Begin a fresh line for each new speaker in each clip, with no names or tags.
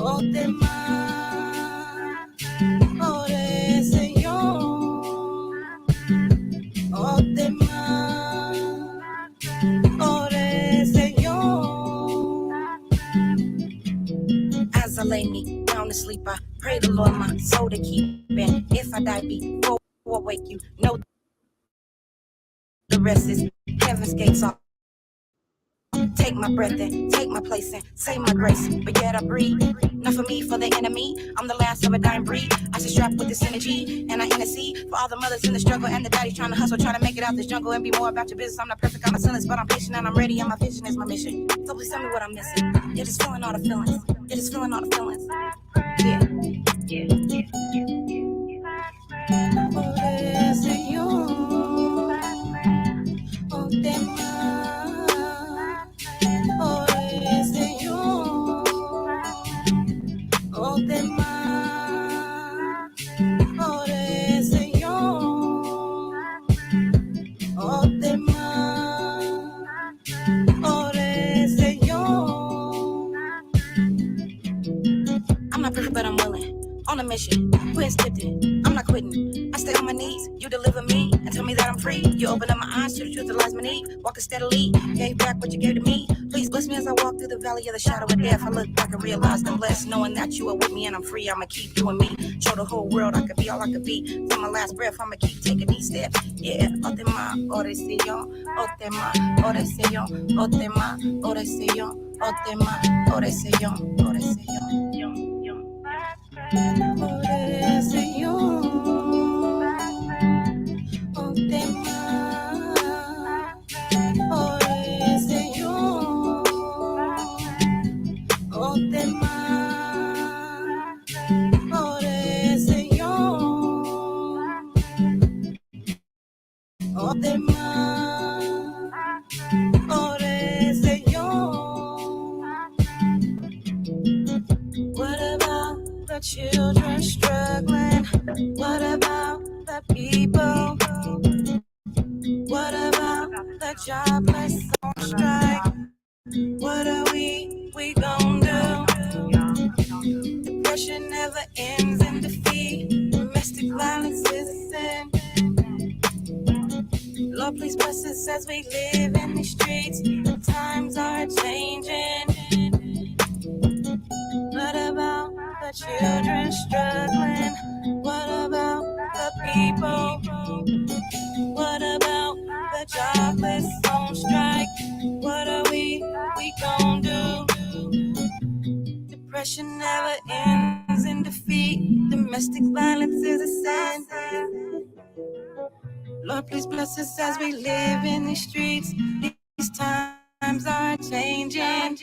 Oh, tema, ore Señor. Oh, tema, ore Señor. As I lay me down to sleep, I pray the Lord my soul to keep. And if I die before I wake you, know the rest is heaven's gates are. Take my breath and take my place and say my grace. But yet I breathe. Not for me, for the enemy. I'm the last of a dying breed. I should strap with this energy and I intercede for all the mothers in the struggle and the daddies trying to hustle, trying to make it out this jungle and be more about your business. I'm not perfect, I'm not sinless, but I'm patient and I'm ready. And my vision is my mission. So please tell me what I'm missing. You're just feeling all the feelings. You're just feeling all the feelings. Yeah. Oh, Señor, oh, tema. Oh, Señor, oh, tema. Oh, Señor, oh, tema. Oh, Señor. I'm not perfect, but I'm willing. On a mission, quit skipping. I'm not quitting. I stay on my knees. You deliver me and tell me that I'm free. You open up my eyes to the truth that lies beneath. Walking steadily, gave back what you gave to me. Please bless me as I walk through the valley of the shadow of death. I look back and realize I'm blessed, knowing that you are with me and I'm free. I'ma keep doing me. Show the whole world I could be all I could be. Till my last breath, I'ma keep taking these steps. Yeah, oh tema, ore Señor, oh tema, ore Señor, oh tema, ore Señor, oh tema, ore Señor, ore Señor. Ore Señor, oh tema, ore Señor, oh tema, ore Señor, oh tema, ore Señor. What about the children struggling? What about the people? What about the jobless on strike? What are we gon' do? Depression never ends in defeat. Domestic violence is a sin. Lord, please bless us as we live in these streets. The times are changing. What about the children struggling? What about the people? What about the jobless on strike? What are we gon' do? Depression never ends in defeat. Domestic violence is a sin. Lord, please bless us as we live in these streets. These times are changing.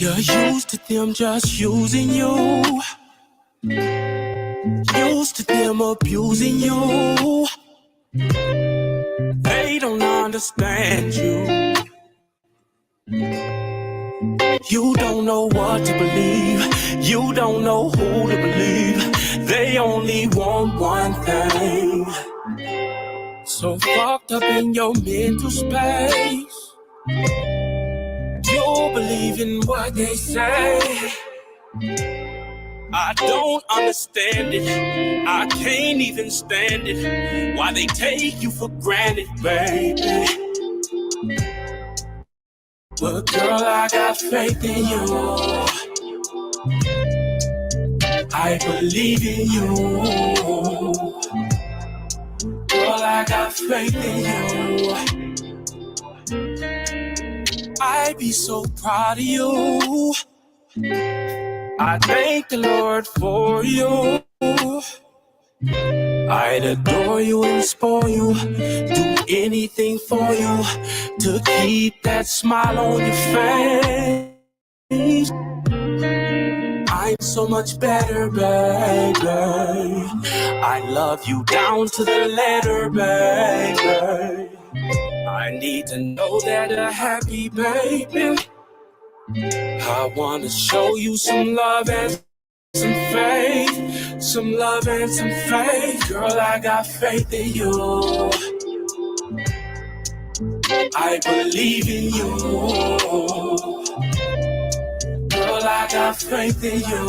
You're used to them just using you. Used to them abusing you. They don't understand you. You don't know what to believe. You don't know who to believe. They only want one thing. So fucked up in your mental space. You believe in what they say. I don't understand it. I can't even stand it. Why they take you for granted, baby. But girl, I got faith in you. I believe in you. Girl, I got faith in you. I be so proud of you. I thank the Lord for you. I'd adore you and spoil you. Do anything for you to keep that smile on your face. I'm so much better, baby. I love you down to the letter, baby. I need to know that you're happy, baby. I wanna show you some love and some faith. Some love and some faith. Girl, I got faith in you. I believe in you. Girl, I got faith in you.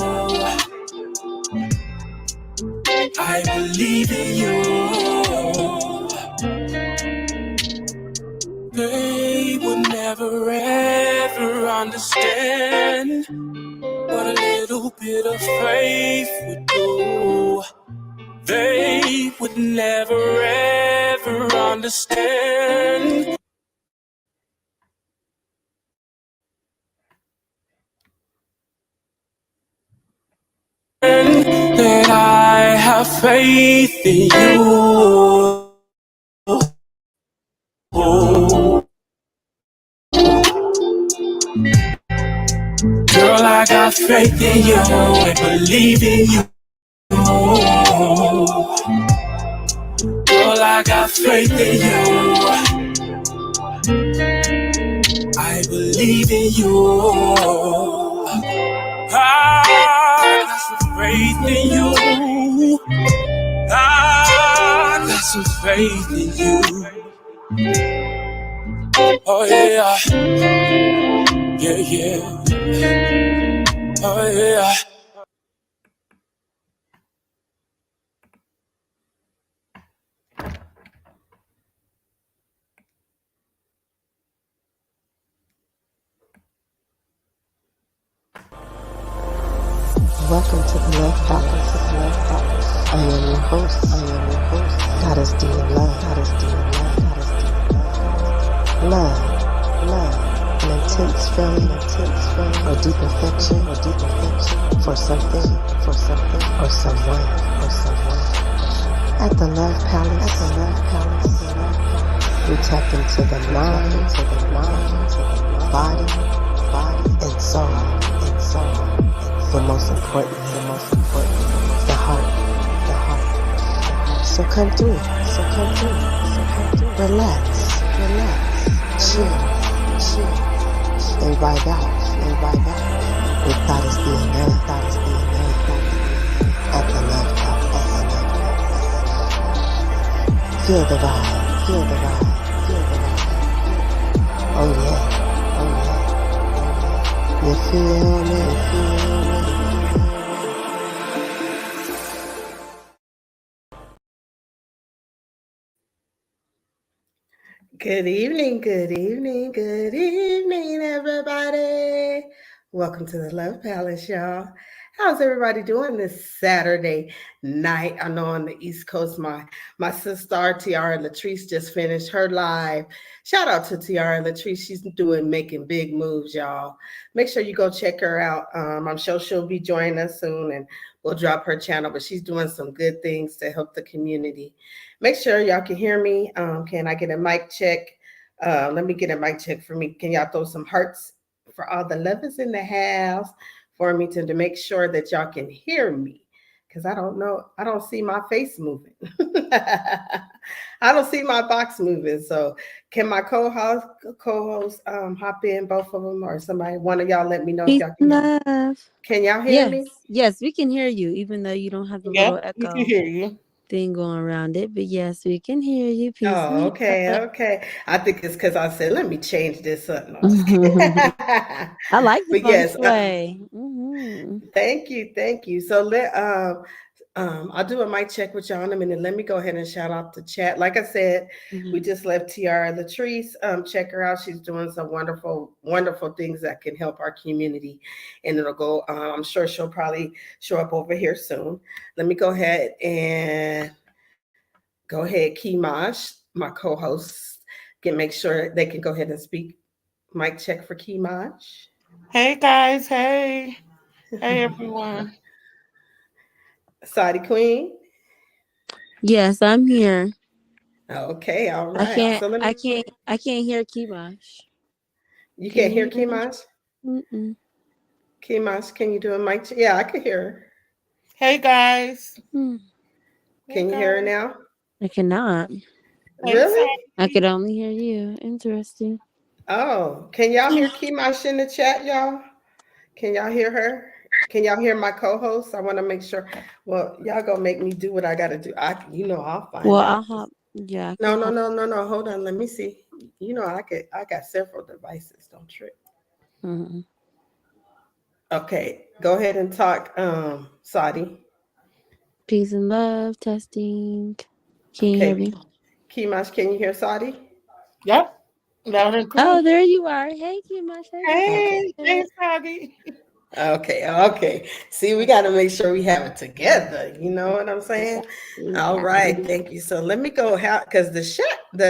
I believe in you. They would never ever understand what a little bit of faith would do. They would never ever understand that I have faith in you. Girl, I got faith in you. I believe in you. Girl, I got faith in you. I believe in you. I got some faith in you. I got some faith in you. Oh yeah, yeah, yeah. Oh yeah.
Welcome to the Love Palace. I am your host. Goddess D of Love. Love. An intense feeling, or deep affection, for something, or someone. At the Love Palace, we tap into the mind, body, and soul. But most important, the heart. So come through. Relax, chill, and vibe out. With Goddess DNA, at the Love Palace. Feel the vibe. Oh yeah. You feel me?
Good evening, everybody. Welcome to the Love Palace, y'all. How's everybody doing this Saturday night? I know on the East Coast, my sister Tiara Latrice just finished her live. Shout out to Tiara Latrice. She's making big moves, y'all. Make sure you go check her out. I'm sure she'll be joining us soon, and we'll drop her channel. But she's doing some good things to help the community. Make sure y'all can hear me. Can I get a mic check? Let me get a mic check for me. Can y'all throw some hearts for all the lovers in the house for me to make sure that y'all can hear me. Because I don't know, I don't see my face moving. I don't see my box moving. So can my co-host hop in, both of them, or somebody, one of y'all let me know if
Peace
y'all can
and
hear me.
love.
Can y'all hear me?
Yes, yes, we can hear you, even though you don't have the
Yep,
little
we can
echo
hear you.
thing going around it. But yes, we can hear you. Peace
Oh,
and
okay,
love.
okay. I think it's because I said, let me change this up. No, just kidding.
I like the
But
feng
yes,
shui. Hmm.
thank you, thank you. So I'll do a mic check with y'all in a minute. Let me go ahead and shout out the chat. Like I said, we
Hmm.
just left Tiara Latrice. Check her out. She's doing some wonderful, wonderful things that can help our community, and it'll go. I'm sure she'll probably show up over here soon. Let me go ahead and go ahead, Kimash, my co-host, can make sure they can go ahead and speak. Mic check for Kimash.
Hey guys, hey. Hey everyone.
Saudi Queen.
Yes, I'm here.
Okay, all
I
right.
can't.
So let
I
me.
can't. I can't hear Kibosh.
You
Can
can't hear
you hear her?
Kimash?
Mm-mm.
Kimash, can you do a mic check? Yeah, I can hear her.
Hey guys.
Hmm.
Hey
Can you hear her
guys.
now?
I cannot.
Hey
Really?
I
Sadie.
could only hear you. Interesting.
Oh, can y'all hear Kimash in the chat, y'all? Can y'all hear her? Can y'all hear my co-host? I want to make sure. Well, y'all gonna make me do what I gotta do. I'll
Well,
find
I'll
out.
hop. Yeah, I
No,
can
no,
hop.
no, no, no. Hold on. Let me see. I got several devices. Don't trip.
Hmm.
Okay. Go ahead and talk, Saudi.
Peace and love. Testing. Can you hear
Okay.
me?
Kimash, can you hear Saudi?
Yep. Loud and clear.
Oh, there you are. Hey, Kimash. Hey,
Okay.
Hey, hey
girl.
Sadie.
Okay, okay. See, we got to make sure we have it together. You know what I'm
We
saying?
got we
All
got
right,
it.
thank you. So let me go how because the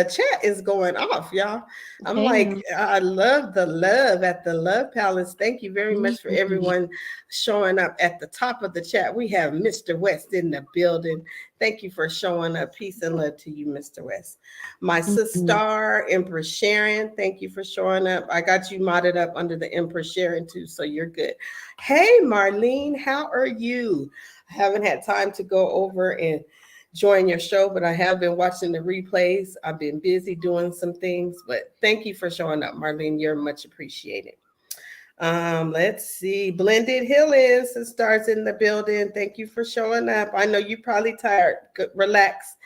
chat is going off, y'all. I'm
Hey
like,
now.
I love the love at the Love Palace. Thank you very much for
Mhm.
everyone showing up at the top of the chat. We have Mr. West in the building. Thank you for showing up. Peace and love to you, Mr. West. My
Mhm.
sister, Empress Sharon, thank you for showing up. I got you modded up under the Empress Sharon too, so you're good. Hey, Marlene, how are you? I haven't had time to go over and join your show, but I have been watching the replays. I've been busy doing some things, but thank you for showing up, Marlene. You're much appreciated. Let's see. Blended Healing starts in the building. Thank you for showing up. I know you're probably tired. Good, relax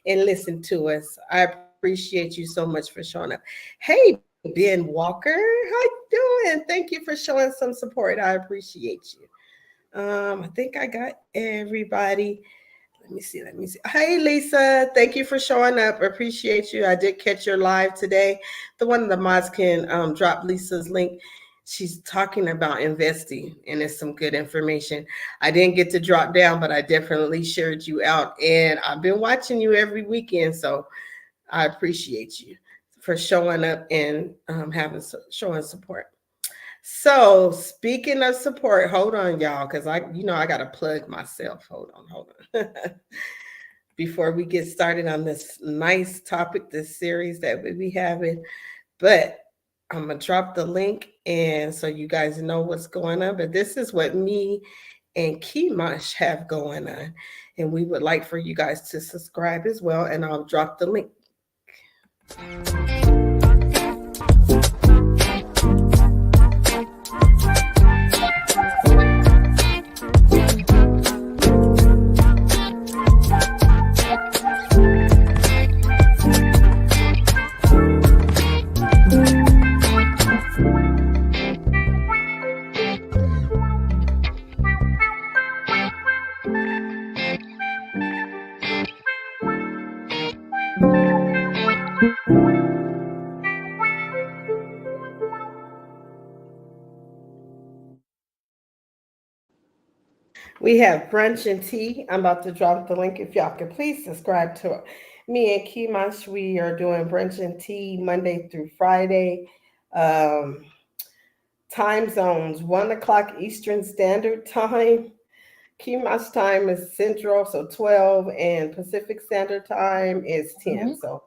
and listen to us. I appreciate you so much for showing up. Hey, Ben Walker, how you doing? Thank you for showing some support. I appreciate you. I think I got everybody. Let me see. Hey, Lisa, thank you for showing up. Appreciate you. I did catch your live today. The one of the mods can drop Lisa's link. She's talking about investing, and it's some good information. I didn't get to drop down, but I definitely shared you out, and I've been watching you every weekend, so I appreciate you for showing up and showing support. So speaking of support, hold on, y'all, because I gotta plug myself. Hold on. Before we get started on this nice topic, this series that we be having. But I'm gonna drop the link and so you guys know what's going on. But this is what me and Kimash have going on. And we would like for you guys to subscribe as well. And I'll drop the link. We have brunch and tea. I'm about to drop the link. If y'all could please subscribe to me and Kimash. We are doing brunch and tea Monday through Friday. Um, Time zones 1 o'clock Eastern Standard Time. Kimash time is Central, so 12, and Pacific Standard Time is 10.
Mhm.
So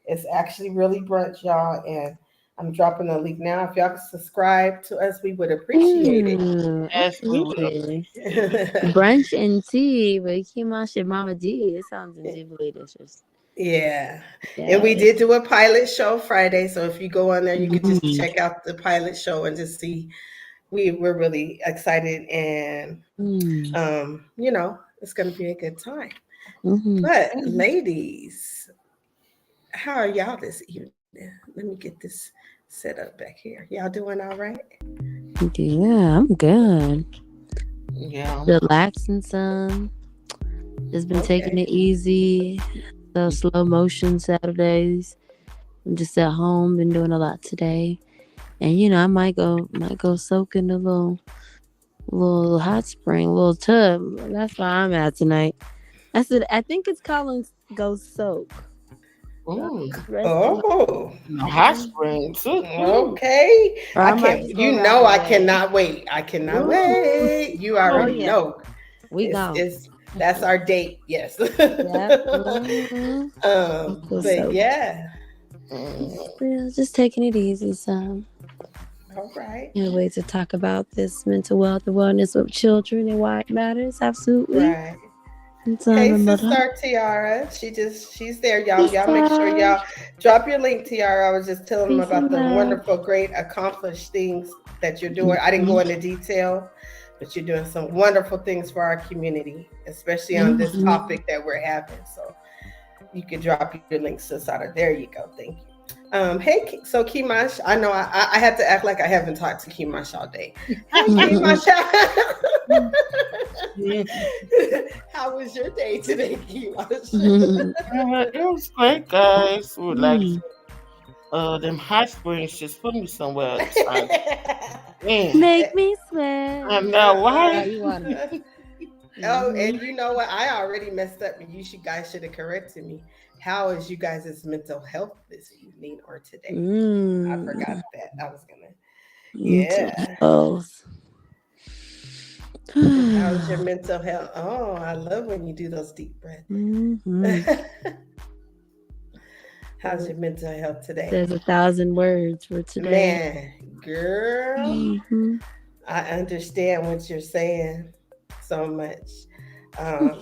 it's actually really brunch, y'all. And I'm dropping the link now. If y'all could subscribe to us, we would appreciate
Yes, we will.
Absolutely.
it.
Brunch and tea with Kimash and Mama D. It sounds unbelievably delicious.
Yeah. And we
Yes.
did do a pilot show Friday. So if you go on there, you could just
Mm.
check out the pilot show and just see we're really excited and
Mm.
it's gonna be a good time.
Mm-hmm.
But ladies, how are y'all this evening? Let me get this set up back here. Y'all doing all right?
Yeah, I'm good.
Yeah.
Relaxing some. Just been taking
Okay.
it easy. Those slow motion Saturdays. I'm just at home. Been doing a lot today, and I might go soak in a little hot spring, little tub. That's where I'm at tonight. I think it's calling go soak. So
Mm.
I'm resting my.
Oh,
The hot
Mhm.
springs.
okay.
Or
I
I might
can't,
just go that
I
way.
cannot wait. I cannot
Ooh.
wait. You
Oh
already
yeah,
know.
we gone.
It's That's our date. Yes.
Yep. Mm-hmm. Go
But
soak.
yeah.
Yeah, just taking it easy. So,
All right.
a way to talk about this mental wealth and wellness with children and why it matters. Absolutely.
Right.
And so I'm
Hey,
a mother.
sister Tiara. She's there, y'all. Y'all make sure
Sister.
y'all drop your link, Tiara. I was just telling them
Peace
about
and
the
love.
wonderful, great, accomplished things that you're doing. I didn't
Mm-hmm.
go into detail, but you're doing some wonderful things for our community, especially on this
Mm-hmm.
topic that we're having. So you can drop your link, sis. Out of there you go. Thank you. Hey, so Kimash, I know I had to act like I haven't talked to Kimash all day. Hey, Kimash. How was your day today, Kimash?
It was great, guys.
Mm.
Relaxing. Them hot springs just put me somewhere excited. Man,
Make me sweat.
I know,
Oh,
right?
you want to?
Oh,
Mm-hmm.
and you know what? I already messed up, and guys should have corrected me. How is you guys' mental health this evening or today? I forgot
Mm.
that. I was gonna.
Mental
Yeah.
health.
How's your mental health? Oh, I love when you do those deep breaths.
Mm-hmm.
How's your mental health today?
Says 1,000 words for today.
Man, girl,
Mm-hmm.
I understand what you're saying so much. Um,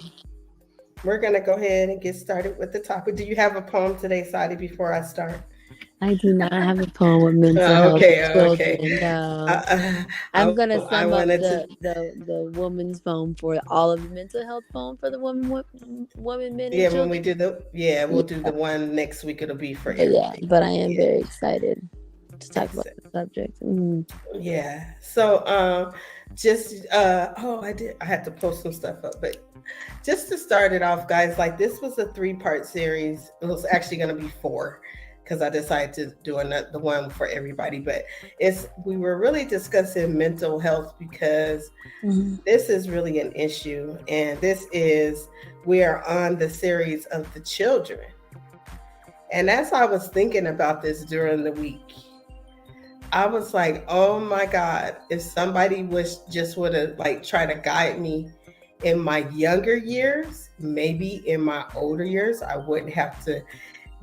we're going to go ahead and get started with the topic. Do you have a poem today, Sadi, before I start?
I do not have a poem with mental health
Okay,
with
okay.
children. No. I'm gonna
I
sum up
wanted to.
the woman's poem for all of the mental health poem for the women, men, and
Yeah, when we
children.
do we'll do
Yeah,
the one next week. It'll be for
yeah,
everything.
but I am
Yeah,
very excited to talk about
excellent.
the subject. Mm.
Yeah. So, just I had to post some stuff up, but just to start it off, guys, like this was a 3-part series. It was actually going to be 4 because I decided to do the one for everybody. But we were really discussing mental health because
Mm-hmm.
this is really an issue, and we are on the series of the children. And as I was thinking about this during the week, I was like, oh my God, if somebody would have like try to guide me in my younger years, maybe in my older years, I wouldn't have to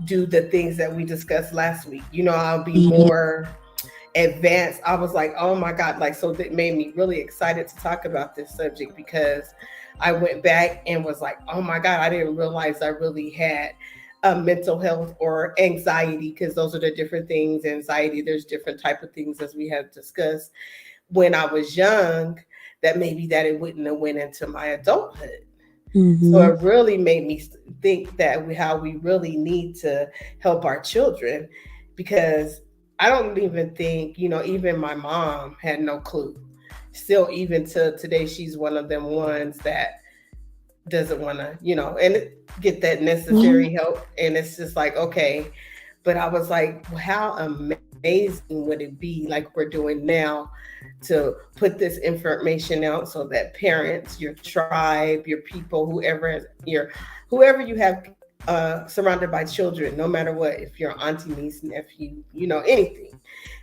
do the things that we discussed last week. I'll be more advanced. I was like, oh my God, like, so that made me really excited to talk about this subject because I went back and was like, oh my God, I didn't realize I really had mental health or anxiety, because those are the different things. Anxiety, there's different type of things as we have discussed when I was young, that maybe that it wouldn't have went into my adulthood. So
Mm-hmm.
it really made me think that how we really need to help our children, because I don't even think, even my mom had no clue. Still, even to today, she's one of them ones that doesn't want to, and get that necessary help. And it's just like, okay. But I was like, well, how amazing would it be, like we're doing now, to put this information out so that parents, your tribe, your people, whoever you have surrounded by children, no matter what, if you're auntie, niece, nephew, anything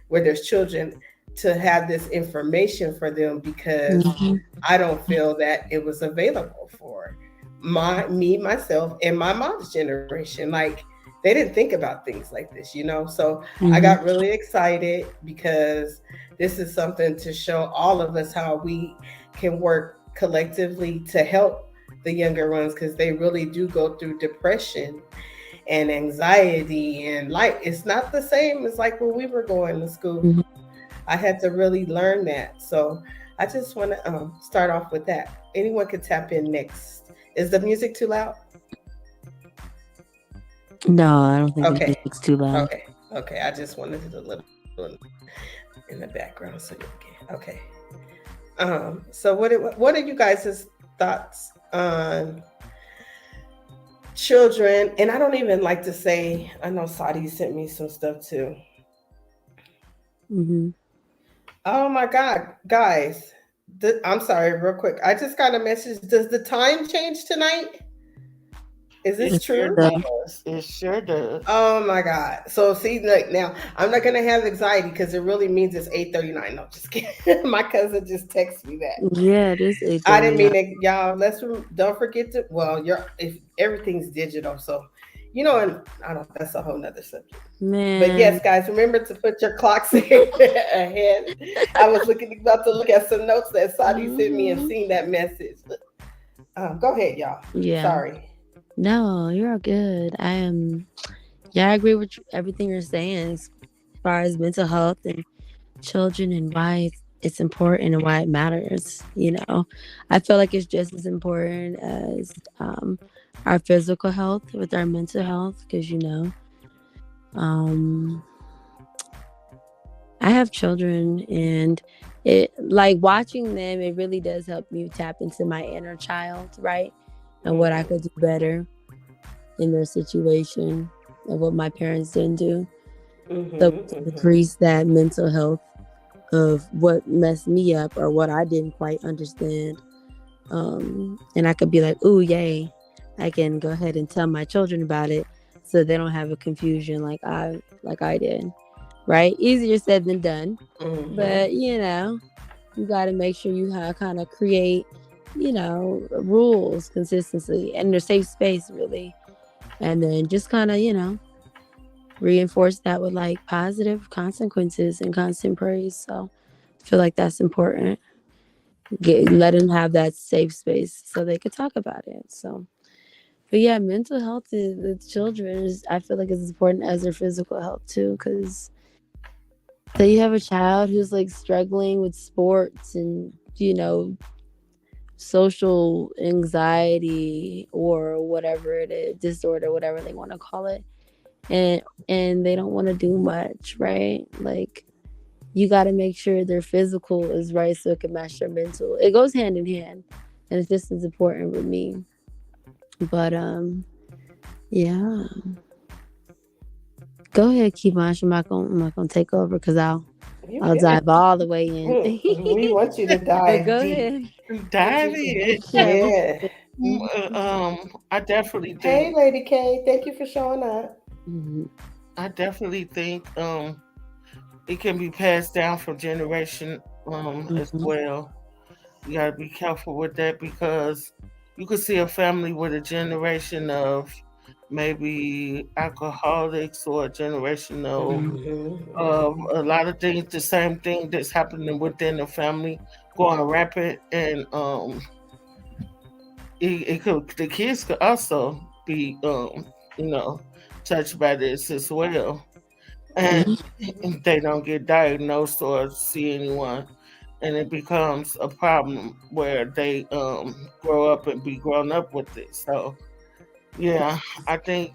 where there's children, to have this information for them, because
Mm-hmm.
I don't feel that it was available for myself, and my mom's generation. Like, they didn't think about things like this, you know. So I
Mm-hmm.
got really excited because this is something to show all of us how we can work collectively to help the younger ones, because they really do go through depression and anxiety, and like it's not the same as like when we were going to school.
Mm-hmm.
I had to really learn that. So I just want to start off with that. Anyone could tap in next. Is the music too loud?
No, I don't think the
Okay.
music's too loud.
Okay. Okay. I just wanted it a little in the background so you can. Okay. So what are you guys' thoughts on children? And I don't even like to say. I know Saudi sent me some stuff too.
Mm-hmm.
Oh my God, guys. I'm sorry, real quick. I just got a message. Does the time change tonight? Is
It
this
sure
true?
does. It sure does.
Oh my God. So see, like now I'm not gonna have anxiety because it really means it's 8:39. No, just kidding. My cousin just texted me that.
Yeah, it is
I didn't mean
8:39.
it, y'all. Don't forget to. Well, if everything's digital, so you know, and I don't. That's a whole nother subject. But yes,
Man.
guys, remember to put your clocks ahead. I was about to look at some notes that Sadi sent me and
Mm-hmm.
seen that message. Go ahead, y'all.
Yeah.
Sorry.
No, you're all good. I am. Yeah, I agree with everything you're saying as far as mental health and children and why it's important and why it matters. I feel like it's just as important as our physical health with our mental health because um, I have children and it like watching them. It really does help me tap into my inner child, right, and what I
Mm-hmm.
could do better in their situation and what my parents didn't do. So
Mm-hmm.
to
Mm-hmm.
decrease that mental health of what messed me up or what I didn't quite understand. And I could be like, "Ooh, yay!" I can go ahead and tell my children about it, so they don't have a confusion like I did. Right? Easier said than done,
Mm-hmm.
but you got to make sure you kind of create, rules, consistency, and a safe space, really, and then just kind of, reinforce that with like positive consequences and constant praise. So I feel like that's important. Let them have that safe space so they could talk about it. So, but yeah, mental health is, with children is I feel like is important as their physical health too. Because say you have a child who's like struggling with sports and social anxiety or whatever it is, disorder, whatever they want to call it, and they don't want to do much, right? Like you got to make sure their physical is right so it can match their mental. It goes hand in hand, and it's just as important with me. But yeah. Go ahead, Kimash. I'm not gonna take over because
You
I'll
good?
dive all the way in.
We want you to
But
dive
go
deep.
ahead. What
Dive
you
in.
share? What
Yeah.
you
I definitely
Hey,
think.
Lady K. Thank you for showing up.
Mhm.
I definitely think. It can be passed down from generation as
Mhm.
well. You gotta be careful with that because you could see a family with a generation of maybe alcoholics or a generation
Mhm.
of
Mm-hmm.
a lot of things, the same thing that's happening within the family going rampant, and it could the kids could also be you know touched by this as well, and
Mhm.
they don't get diagnosed or see anyone, and it becomes a problem where they grow up and be grown up with it. So yeah, I think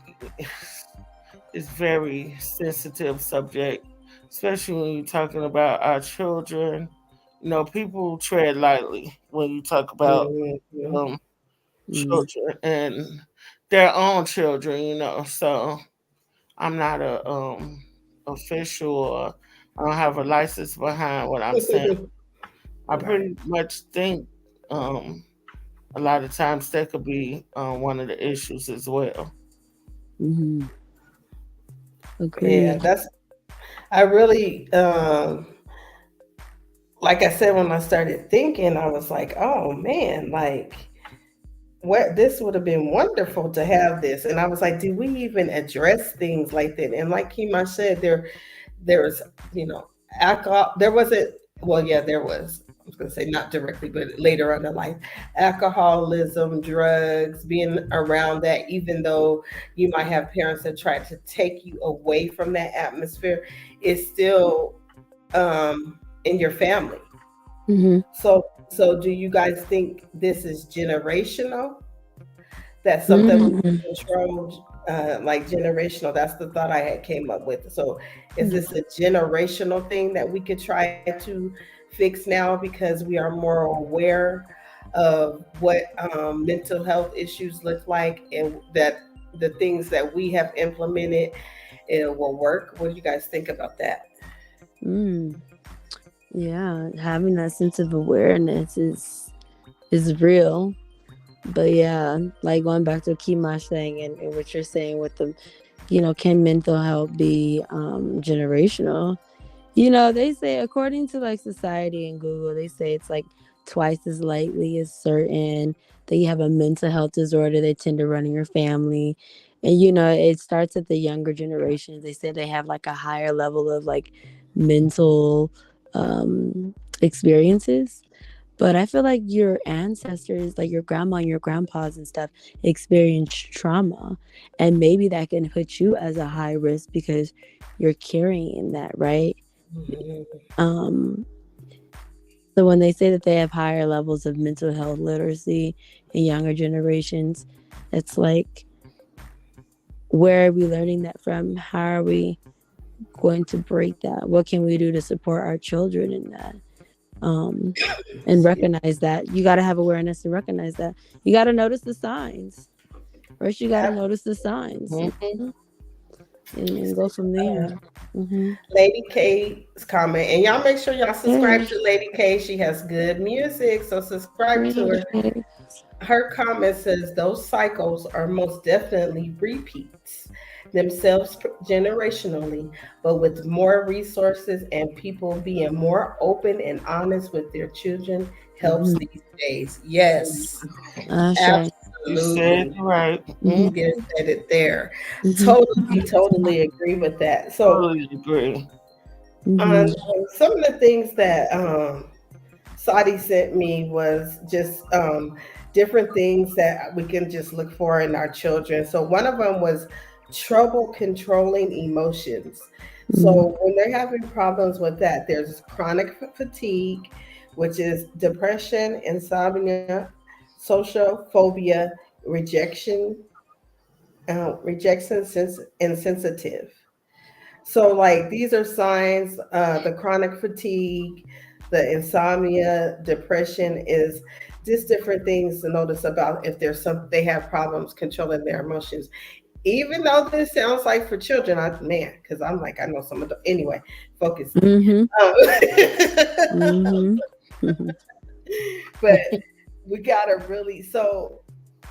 it's very sensitive subject, especially when you're talking about our children. People tread lightly when you talk about
Mm-hmm.
um,
Mhm.
children and their own children. So I'm not a official, or I don't have a license behind what I'm saying. I
Right.
pretty much think um, a lot of times that could be one of the issues as well.
Mhm.
Yeah,
Agreed.
I really, like I said, when I started thinking, I was like, oh man, like what this would have been wonderful to have this. And I was like, did we even address things like that? And like Kima said, there was, you know, alcohol. There wasn't. Well, yeah, there was. I was going to say not directly, but later on in life, alcoholism, drugs, being around that, even though you might have parents that try to take you away from that atmosphere, it's still in your family.
Mm-hmm.
So do you guys think this is generational? That's something we
Mm-hmm.
can control, like generational. That's the thought I had came up with. So is this a generational thing that we could try to fix now because we are more aware of what mental health issues look like, and that the things that we have implemented it will work? What do you guys think about that?
Mm. Yeah, having that sense of awareness is real. But yeah, like going back to Kimash thing and what you're saying with the, can mental health be generational? They say according to like society and Google, they say it's like twice as likely as certain that you have a mental health disorder they tend to run in your family. And it starts at the younger generations. They say they have like a higher level of like mental experiences. But I feel like your ancestors, like your grandma and your grandpas and stuff, experienced trauma. And maybe that can put you as a high risk because you're carrying that, right?
Mhm.
Um, so when they say that they have higher levels of mental health literacy in younger generations, it's like, where are we learning that from? How are we going to break that? What can we do to support our children in that? Um, and recognize that. You got to have awareness to recognize that. You got to notice the signs. First, you got to notice the signs,
Mhm.
and go from there. Hmm.
Lady K's comment, and y'all make sure y'all subscribe
Hey,
to Lady K. She has good music, so subscribe to her.
hey.
Her comment says those cycles are most definitely repeats themselves generationally, but with more resources and people being more open and honest with their children helps
Hmm.
these days. Yes,
Ashe.
You said
absolutely.
it right.
Hmm.
Mhm.
You said it there.
Hmm.
Totally agree with that. So,
Totally agree.
Hmm.
some of the things that Saudi sent me was just different things that we can just look for in our children. So one of them was trouble controlling emotions.
Hmm.
So when they're having problems with that, there's chronic fatigue, which is depression, insomnia, social phobia, rejection, rejection insensitive. So, like, these are signs. The chronic fatigue, the insomnia, depression is just different things to notice about if there's some they have problems controlling their emotions. Even though this sounds like for children, because I'm like I know some of the anyway. Focus.
Hmm.
Um,
Hmm.
but we gotta really so.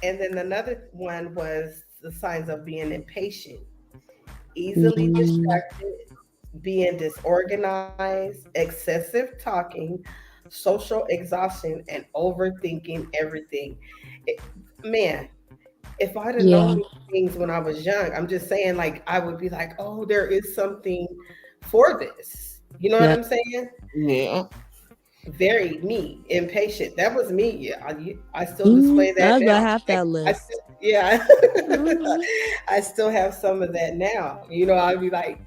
And then another one was the signs of being impatient, easily
Hmm.
distracted, being disorganized, excessive talking, social exhaustion, and overthinking everything. It- Man, if I'd have known
Yeah.
these things when I was young, I'm just saying, like, I would be like, oh, there is something for this. You know what
Yeah.
I'm saying?
Yeah.
Very me, impatient. That was me. Yeah, I still
Hmm.
display that
That's about
now.
half
Like,
that
I still,
list.
yeah,
Hmm.
I still have some of that now. You know, I'd be like,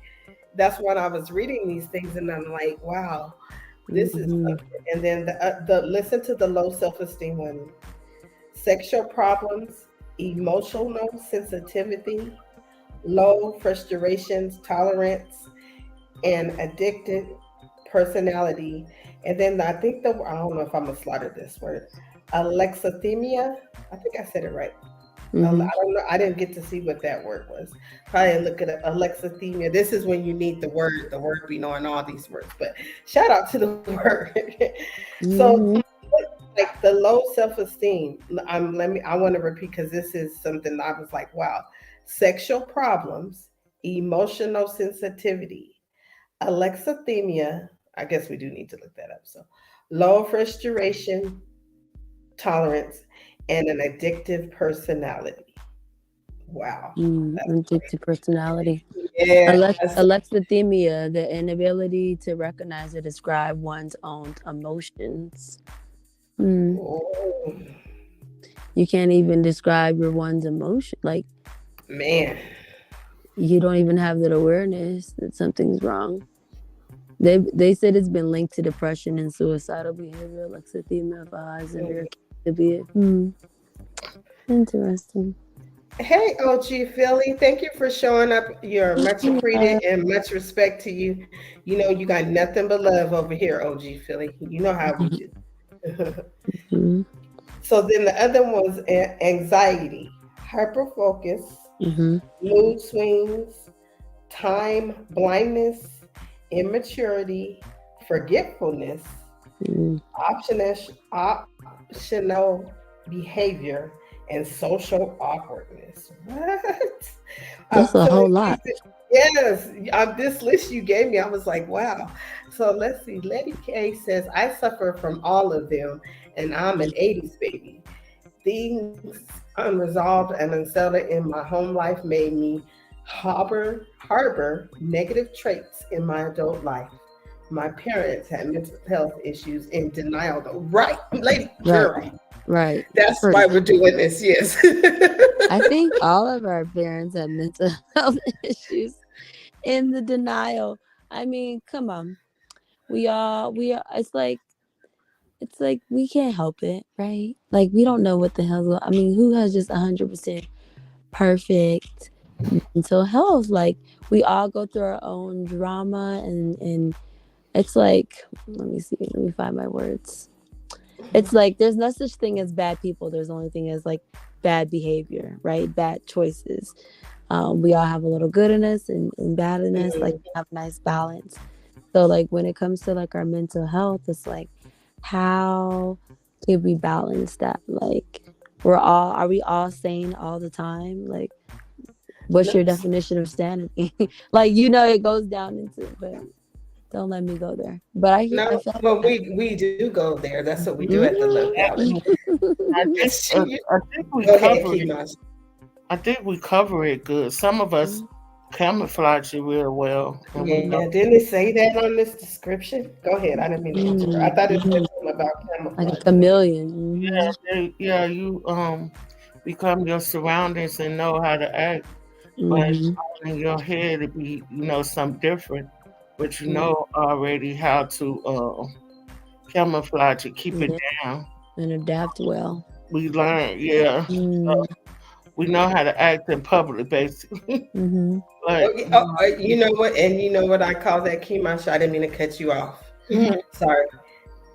that's when I was reading these things, and I'm like, wow, this is
Hmm.
something. And then the listen to the low self esteem one, sexual problems, emotional sensitivity, low frustrations tolerance, and addicted personality. And then I think I don't know if I'm gonna slaughter this word, alexithymia. I think I said it right. I
Hmm.
don't know. I didn't get to see what that word was. Probably look at alexithymia. This is when you need the word be knowing all these words. But shout out to the word. So
Hmm.
like the low self-esteem. I want to repeat because this is something I was like, wow. Sexual problems, emotional sensitivity, alexithymia. I guess we do need to look that up. So low frustration tolerance and an addictive personality. Wow. That's
Addictive personality.
yes.
Alexithymia, the inability to recognize or describe one's own emotions. Mm.
Oh,
You can't even describe your one's emotion. Like,
man.
you don't even have that awareness that something's wrong. They said it's been linked to depression and suicidal behavior. Alexithymia for highs and rare cases to be it. Interesting.
Hey, OG Philly, thank you for showing up. You're much
Uh,
appreciated and much respect to you. You know, you got nothing but love over here, OG Philly. You know how we do.
mhm,
So then the other one was anxiety, hyperfocus,
mhm,
mood swings, time blindness, immaturity, forgetfulness,
mhm.
optional behavior, and social awkwardness. What?
That's a
So
whole lot.
yes, on this list you gave me, I was like, wow. So let's see. Letty K says, I suffer from all of them, and I'm an 80s baby. Things unresolved and unsettled in my home life made me harbor negative traits in my adult life. My parents had mental health issues in denial, though. Right, lady
Right,
girl.
right.
That's why
Pretty.
we're doing this. Yes.
I think all of our parents have mental health issues in the denial. I mean, come on. We are, it's like we can't help it, right? Like we don't know what the hell. I mean, who has just 100% perfect mental health? Like we all go through our own drama, and it's like, let me see, let me find my words. It's like there's no such thing as bad people. There's only thing as like bad behavior, right? Bad choices. We all have a little good in us and bad in us. Like
Mm,
have a nice balance. So like when it comes to like our mental health, it's like how can we balance that? Like are we all sane all the time? Like what's your
no,
definition of sanity? Like it goes down into, but don't let me go there. But I
no.
feel like
Well,
that.
we do go there. That's what we do at the Love Palace.
Mhm.
I think
She,
I think we
go ahead,
cover it.
Kimash.
I think we cover it good. Some of us camouflage it real well, and we know.
Yeah, didn't it say that on this description? Go ahead. I didn't mean to interrupt. I thought it said
Mhm.
something about
Like a
camouflage. Go ahead.
chameleon.
Yeah, you become your surroundings and know how to act, but
Mhm.
in your head it be something different, but you
Mhm.
know already how to camouflage it, keep it
Yeah,
down.
and adapt well.
We learn, yeah,
Mm.
we know how to act in public basically,
Mhm.
but
Oh, you know what? And you know what I call that, Kimash? I didn't mean to cut you off. Sorry.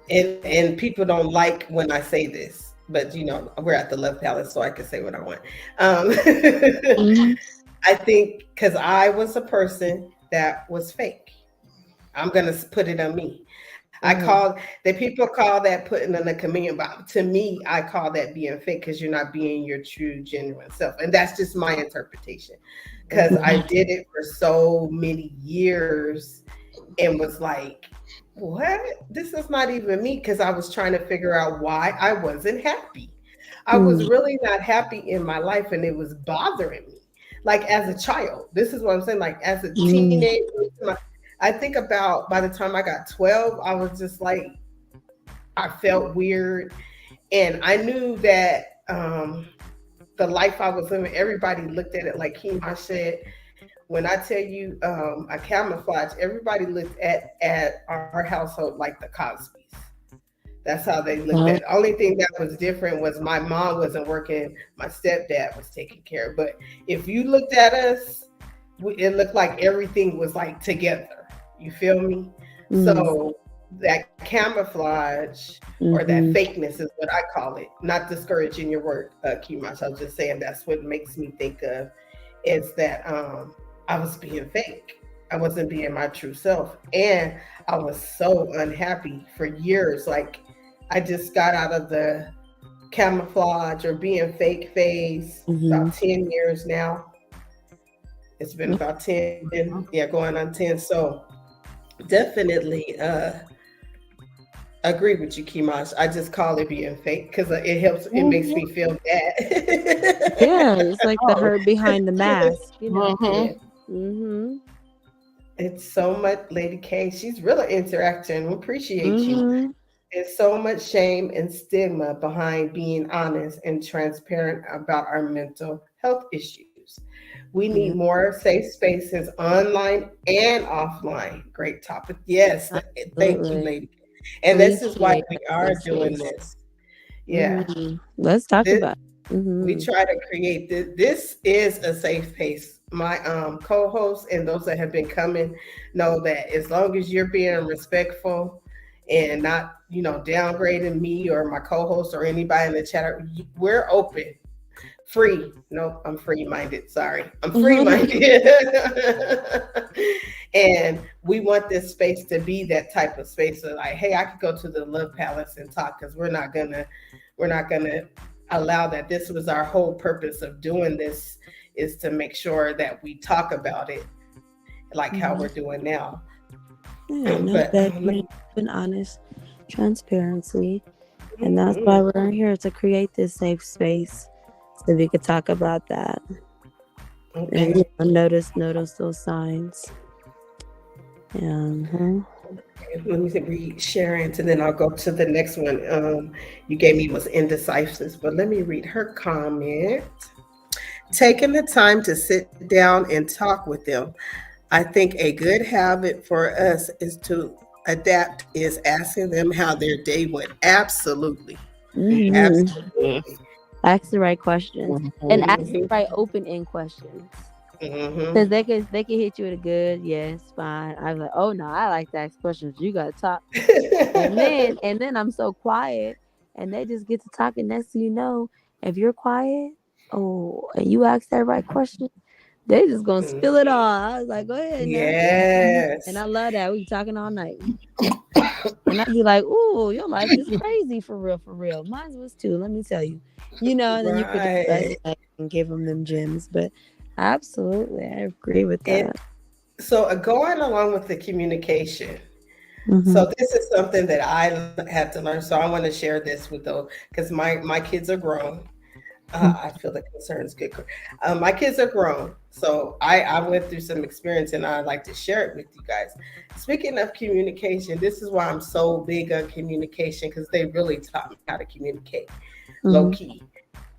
And people don't like when I say this, but we're at the Love Palace, so I can say what I want. Um,
Mhm.
I think because I was a person that was fake. I'm gonna put it on me. I
Mhm.
call that people call that putting in a chameleon, but to me, I call that being fake because you're not being your true, genuine self, and that's just my interpretation. Because I
Mhm.
did it for so many years, and was like, "What? This is not even me." Because I was trying to figure out why I wasn't happy. I was
Mhm.
really not happy in my life, and it was bothering me. Like as a child, this is what I'm saying. Like as a
Mhm.
teenager, I think about by the time I got 12, I was just like, I felt weird. And I knew that the life I was living, everybody looked at it like Kima said. When I tell you a camouflage, everybody looked at our household like the Cosbys. That's how they looked at
Uh,
it. Only thing that was different was my mom wasn't working, my stepdad was taking care of. But if you looked at us, it looked like everything was like together. You feel me?
mhm.
So that camouflage or that
Mhm.
fakeness is what I call it. Not discouraging your work, Kimash. I was just saying that's what makes me think of is that I was being fake. I wasn't being my true self. And I was so unhappy for years. Like I just got out of the camouflage or being fake phase
Mhm.
about 10 years now. It's been about 10, yeah, going on 10. So definitely agree with you, Kimash. I just call it being fake because it helps. It makes
Mhm.
me feel
Yeah,
bad.
it's like the
Oh,
hurt behind the mask, you know.
mm-hmm.
Yeah.
Mhm.
It's so much, Lady K. She's really interacting. We appreciate you.
Mhm.
There's so much shame and stigma behind being honest and transparent about our mental health issues. We need
Yeah,
more safe spaces online and offline. Great topic. Yes, thank you,
absolutely.
Lady. And this is why
Appreciate
we
that
are
safe
doing
space.
this. Yeah.
Mhm. Let's talk
This,
about it.
we
Mhm.
try to create this. This is a safe space. My co-hosts and those that have been coming know that as long as you're being respectful and not, downgrading me or my co-host or anybody in the chat, we're open. Free. Nope, I'm free minded. Sorry. I'm free minded. And we want this space to be that type of space. So like, hey, I could go to the Love Palace and talk because we're not gonna allow that. This was our whole purpose of doing this, is to make sure that we talk about it like how we're
Mhm.
doing now.
Yeah, no
But
judgment, open, honest transparency. And that's why
mhm,
we're here to create this safe space so we could talk about that and
okay.
notice those signs. Yeah. Mhm.
Let me read Sharon's and then I'll go to the next one. You gave me was indecisive, but let me read her comment. Taking the time to sit down and talk with them. I think a good habit for us is to adapt is asking them how their day went. Absolutely.
Mhm.
Yes.
Absolutely.
Ask the right questions and
Mm-hmm.
ask the
Hmm.
right open end questions. Cause
Hmm.
they can hit you with a good yes, fine. I was like, oh no, I like to ask questions. You gotta talk, and then I'm so quiet, and they just get to talking. Next thing you know, if you're quiet, oh, and you ask that right question, they just gonna spill it all. I was like, go ahead now, and
Yes.
I love that we talking all night, and I'd be like, ooh, your life is crazy for real, for real. Mine was too. Let me tell you, and then you could discuss
Right.
that and give them gems, but. Absolutely, I agree with
And
that.
so going along with the communication.
Mhm.
So this is something that I had to learn. So I want to share this with those because my kids are grown. I feel the concern is good. My kids are grown, so I went through some experience, and I'd like to share it with you guys. Speaking of communication, this is why I'm so big on communication because they really taught me how to communicate low
Mhm.
key.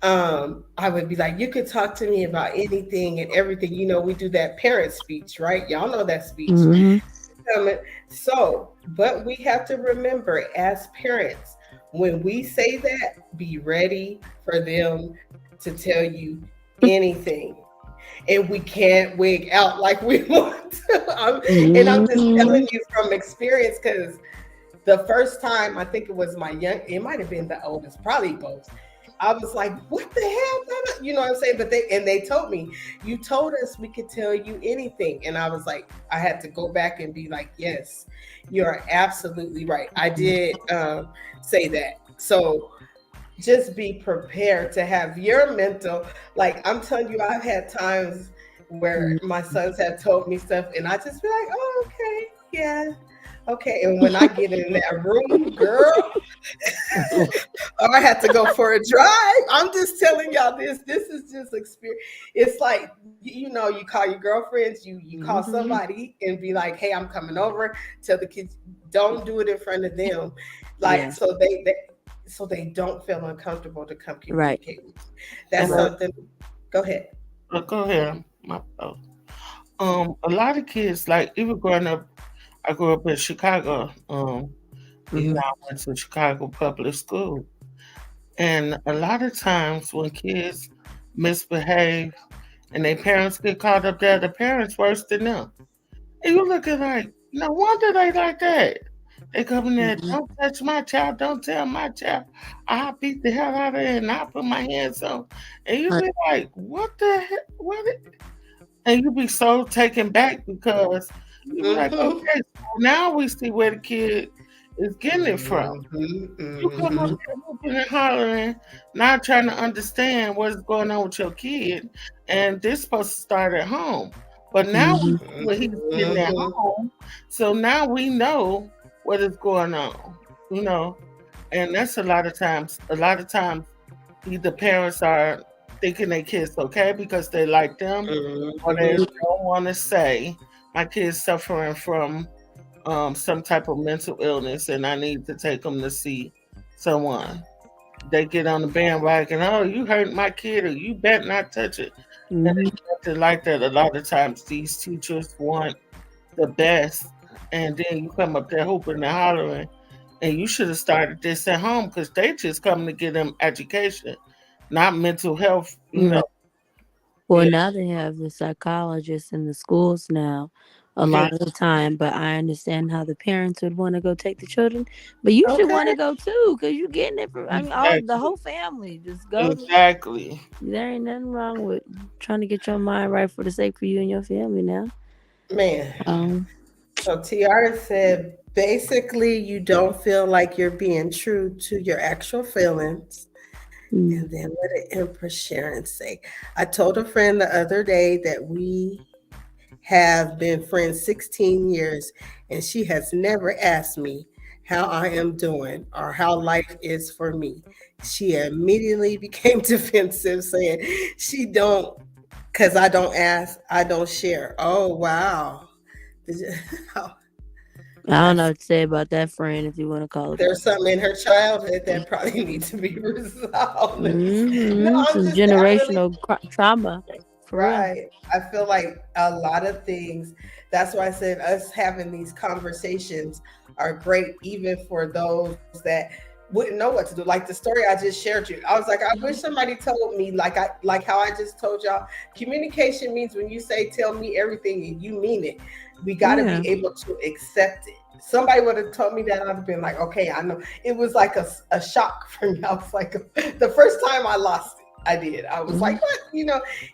I would be like, you could talk to me about anything and everything. We do that parent speech, right? Y'all know that speech.
Mhm.
So, but we have to remember as parents, when we say that, be ready for them to tell you anything. And we can't wig out like we want to. And I'm just
Mhm.
telling you from experience because the first time, I think it was it might have been the oldest, probably both. I was like, what the hell? You know what I'm saying? But they told me, you told us we could tell you anything. And I was like, I had to go back and be like, yes, you're absolutely right. I did say that. So just be prepared to have your mental, like I'm telling you, I've had times where
Mhm.
my sons have told me stuff and I just be like, oh, okay, yeah, okay. And when I get in that room, girl, or I had to go for a drive. I'm just telling y'all this. This is just experience. It's like you call your girlfriends, you call
Mhm.
somebody and be like, "Hey, I'm coming over." Tell the kids, don't do it in front of them, like
Yeah.
so they don't feel uncomfortable to come
Right.
communicate with you. That's
And
Right.
something. Go ahead.
go ahead. A lot of kids, like even growing up, I grew up in Chicago.
Mhm.
I went to Chicago public school, and a lot of times when kids misbehave and their parents get caught up there, the parents worse than them. And you looking like, no wonder they like that. They come in there,
Mhm.
don't touch my child, don't tell my child. I'll beat the hell out of it and I'll put my hands on. And you
Right.
be like, what the hell? And you be so taken back because you be like,
Mm-hmm.
okay, so now we see where the kid is getting it from.
Mm-hmm.
You come up
Mm-hmm.
here whooping and hollering, not trying to understand what's going on with your kid, and this supposed to start at home. But now we see what he's getting at
Mm-hmm.
home, so now we know what is going on. you know. And that's a lot of times. A lot of times, either parents are thinking their kids okay because they like them, or they
Mm-hmm.
don't want to say my kid's suffering from some type of mental illness, and I need to take them to see someone. They get on the bandwagon. Oh, you hurt my kid, or you better not touch it. And
Mm-hmm.
it's nothing like that. A lot of times, these teachers want the best, and then you come up there hooping and hollering, and you should have started this at home because they just come to get them education, not mental health. You know,
Right. Well,
yeah,
now they have the psychologists in the schools now a
yeah,
lot of the time, but I understand how the parents would want to go take the children, but you should want
Okay.
to go too because you're getting it from, I mean, all the
exactly,
whole family. Just go.
exactly.
There ain't nothing wrong with trying to get your mind right for the sake for you and your family now.
Man.
Um,
So Tiara said basically you don't feel like you're being true to your actual feelings.
mm,
And then what did Empress Sharon say? I told a friend the other day that we have been friends 16 years and she has never asked me how I am doing or how life is for me. She immediately became defensive, saying she don't, because I don't ask, I don't share. Oh, wow. Oh,
I don't know
that's,
what to say about that friend if you want to call it that.
there's something in her childhood that probably needs to be resolved. No,
Mm-hmm.
I'm
Some
just, I really,
generational trauma, for real.
right. I feel like a lot of things, that's why I said us having these conversations are great, even for those that wouldn't know what to do. Like the story I just shared you. I was like, I wish somebody told me, like how I just told y'all, communication means when you say tell me everything and you mean it. We gotta
Yeah.
be able to accept it. Somebody would have told me that, I'd have been like, okay, I know. It was like a shock for me. I was like, the first time I lost it, I did. I was
Mm-hmm.
like, what?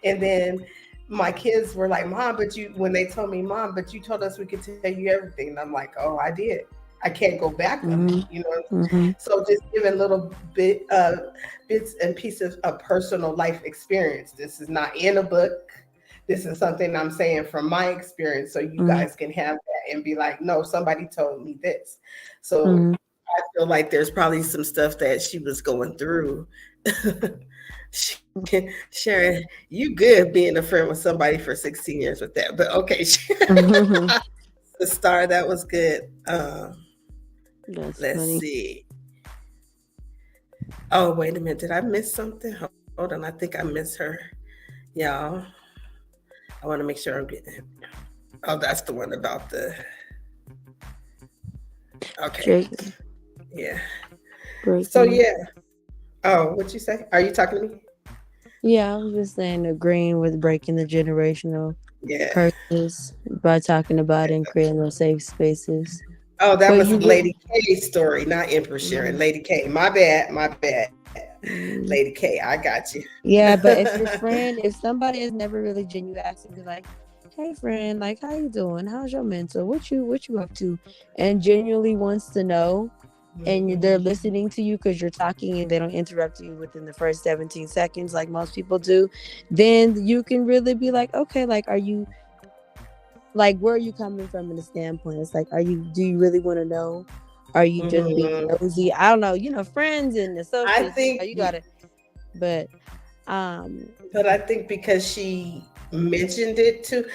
And then my kids were like, Mom, but you, when they told me, Mom, but you told us we could tell you everything. And I'm like, oh, I did. I can't go back on that.
Mm-hmm. Mm-hmm.
So just giving little bits and pieces of personal life experience. This is not in a book. This is something I'm saying from my experience, so you
Mm-hmm.
guys can have that and be like, no, somebody told me this. So
Mm-hmm.
I feel like there's probably some stuff that she was going through. Sharon, you good being a friend with somebody for 16 years with that, but okay. The star, that was good.
That's
Let's
funny.
see. Oh, wait a minute. Did I miss something? Hold on. I think I miss her. Y'all, I want to make sure I'm getting it. Oh, that's the one about the. Okay.
Jake
Yeah. So,
breaking.
yeah. Oh, what you say? Are you talking to me?
Yeah, I was just saying agreeing with breaking the generational
Yeah.
curses by talking about it and creating those safe spaces.
Oh, that
But
was
you really,
Lady K's story, not Empress Sharon.
mm,
Lady K. My bad. My bad. Lady
mm.
K, I got you.
Yeah, but if your friend, if somebody has never really genuine asked and be like, "Hey, friend, like, how you doing? How's your mental? What you up to?" and genuinely wants to know, and they're
Mhm.
listening to you because you're talking and they don't interrupt you within the first 17 seconds like most people do, then you can really be like, okay, like, are you, like, where are you coming from in the standpoint? It's like, do you really want to know? Are you just being
Mhm.
nosy? I don't know, friends and
I
associates,
think,
you gotta, but um
but I think because she mentioned it too,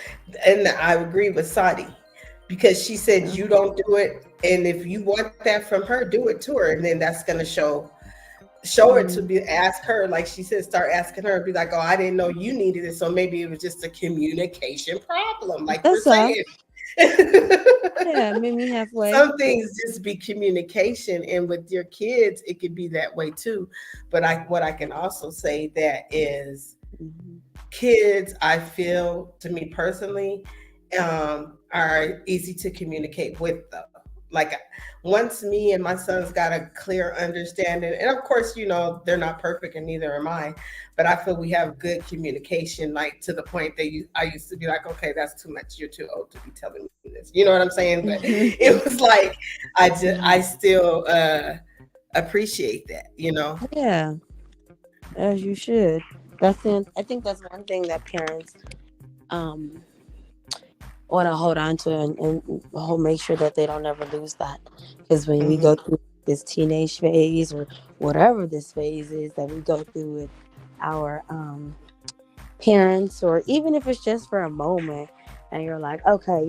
and I agree with Sadi, because she said
yeah.
you don't do it, and if you want that from her, do it to her, and then that's gonna show it to
Mm,
be, ask her, like she said, start asking her, be like, oh, I didn't know you needed it, so maybe it was just a communication problem, like we're
that's all.
saying.
Yeah, meet me halfway.
Some things just be communication, and with your kids it could be that way too. But what I can also say that is,
Hmm.
kids, I feel, to me personally, are easy to communicate with, though. Like, once me and my sons got a clear understanding, and of course, they're not perfect and neither am I, but I feel we have good communication, like to the point that I used to be like, okay, that's too much. You're too old to be telling me this. You know what I'm saying? But it was like, I still appreciate that.
Yeah, as you should. I think that's one thing that parents um want to hold on to, and make sure that they don't ever lose that, because when we go
Hmm.
through this teenage phase or whatever this phase is that we go through with our parents, or even if it's just for a moment, and you're like, okay,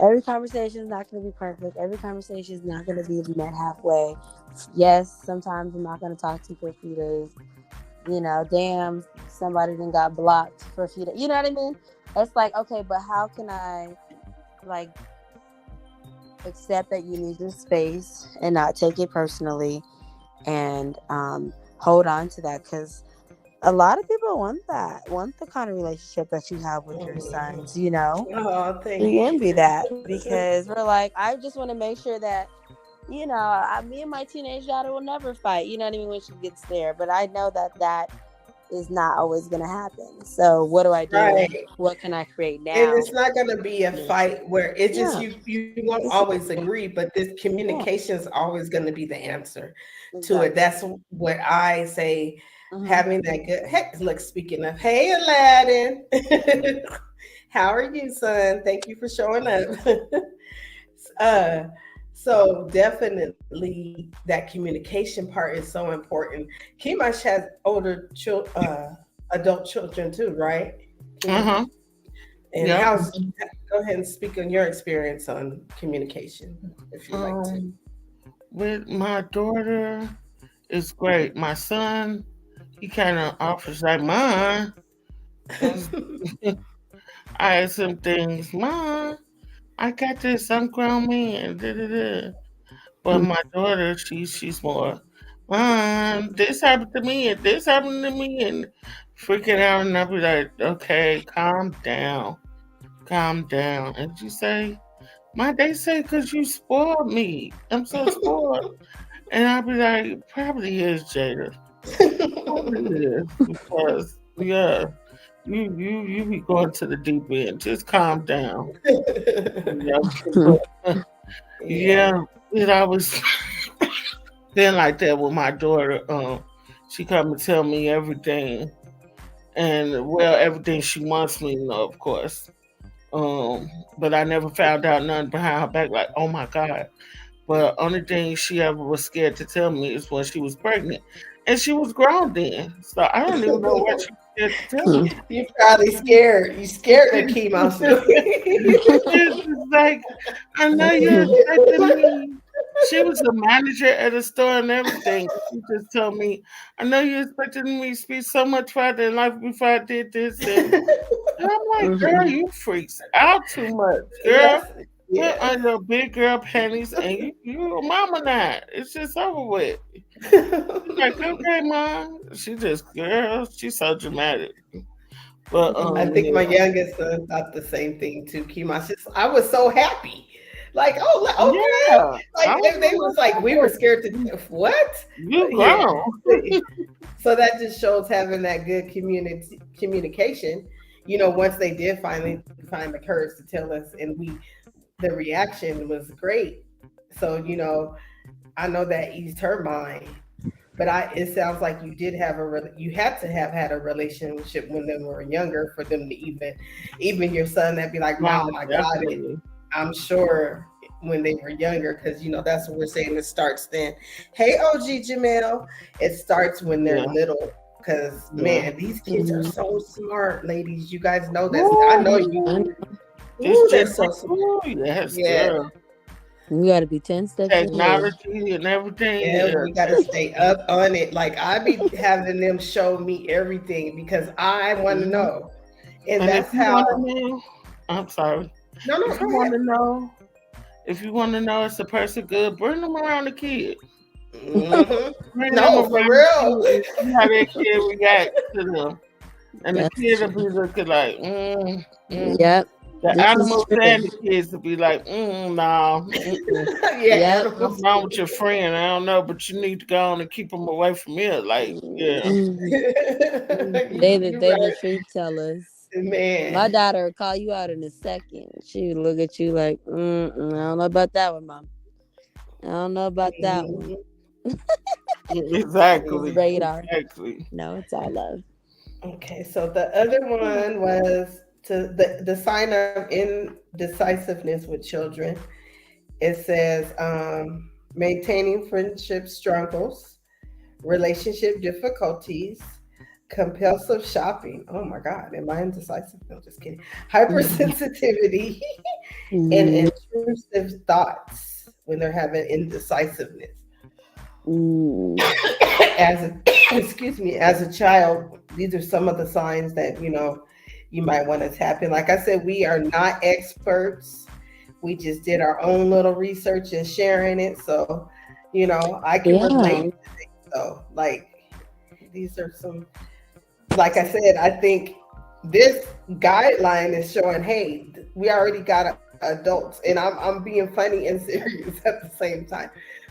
every conversation is not going to be perfect. Every conversation is not going to be met halfway. Yes, sometimes I'm not going to talk to you for a few days. Damn, somebody then got blocked for a few days. You know what I mean? It's like, okay, but how can I like accept that you need this space and not take it personally, and hold on to that? Because a lot of people want the kind of relationship that you have with your sons.
Oh,
We
thank
envy
you.
that because we're like, I just want to make sure that me and my teenage daughter will never fight. You know what I mean, when she gets there. But I know that that is not always going to happen. So what do I do?
Right.
What can I create
And
now?
it's not going to be a fight where it's just
Yeah,
you won't
it's
always agree, but this
yeah,
communication is always going to be the answer to it.
exactly.
That's what I say.
Hmm.
Having that good. Hey, look, speaking of, hey, Aladdin, how are you, son? Thank you for showing up. uh, so definitely that communication part is so important. Kimash has adult children too, right? Kimash.
Uh-huh.
And
Yep.
go ahead and speak on your experience on communication, if you like to.
Um, with my daughter, it's great. My son, he kind of offers like mine, because I ask him things. Mom, I got this. I'm grown man. Da, da, da. But my daughter, she's more. Mom, this happened to me, and this happened to me, and freaking out. And I'll be like, okay, calm down, calm down. And she say, "My, they say 'cause you spoiled me. I'm so spoiled." And I'll be like, probably is, Jada. Probably is. Because, yeah, you be going to the deep end. Just calm down. Yeah. But,
Yeah.
yeah, it always been like that with my daughter. She come and tell me everything. And, well, everything she wants me to know, of course. But I never found out nothing behind her back, like, oh my God. But only thing she ever was scared to tell me is when she was pregnant. And she was grown then. So I don't even know what she was scared to tell me.
You're probably scared. You scared of chemo.
It's like, I know you're expecting me. She was a manager at a store and everything. She just told me, I know you're expecting me to speak so much farther in life before I did this. And I'm like, girl, you freaks out too much, girl.
That's
Put
yeah.
on your big girl panties and you a mama now. It's just over with. She's like, okay, mom. She just, girl, she's so dramatic. But
I think my
yeah,
youngest son thought the same thing too. Chemo. I was so happy. Like, oh, okay.
yeah. I
Like
was
they was like, we were scared to death. What?
you
Yeah.
grown.
So that just shows having that good communication. Once they did finally find the courage to tell us, and the reaction was great. So I know that eased her mind. But it sounds like you did have you had to have had a relationship when they were younger for them to even your son that be like,
No,
Mom, I got it.
definitely.
I'm sure when they were younger, because that's what we're saying. It starts then. Hey, OG Jamel, it starts when they're
Yeah,
little. Because
yeah.
man, these kids are so smart, ladies. You guys know this. I know
Ooh,
you.
this
Ooh, they're so
generation,
smart.
ooh, yes,
Yeah,
girl.
We got to be 10 steps ahead.
Technology and everything.
yeah.
Yeah.
We got to stay up on it. Like I be having them show me everything because I want to
Hmm.
know, and
And if
that's
you want to
how.
know, I'm sorry.
No, no,
If you
go
want
ahead.
to know, if you want to know if the person good, bring them around the kid.
Hmm.
Bring them
No,
around
for
the kid
real.
and see how that kid react to them. And the
That's
kid will
true.
be looking like, mm.
Yep,
The
this is
animals
true.
and the kids will be like, nah,
Yeah,
Yep.
what's
animals.
wrong with your friend? I don't know, but you need to go on and keep them away from here. Like, yeah.
Mhm.
You
They the
right,
truth tellers. My
man.
daughter will call you out in a second. She would look at you like, I don't know about that one, mom. I don't know about that one.
Mhm.
It's
Exactly.
radar.
Exactly.
No, it's all love.
Okay, so the other one was to the sign of indecisiveness with children. It says, maintaining friendship struggles, relationship difficulties, compulsive shopping. Oh my God, am I indecisive? No, just kidding. Hypersensitivity and
Mm-hmm.
intrusive thoughts when they're having indecisiveness.
Mm-hmm.
As a, excuse me, as a child, these are some of the signs that you might want to tap in. Like I said, we are not experts. We just did our own little research and sharing it. So, I can
Yeah.
relate. So, like, these are some, like I said, I think this guideline is showing, hey, we already got adults, and I'm being funny and serious at the same time.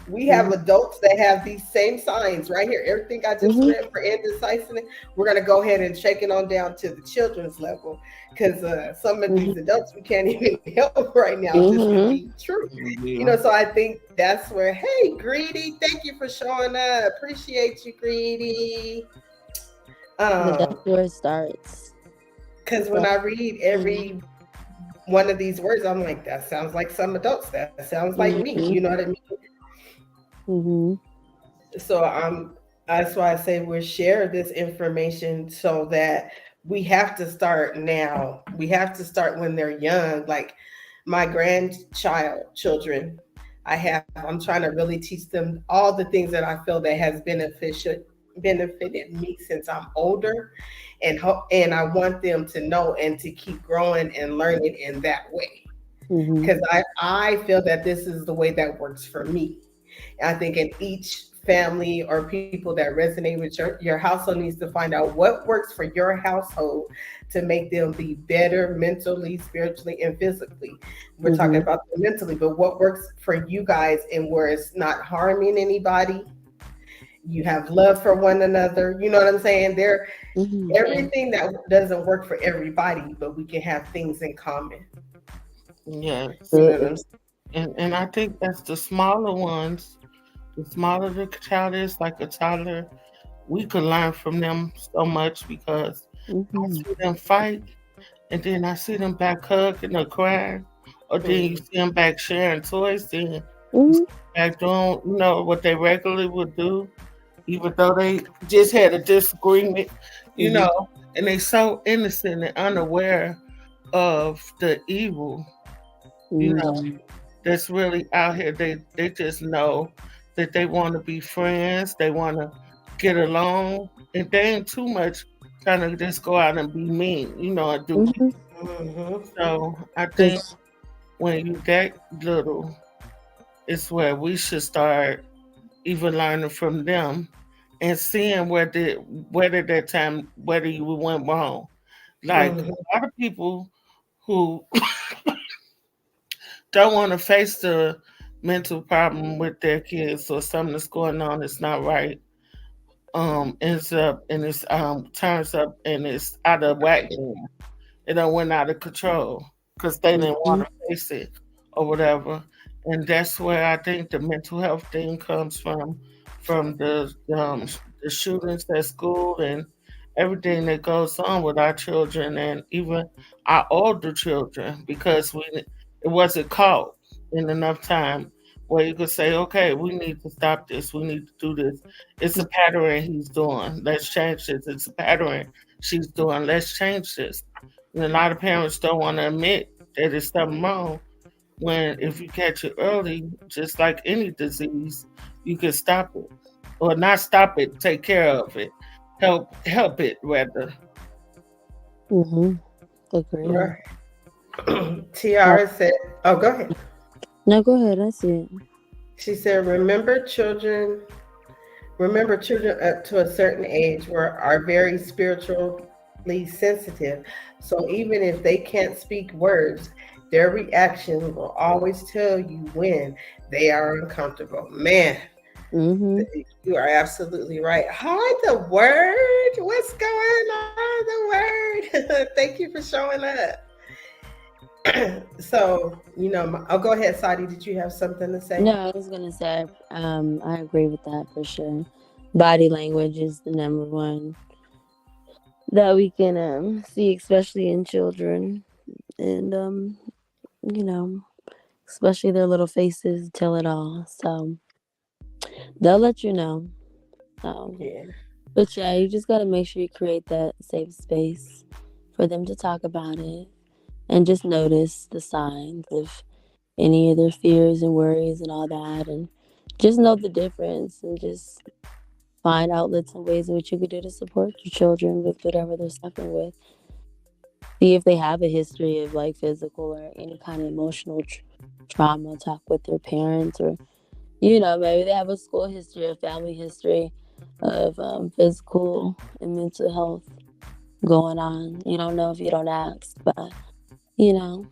We have
Mm-hmm.
adults that have these same signs right here. Everything I just
Mm-hmm.
read for indecisiveness, we're gonna go ahead and shake it on down to the children's level because some of these adults we can't even help right now, just to be
Mm-hmm.
true.
Yeah.
So I think that's where, hey, Greedy, thank you for showing up. Appreciate you, Greedy.
But that's
Um,
where it starts.
because when
So,
I read
mm-hmm.
every one of these words, I'm like, that sounds like some adults. That sounds like me. You know what I mean?
Mm-hmm.
So that's why I say we share this information so that we have to start now. We have to start when they're young. Like my children, I'm trying to really teach them all the things that I feel that has benefited me since I'm older, and I want them to know and to keep growing and learning in that way
Mm-hmm.
because I feel that this is the way that works for me. I think in each family or people that resonate with your household needs to find out what works for your household to make them be better mentally, spiritually, and physically. We're talking
Mm-hmm.
about the mentally, but what works for you guys and where it's not harming anybody. You have love for one another. You know what I'm saying? There,
Mm-hmm.
everything that doesn't work for everybody, but we can have things in common.
Yes.
You know what I'm
Absolutely.
saying?
And I think that's the smaller ones. The smaller the child is, like a toddler, we could learn from them so much because I
Mm-hmm.
see them fight, and then I see them back hugging or crying, or then you
Mhm.
see them back sharing toys, then you see
Mm-hmm.
them back doing, what they regularly would do, even though they just had a disagreement, you
Mm-hmm.
know, and they so innocent and unaware of the evil, you know,
Mm-hmm.
that's really out here. They just know that they want to be friends, they want to get along, and they ain't too much trying to just go out and be mean, and do.
Mm-hmm.
Mhm.
So I think
Cause
when you that little, it's where we should start even learning from them and seeing whether that time whether you went wrong. Like
Mhm.
a lot of people who don't want to face the mental problem with their kids or something that's going on that's not right, ends up and it's turns up and it's out of whack. It done went out of control because they didn't want
mm-hmm.
to face it or whatever. And that's where I think the mental health thing comes from the shootings at school and everything that goes on with our children and even our older children because it wasn't caught in enough time where you could say, okay, we need to stop this, we need to do this. It's a pattern he's doing. Let's change this. It's a pattern she's doing. Let's change this. And a lot of parents don't want to admit that there's something wrong when if you catch it early, just like any disease, you can stop it. Or not stop it, take care of it. Help it rather.
Mm-hmm. Agree.
Right.
Uh,
Tiara said, oh, go ahead.
no, go ahead. I see it.
She said, remember children up to a certain age are very spiritually sensitive. So even if they can't speak words, their reaction will always tell you when they are uncomfortable. Man,
Mm-hmm.
you are absolutely right. Hi, the word. What's going on, the word? Thank you for showing up. So, I'll go ahead, Sadi. Did you have something to say?
No, I was gonna say, I agree with that for sure. Body language is the number one that we can see, especially in children, and you know, especially their little faces tell it all. So, They'll let you know. Um,
Yeah,
but yeah, you just gotta make sure you create that safe space for them to talk about it, and just notice the signs of any of their fears and worries and all that, and just know the difference, and just find outlets and ways in which you could do to support your children with whatever they're suffering with. See if they have a history of like physical or any kind of emotional trauma. Talk with their parents, or maybe they have a school history, a family history of physical and mental health going on. You don't know if you don't ask, but you know,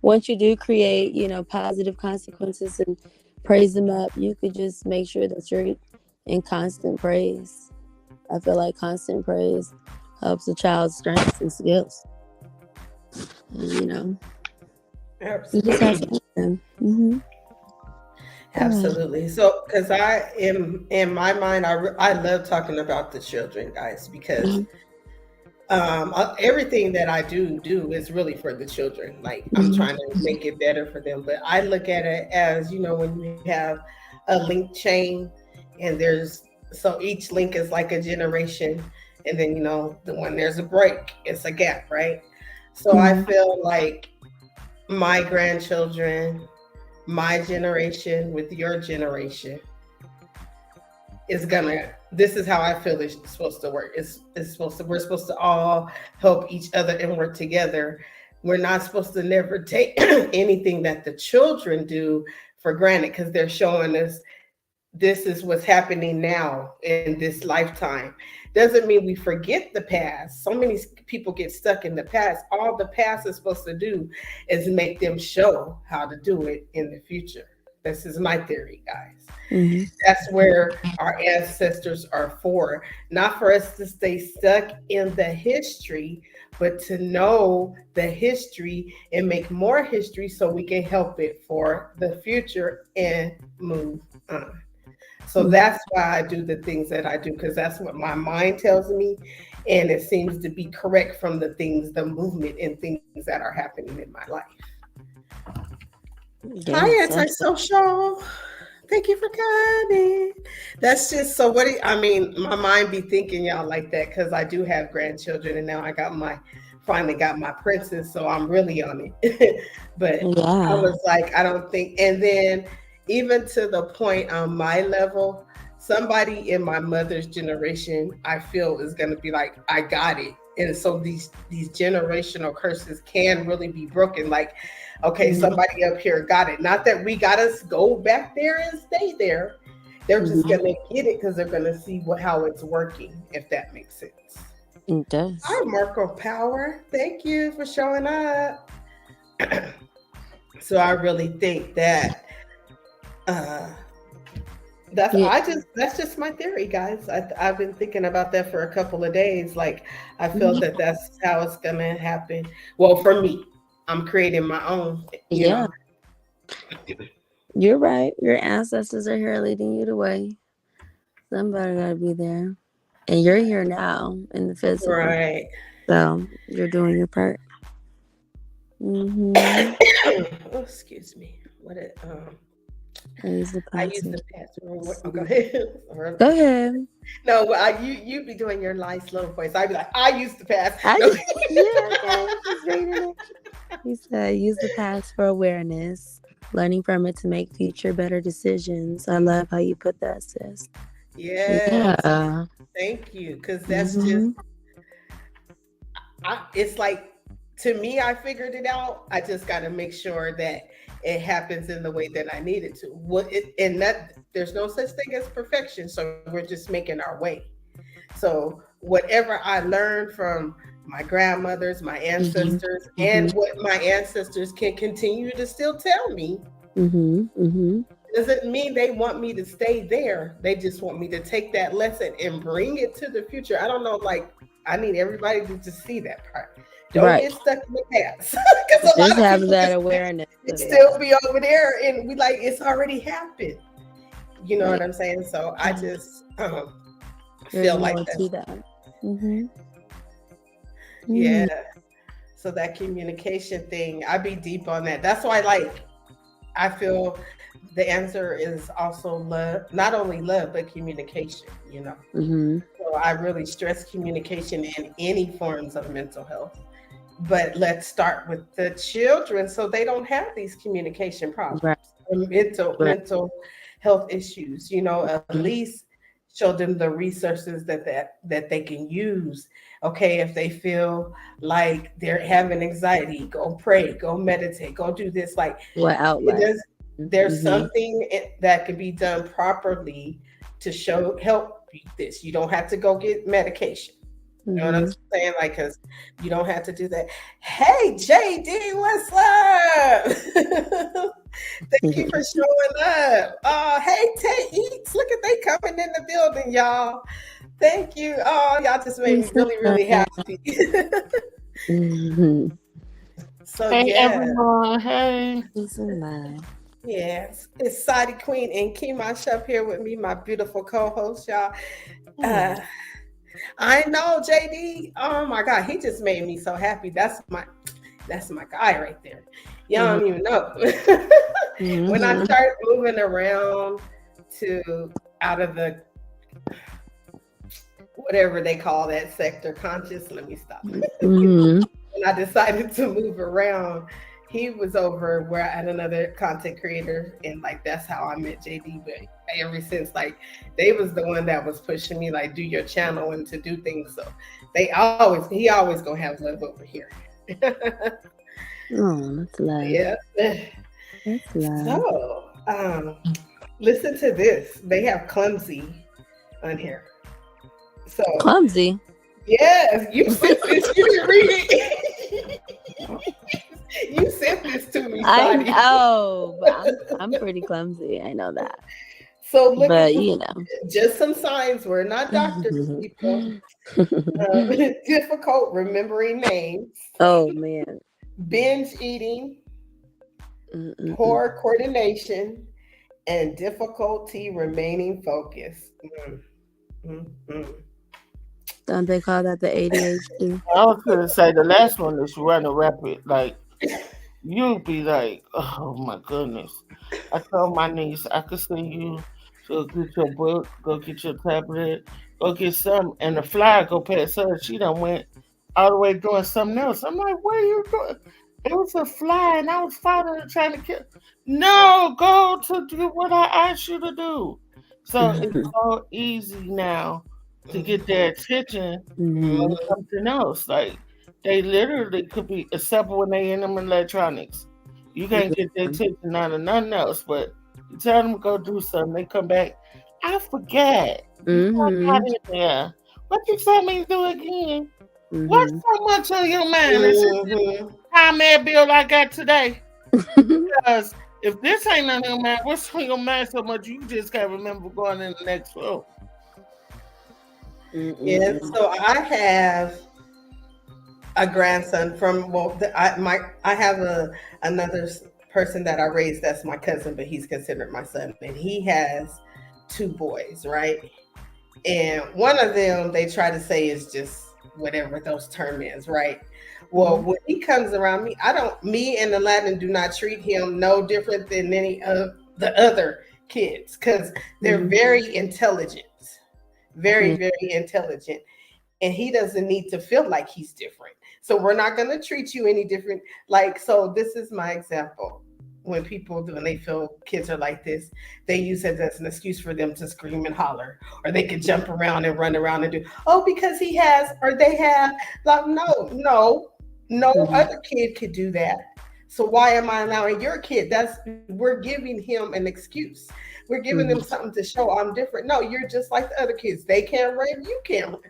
once you do create, positive consequences and praise them up, you could just make sure that you're in constant praise. I feel like constant praise helps a child's strengths and skills. And, you just have
absolutely.
fun with them. Mm-hmm. Go ahead.
Absolutely. So, because I am in my mind, I love talking about the children, guys, because
Mm-hmm.
everything that I do is really for the children. Like I'm
Mm-hmm.
trying to make it better for them. But I look at it as when you have a link chain, and so each link is like a generation, and then when there's a break, it's a gap, right? So I
Mm-hmm.
feel like my grandchildren, my generation with your generation is gonna this is how I feel it's supposed to work. It's supposed to We're supposed to all help each other and work together. We're not supposed to never take anything that the children do for granted, because they're showing us this is what's happening now in this lifetime. Doesn't mean we forget the past. So many people get stuck in the past. All the past is supposed to do is make them show how to do it in the future. This is my theory, guys.
Mm-hmm.
That's where our ancestors are for, not for us to stay stuck in the history, but to know the history and make more history so we can help it for the future and move on. So that's why I do the things that I do, because that's what my mind tells me. And it seems to be correct from the movement and things that are happening in my life. Hi,
Yes, absolutely.
antisocial. Thank you for coming. That's just so. I mean, my mind be thinking y'all like that because I do have grandchildren, and now I finally got my princess, so I'm really on it. But I
Yeah.
was like, I don't think. And then even to the point on my level, somebody in my mother's generation, I feel is going to be like, I got it. And so these generational curses can really be broken. Like, okay,
Mm-hmm.
somebody up here got it. Not that we got to go back there and stay there. They're just
Mm-hmm.
gonna get it because they're gonna see how it's working, if that makes sense.
It does.
Hi, Marco Power. Thank you for showing up. So I really think that uh,
Yeah.
that's just my theory, guys. I've been thinking about that for a couple of days. Like I feel
Mhm.
that that's how it's gonna happen. Well, for me, I'm creating my own.
Yeah. You're right. Your ancestors are here leading you the way. Somebody gotta be there. And you're here now in the physical.
Right.
So you're doing your part. Mm-hmm.
Oh, excuse me.
I use the
I use
password.
the password. Oh, go ahead.
Go ahead.
No, but you be doing your nice little voice. I'd be like, I used to pass.
I
No.
yeah, okay. Just reading it. He said use the past for awareness. Learning from it to make future better decisions. I love how you put that, sis.
Yes,
Yeah.
thank you. Because that's just,
Mm-hmm.
it's like, to me, I figured it out. I just got to make sure that it happens in the way that I need it to. And that there's no such thing as perfection. So we're just making our way. So whatever I learned from my grandmothers, my
Mm-hmm.
ancestors,
Mm-hmm.
and what my ancestors can continue to still tell me,
Mm-hmm. Mm-hmm.
doesn't mean they want me to stay there. They just want me to take that lesson and bring it to the future. I don't know, like, I need everybody to just see that part. Don't
Right.
get stuck in the past. Because a
Just
lot of
have
people
that
just
awareness of
still
that.
be over there and we like, it's already happened. You know
Right.
what I'm saying? So I
Yeah.
just
There's
feel like
more to
that's,
that. Mm-hmm.
yeah.
Mm.
So that communication thing, I be deep on that. That's why, like, I feel the answer is also love, not only love, but communication, you know.
Mm-hmm.
So I really stress communication in any forms of mental health. But let's start with the children so they don't have these communication problems,
Right. Right.
mental health issues. You know, at least show them the resources that they can use. Okay, if they feel like they're having anxiety, go pray, go meditate, go do this. Like
What
it
outlet?
does. There's
Mm-hmm.
something that can be done properly to show help you this. You don't have to go get medication. You know what I'm
Mm-hmm.
saying? Like, because you don't have to do that. Hey, JD, what's up? Thank you for showing up. Hey, Tay Eats, look at they coming in the building, y'all. Thank you. Oh, y'all just made me
Peace and
really, really
love.
happy.
Mm-hmm.
So
Hey
yeah,
everyone, hey.
Peace and love.
yes, it's Sadi Queen and Kima up here with me, my beautiful co-host, y'all.
Hmm.
Uh, I know JD. Oh my God, he just made me so happy. That's my guy right there. Y'all
Mm-hmm.
don't even know. When I
Mm-hmm.
start moving around to out of the whatever they call that sector conscious, let me stop.
Mm-hmm.
When I decided to move around, he was over where I had another content creator, and like that's how I met JD. But ever since, like they was the one that was pushing me, like do your channel and to do things. So he always gonna have love over here.
Oh, that's love.
Yeah.
That's love.
So, listen to this. They have clumsy on here. So,
Clumsy.
yes, you sent this. You didn't read it. You sent this to me,
I
Sadi.
know, but I'm pretty clumsy. I know that.
So look at
But
the,
you know.
just some signs. We're not doctors, people. Difficult remembering names,
Oh man.
binge eating,
Mm-mm-mm.
poor coordination, and difficulty remaining focused. Mm.
Don't they call that the ADHD?
I was gonna say the last one is running rapid. Like you'll be like, oh my goodness. I told my niece I could send you to get your book, go get your tablet, go get some, and the flyer go past her. She done went all the way doing something else. I'm like, what are you doing? It was a fly, and I was following it, trying to kill. No, go to do what I asked you to do. So it's so easy now to get their attention
Mm-hmm.
on something else. Like they literally could be, except when they in them electronics. You can't get their attention out of nothing else. But you tell them to go do something, they come back. I forget. Before I got
Mm-hmm.
in there, what you tell me to do again? What's
Mm-hmm.
so much on your mind? Is it this
Mm-hmm.
time ad bill I got today? Because if this ain't on your mind, what's on your mind so much you just can't remember going in the next room?
Yeah,
Mm-mm-mm.
so I have a grandson from I have another person that I raised that's my cousin, but he's considered my son, and he has two boys, right? And one of them they try to say is just whatever those term is, right? Well,
Mm-hmm.
when he comes around me, I don't. Me and Aladdin do not treat him no different than any of the other kids because they're
Mm-hmm.
very intelligent,
Yeah.
very intelligent, and he doesn't need to feel like he's different. So we're not going to treat you any different. Like, so this is my example. When people do, when they feel kids are like this, they use it as an excuse for them to scream and holler, or they could jump around and run around and do, oh, because he has, or they have. Like, no
Mm-hmm.
other kid could do that. So why am I allowing your kid? That's we're giving him an excuse. We're giving them
Mm-hmm.
something to show I'm different. No, you're just like the other kids. They can't run, you can't run.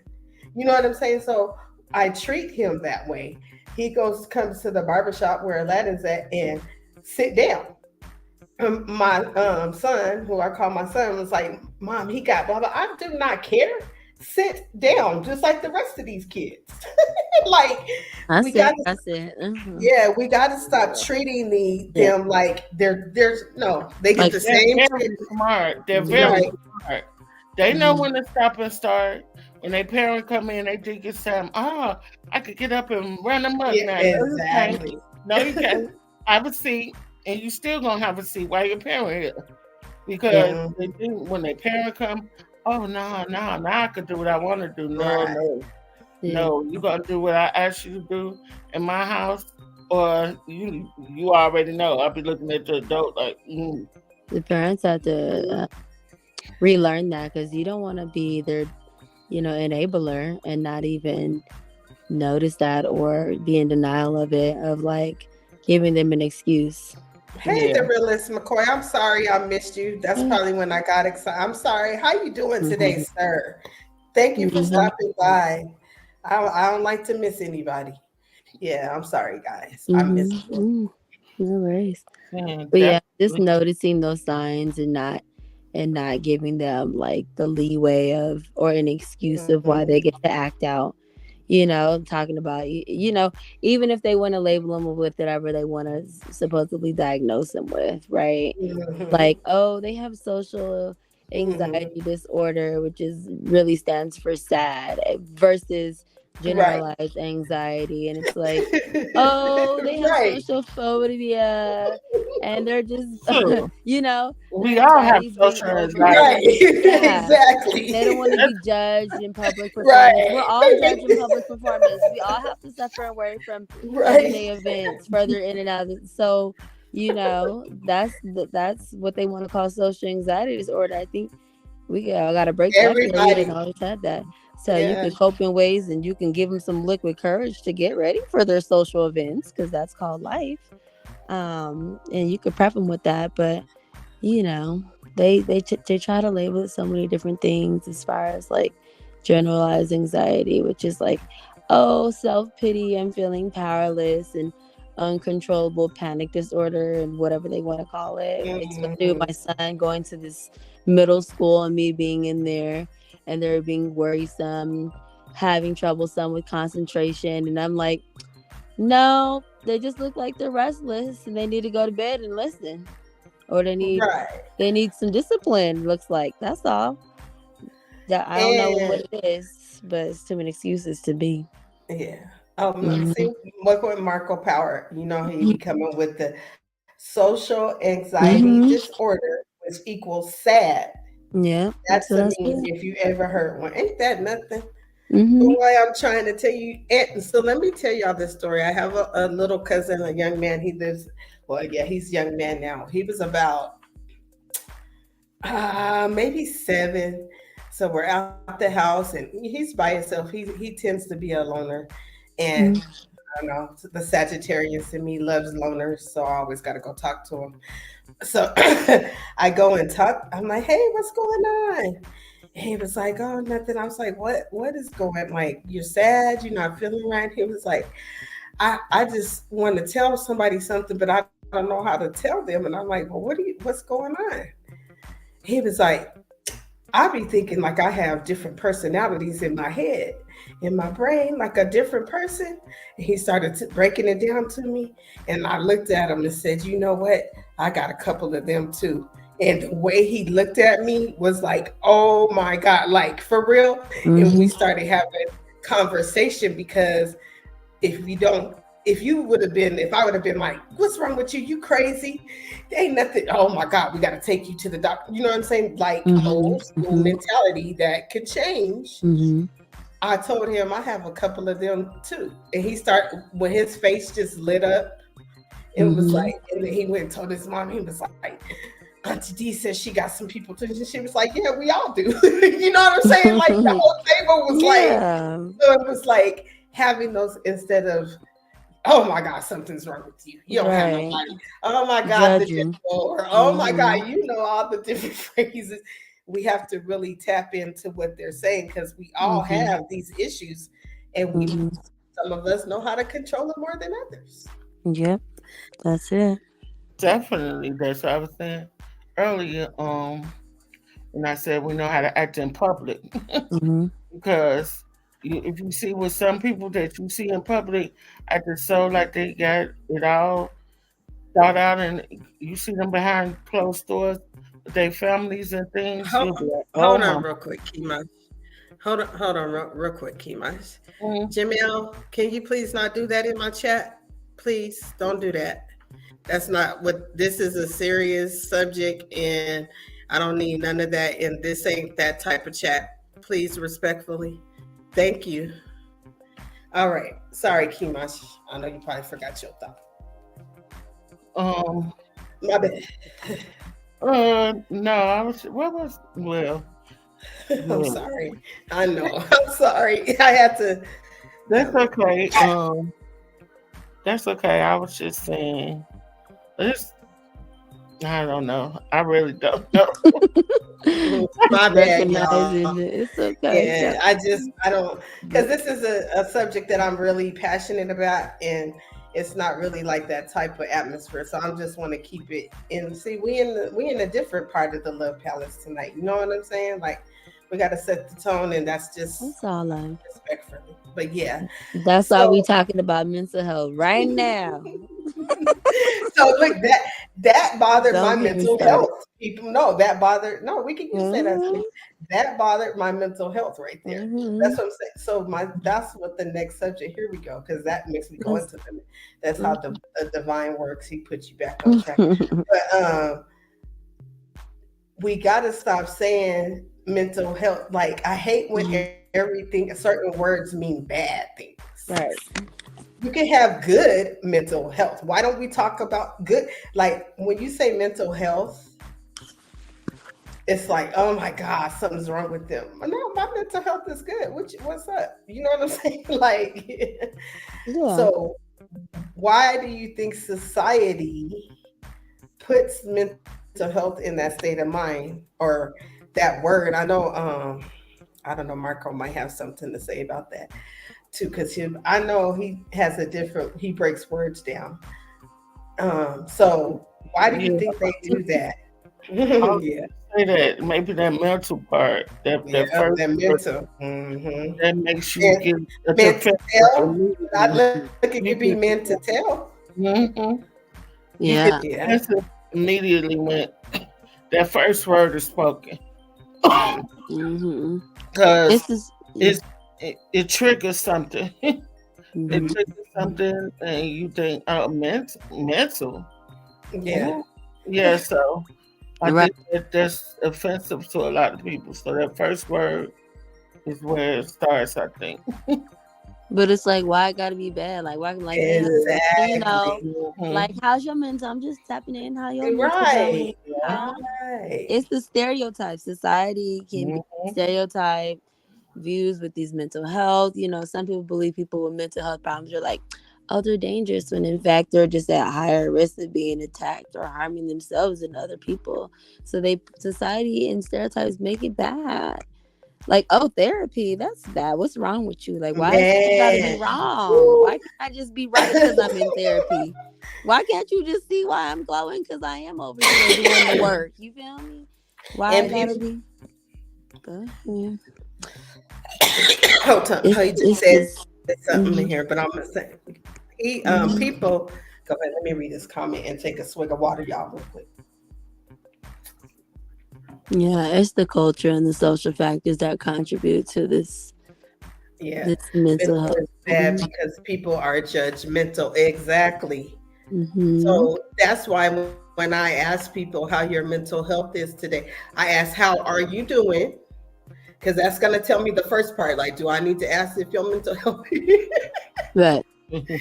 You know what I'm saying? So I treat him that way. He comes to the barbershop where Aladdin's at and sit down. My son, who I call my son, was like, Mom, he got blah blah. I do not care. Sit down, just like the rest of these kids. Like
I
we
said.
got to,
I said. Mm-hmm.
yeah, we got to stop treating
Yeah.
them like there's no. They get
Like.
the
They're
same
very smart. They're very
right.
smart. They know
Mm-hmm.
when to stop and start. When their parent come in, they think it's time. Oh, I could get up and run amok
Yeah,
now. No, you can't.
exactly.
No, you can't. Have a seat. and you still gonna have to see why your parent here. Because
Mm,
they think when their parent come, oh no, no, now I can do what I want to do. No,
right.
no,
Yeah.
no, you gonna do what I asked you to do in my house, or you already know. I'll be looking at the adult like,
The parents have to
Mm,
relearn that because you don't want to be their, enabler and not even notice that or be in denial of it, of like giving them an excuse.
Hey,
yeah,
the realist McCoy. I'm sorry I missed you. That's
Mm-hmm.
probably when I got excited. I'm sorry. How you doing today, sir? Thank you for
Mm-hmm.
stopping by. I don't like to miss anybody. Yeah, I'm sorry, guys. I missed
Mm-hmm.
you.
No worries.
yeah,
But yeah, just
definitely,
noticing those signs and not giving them like the leeway of or an excuse of why
Mhm,
they get to act out. Talking about even if they want to label them with whatever they want to supposedly diagnose them with, right?
mhm,
Like, oh, they have social
mhm.
anxiety disorder, which is really stands for sad, versus
Right.
generalized anxiety. And it's like, oh, they have
Right.
social phobia and they're just,
true.
their
We all have
anxiety is being
social
Right.
anxiety.
overcome. Yeah. They don't
Exactly.
want to be judged in public performance. We're
Right.
all judged in public performance. We all have to suffer and worry from
Right.
everyday events, further in and out. So, that's what they want to call social anxiety disorder. I think we all got to break that because we didn't
Everybody.
always have that. So you
Yeah.
can cope in ways, and you can give them some liquid courage to get ready for their social events because that's called life. And you could prep them with that, but you know they try to label it so many different things as far as like generalized anxiety, which is like, oh, self-pity and feeling powerless, and uncontrollable panic disorder, and whatever they want to call it, especially with
Mhm.
my son going to this middle school and me being in there, and they're being worrisome, having troublesome with concentration, and I'm like, no, they just look like they're restless and they need to go to bed and listen, or
Right.
they need some discipline. Looks like that's all. That I don't know what
And
it is, but it's too many excuses to be.
yeah.
Hmm.
See, look with Marco Power. You know, he be coming with the social anxiety
Hmm.
disorder, which equals sad.
Yeah,
That's
that's what
a
I
meme
said.
if you ever heard one. Ain't that nothing?
Hmm.
Boy, I'm trying to tell you. And so let me tell y'all this story. I have a little cousin, a young man. He lives, well, yeah, he's a young man now. He was about maybe 7. So we're out the house and he's by himself. He tends to be a loner. And I don't know, the Sagittarius in me loves loners, so I always got to go talk to him. So I go and talk. I'm like, hey, what's going on? He was like, oh, nothing. I was like, what is going, like, you're sad, you're not feeling right? He was like, I just want to tell somebody something, but I don't know how to tell them. And I'm like, well, what's going on? He was like, I be thinking like I have different personalities in my head, in my brain, like a different person. And he started breaking it down to me. And I looked at him and said, you know what? I got a couple of them too. And the way he looked at me was like, oh my God, like for real. And we
Hmm.
started having conversation because if we don't, if you would have been, if I would have been like, what's wrong with you? You crazy? There ain't nothing. Oh my God, we got to take you to the doctor. You know what I'm saying? Like
Hmm.
old school
Hmm.
mentality that could change.
Hmm.
I told him I have a couple of them too. And he started, when his face just lit up, it was
Hmm.
like, and then he went and told his mom, he was like, Auntie D says she got some people too. And she was like, yeah, we all do. You know what I'm saying? Like the whole table was like,
Yeah.
so it was like having those instead of, oh my God, something's wrong with you. You don't have
Right.
nobody. Oh my God, the
Judging.
devil. Or oh my
Hmm.
God, you know all the different phrases. We have to really tap into what they're saying because we all
Hmm.
have these issues, and we
Hmm.
some of us know how to control it more than others.
Yep. That's it.
Definitely. That's what I was saying earlier. And I said we know how to act in public
Hmm.
because if you see with some people that you see in public acting so like they got it all thought out, and you see them behind closed doors with their families and things,
Hold,
you'll be like, oh
hold
my.
on real quick, Kima. Hold on real quick, Kima.
Mm.
Jamil, can you please not do that in my chat? Please don't do that. That's not what this is a serious subject, and I don't need none of that. And this ain't that type of chat. Please, respectfully. Thank you. All right. Sorry, Kimash. I know you probably forgot your thought.
Um.
My bad.
No, I was. What was? Well,
I'm
yeah,
sorry. I know. I'm sorry. I had to.
that's okay. That's okay. I was just saying. It's. I don't know. I really don't know.
My bad, y'all.
Recognizing it. It's okay.
Yeah, I don't, because this is a subject that I'm really passionate about, and it's not really like that type of atmosphere. So I just want to keep it in. See, we in a different part of the Love Palace tonight. You know what I'm saying? Like, we got to set the tone, and that's just
That's all I.
respectfully. But yeah,
That's all we
so
talking about mental health right now.
so look, that bothered my
Don't get me
mental
started.
health. People know that bothered. No, we can you say that to
Hmm.
me. That bothered my mental health right there.
Hmm.
That's what I'm saying. So that's what the next subject. Here we go, because that makes me go
That's,
into the. That's how the divine works. He puts you back on track. But we got to stop saying mental health. Like, I hate when everything certain words mean bad things.
right.
You can have good mental health. Why don't we talk about good? Like, when you say mental health, it's like, oh my God, something's wrong with them. No, my mental health is good. What's up? You know what I'm saying? Like,
Yeah.
so why do you think society puts mental health in that state of mind, or that word? I don't know, Marco might have something to say about that too, because I know he has a different, he breaks words down. So why do you
Yeah,
think they do that?
I was
Yeah,
gonna say that maybe that mental part, that
yeah,
first
that
part,
mental. Hmm.
that makes you
And
get a
meant to
defense
tell. Not
immediately.
look, it could be
You
meant
get
to tell.
mm-hmm. You get
Yeah.
Yeah.
defensive immediately when that first word is spoken,
Hmm.
because
It's just.
it's it triggers something. It
Hmm.
triggers something, and you think, oh, mental.
Yeah.
Ooh. Yeah, so I
Right.
think that's offensive to a lot of people. So that first word is where it starts, I think.
But it's like, why it gotta be bad? Like, why? Like, hey,
Exactly.
like,
Hmm.
how's your mental? I'm just tapping in. How your mental health?
Right.
Yeah.
Uh,
Right.
it's the stereotype. Society can be
Hmm.
stereotype views with these mental health. Some people believe people with mental health problems are like, oh, they're dangerous, when in fact they're just at higher risk of being attacked or harming themselves and other people. So society and stereotypes make it bad. Like, oh, therapy, that's bad. What's wrong with you? Like, why is it gotta be
Man.
wrong?
Woo.
Why can't I just be right because I'm in therapy? Why can't you just see why I'm glowing? Because I am over here doing the work. You feel me? Why I
And
gotta
people,
be? Go ahead.
hold on. He just
It's
said
just.
something in here, but
Mhm.
I'm gonna say
Mhm.
people. Go ahead. Let me read this comment and take a swig of water, y'all, real quick.
Yeah, it's the culture and the social factors that contribute to this
Yeah,
this mental
mental
health.
is bad because people are judgmental. Exactly.
Mm-hmm.
So that's why when I ask people how your mental health is today, I ask, how are you doing? Because that's going to tell me the first part. Like, do I need to ask if your mental health?
Right.
Because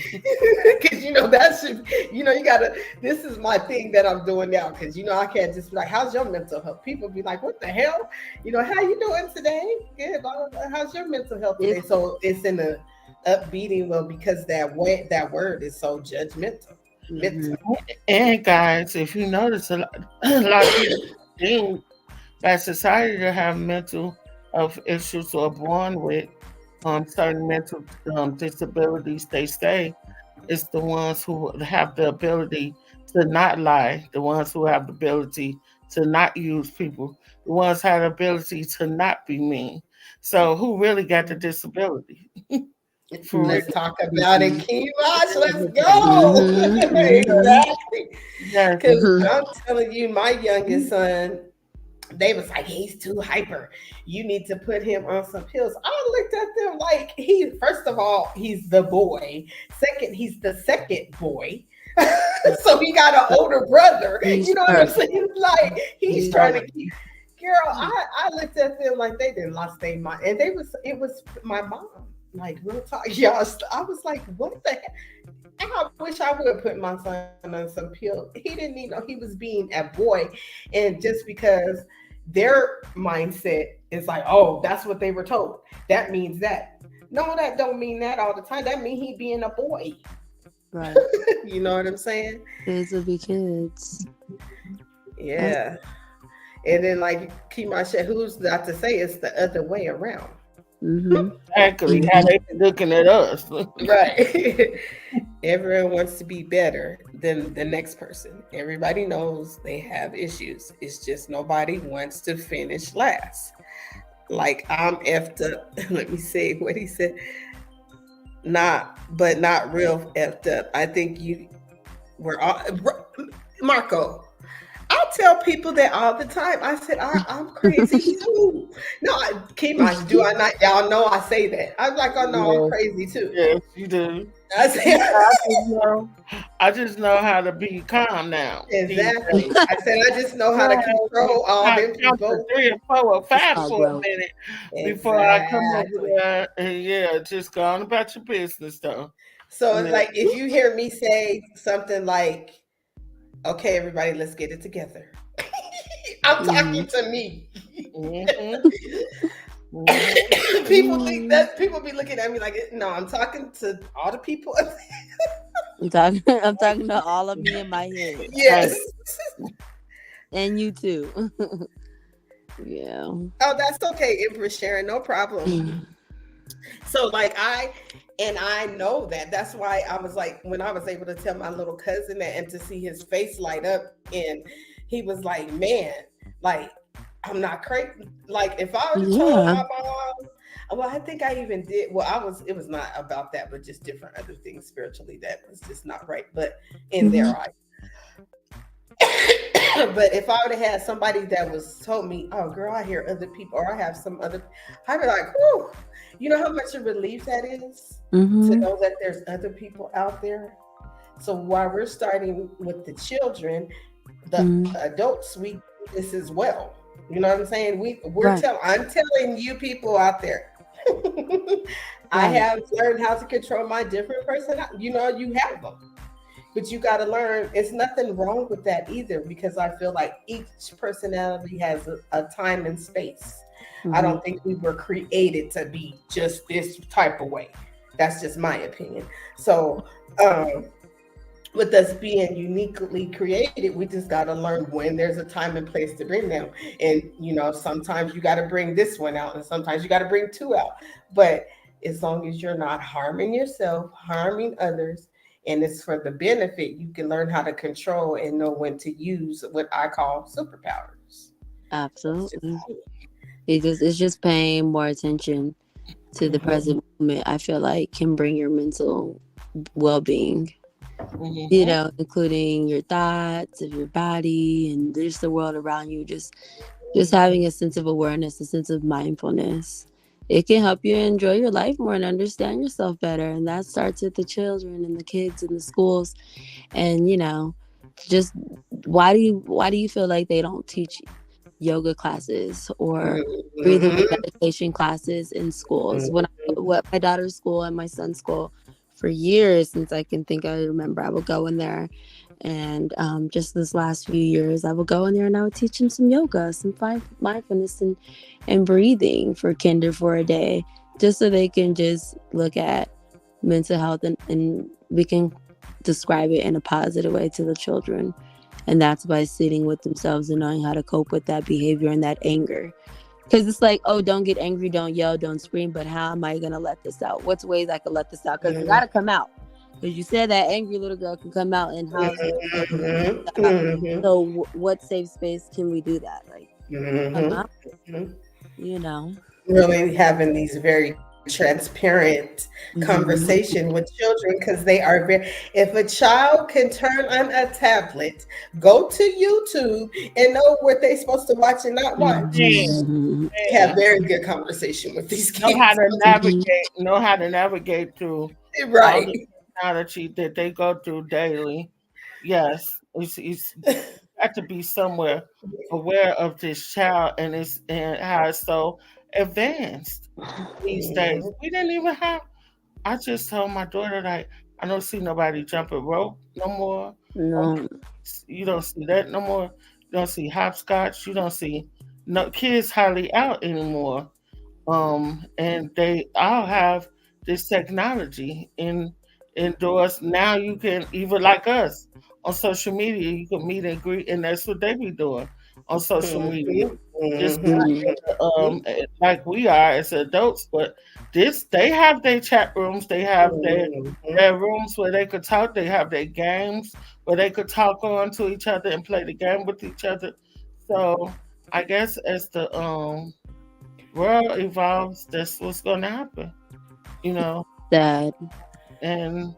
that should, you gotta. This is my thing that I'm doing now. Because I can't just be like, "How's your mental health?" People be like, "What the hell?" How you doing today? Good. Blah, blah, blah. How's your mental health today?
It's
So it's in a upbeating, well, because that word is so judgmental.
mm-hmm.
Mental.
And guys, if you notice, a lot of people deemed by society to have mental health issues or born with certain mental disabilities, they say it's the ones who have the ability to not lie, the ones who have the ability to not use people, the ones who have the ability to not be mean. So who really got the disability? For real.
Let's talk about it, Kimash. Let's go.
Mm-hmm.
Exactly.
Yes.
Because
Mm-hmm.
I'm telling you, my youngest son, they was like, he's too hyper. You need to put him on some pills. I looked at them like, first of all, he's the boy. Second, he's the second boy.
Right.
So he got an older brother.
He's
You know what I'm
sharp.
saying? Like he's
He's
trying
sharp.
to keep. Girl, I looked at them like they didn't lost their mind, and it was my mom. Like real talk, y'all. I was like, what the heck? I wish I would put my son on some pills. He didn't even know he was being a boy, and just because their mindset is like, oh, that's what they were told. That means that. No, that don't mean that all the time. That mean he being a boy.
Right.
You know what I'm saying?
Kids will be kids. That's,
Yeah. And then like Kimasha, who's not to say it's the other way around.
mm-hmm.
Exactly. How
Mm-hmm.
they be looking at us.
Right. Everyone wants to be better than the next person. Everybody knows they have issues. It's just nobody wants to finish last. Like I'm effed up. Let me see what he said. Not real effed up. I think you were all Marco. I tell people that all the time. I said I'm crazy too. No, Kimaj, do I not? Y'all know I say that. I'm like, oh no, I'm
Yes,
crazy too.
yes, you do.
I said
I just know how to be calm now. These
exactly.
days.
I said I just know how to control all
I
them
count to
people.
3 or 4 or 5
All
for a
growth.
minute before I come over
Exactly.
there and yeah, just go on about your business though.
So it's
Yeah.
like if you hear me say something like, "Okay, everybody, let's get it together," I'm
Mm-hmm.
talking to me.
Mm-hmm. Mm-hmm.
People think
Mm-hmm.
that people be looking at me like, no, I'm talking to all the people.
I'm talking. I'm talking to all of me in my head.
Yes.
Right. And you too. Yeah.
Oh, that's okay, Empress Sharon, no problem.
Mm-hmm.
So like I know that. That's why I was like, when I was able to tell my little cousin that and to see his face light up and he was like, man, like I'm not crazy. Like if I would have told
Yeah.
my mom, well, I think I even did. Well, it was not about that, but just different other things spiritually that was just not right. But in
Mm-hmm.
their eyes, but if I would have had somebody that was told me, "Oh, girl, I hear other people," or I have some other, I'd be like, "Whew!" You know how much a relief that is to
Mm-hmm.
know that there's other people out there. So while we're starting with the children, the
Mm-hmm.
adults, we do this as well. You know what I'm saying?
Right.
I'm telling you people out there. I
Right.
have learned how to control my different personality. You know, you have them. But you got to learn, it's nothing wrong with that either, because I feel like each personality has a time and space. I
Mm-hmm.
don't think we were created to be just this type of way. That's just my opinion. So, with us being uniquely created, we just got to learn when there's a time and place to bring them. And, you know, sometimes you got to bring this one out, and sometimes you got to bring two out. But as long as you're not harming yourself, harming others, and it's for the benefit, you can learn how to control and know when to use what I call superpowers. That's just
Absolutely. It's just paying more attention to the
Mhm,
present moment. I feel like can bring your mental well being.
Mm-hmm.
Including your thoughts of your body and just the world around you. Just having a sense of awareness, a sense of mindfulness. It can help you enjoy your life more and understand yourself better. And that starts with the children and the kids in the schools. And just why do you feel like they don't teach yoga classes or breathing and
mhm,
meditation classes in schools?
mhm,
What my daughter's school and my son's school for years since I can think I remember, I would go in there and just this last few years, I would go in there and I would teach them some yoga, some mindfulness and breathing for kinder for a day, just so they can just look at mental health and we can describe it in a positive way to the children. And that's by sitting with themselves and knowing how to cope with that behavior and that anger. Because it's like, oh, don't get angry, don't yell, don't scream. But how am I going to let this out? What's ways I can let this out? Because it got
mhm,
to come out. Because you said that angry little girl can come out. And how's it going to
mhm,
come out?
mhm,
So, what safe space can we do that? Like, come
mhm,
out,
mhm.
you know?
Really having these very transparent
Mm-hmm.
conversation with children because they are very, if a child can turn on a tablet, go to YouTube and know what they're supposed to watch and not watch,
Yeah,
Mm-hmm.
they have
yeah.
very good conversation with these
Know how
kids.
to
Mm-hmm.
navigate. Know how to navigate through all
Right.
the technology that they go through daily. yes, it's got to be somewhere aware of this child and how it's so advanced these days.
Mhm.
We didn't even have. I just told my daughter like I don't see nobody jumping rope no more.
No.
You don't see that no more. You don't see hopscotch. You don't see no kids hardly out anymore. And they all have this technology indoors. Now you can even like us on social media, you can meet and greet, and that's what they be doing on social media.
Mhm.
Just
Mm-hmm.
like we are as adults, but this they have their chat rooms, they have
Mhm.
their rooms where they could talk, they have their games where they could talk on to each other and play the game with each other. So I guess as the world evolves, that's what's gonna happen, you know.
Sad.
And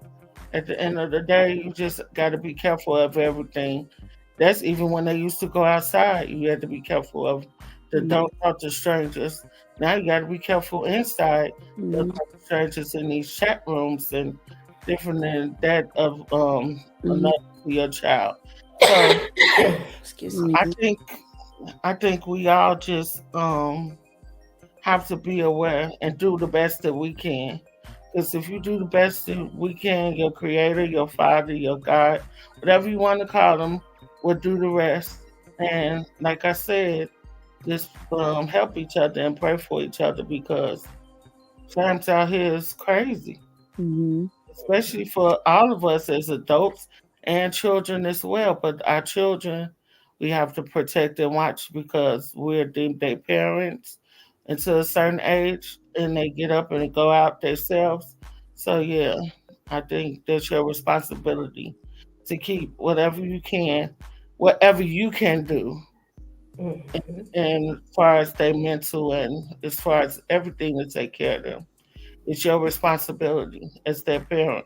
at the end of the day, you just gotta be careful of everything. That's even when they used to go outside, you had to be careful of the
Mm-hmm.
don't talk to strangers. Now you gotta be careful inside, don't
Mm-hmm.
talk to strangers in these chat rooms and different than that of
Mm-hmm.
another to your child. So
Excuse me.
I
Mm-hmm.
think I think we all just have to be aware and do the best that we can. Because if you do the best that we can, your creator, your father, your God, whatever you want to call them, will do the rest. And like I said, just help each other and pray for each other because times out here is crazy,
Mm-hmm.
especially for all of us as adults and children as well. But our children, we have to protect and watch because we're their parents until a certain age and they get up and go out themselves. So, yeah, I think that's your responsibility to keep whatever you can do.
Mhm.
And as far as their mental and as far as everything to take care of them, it's your responsibility as their parent.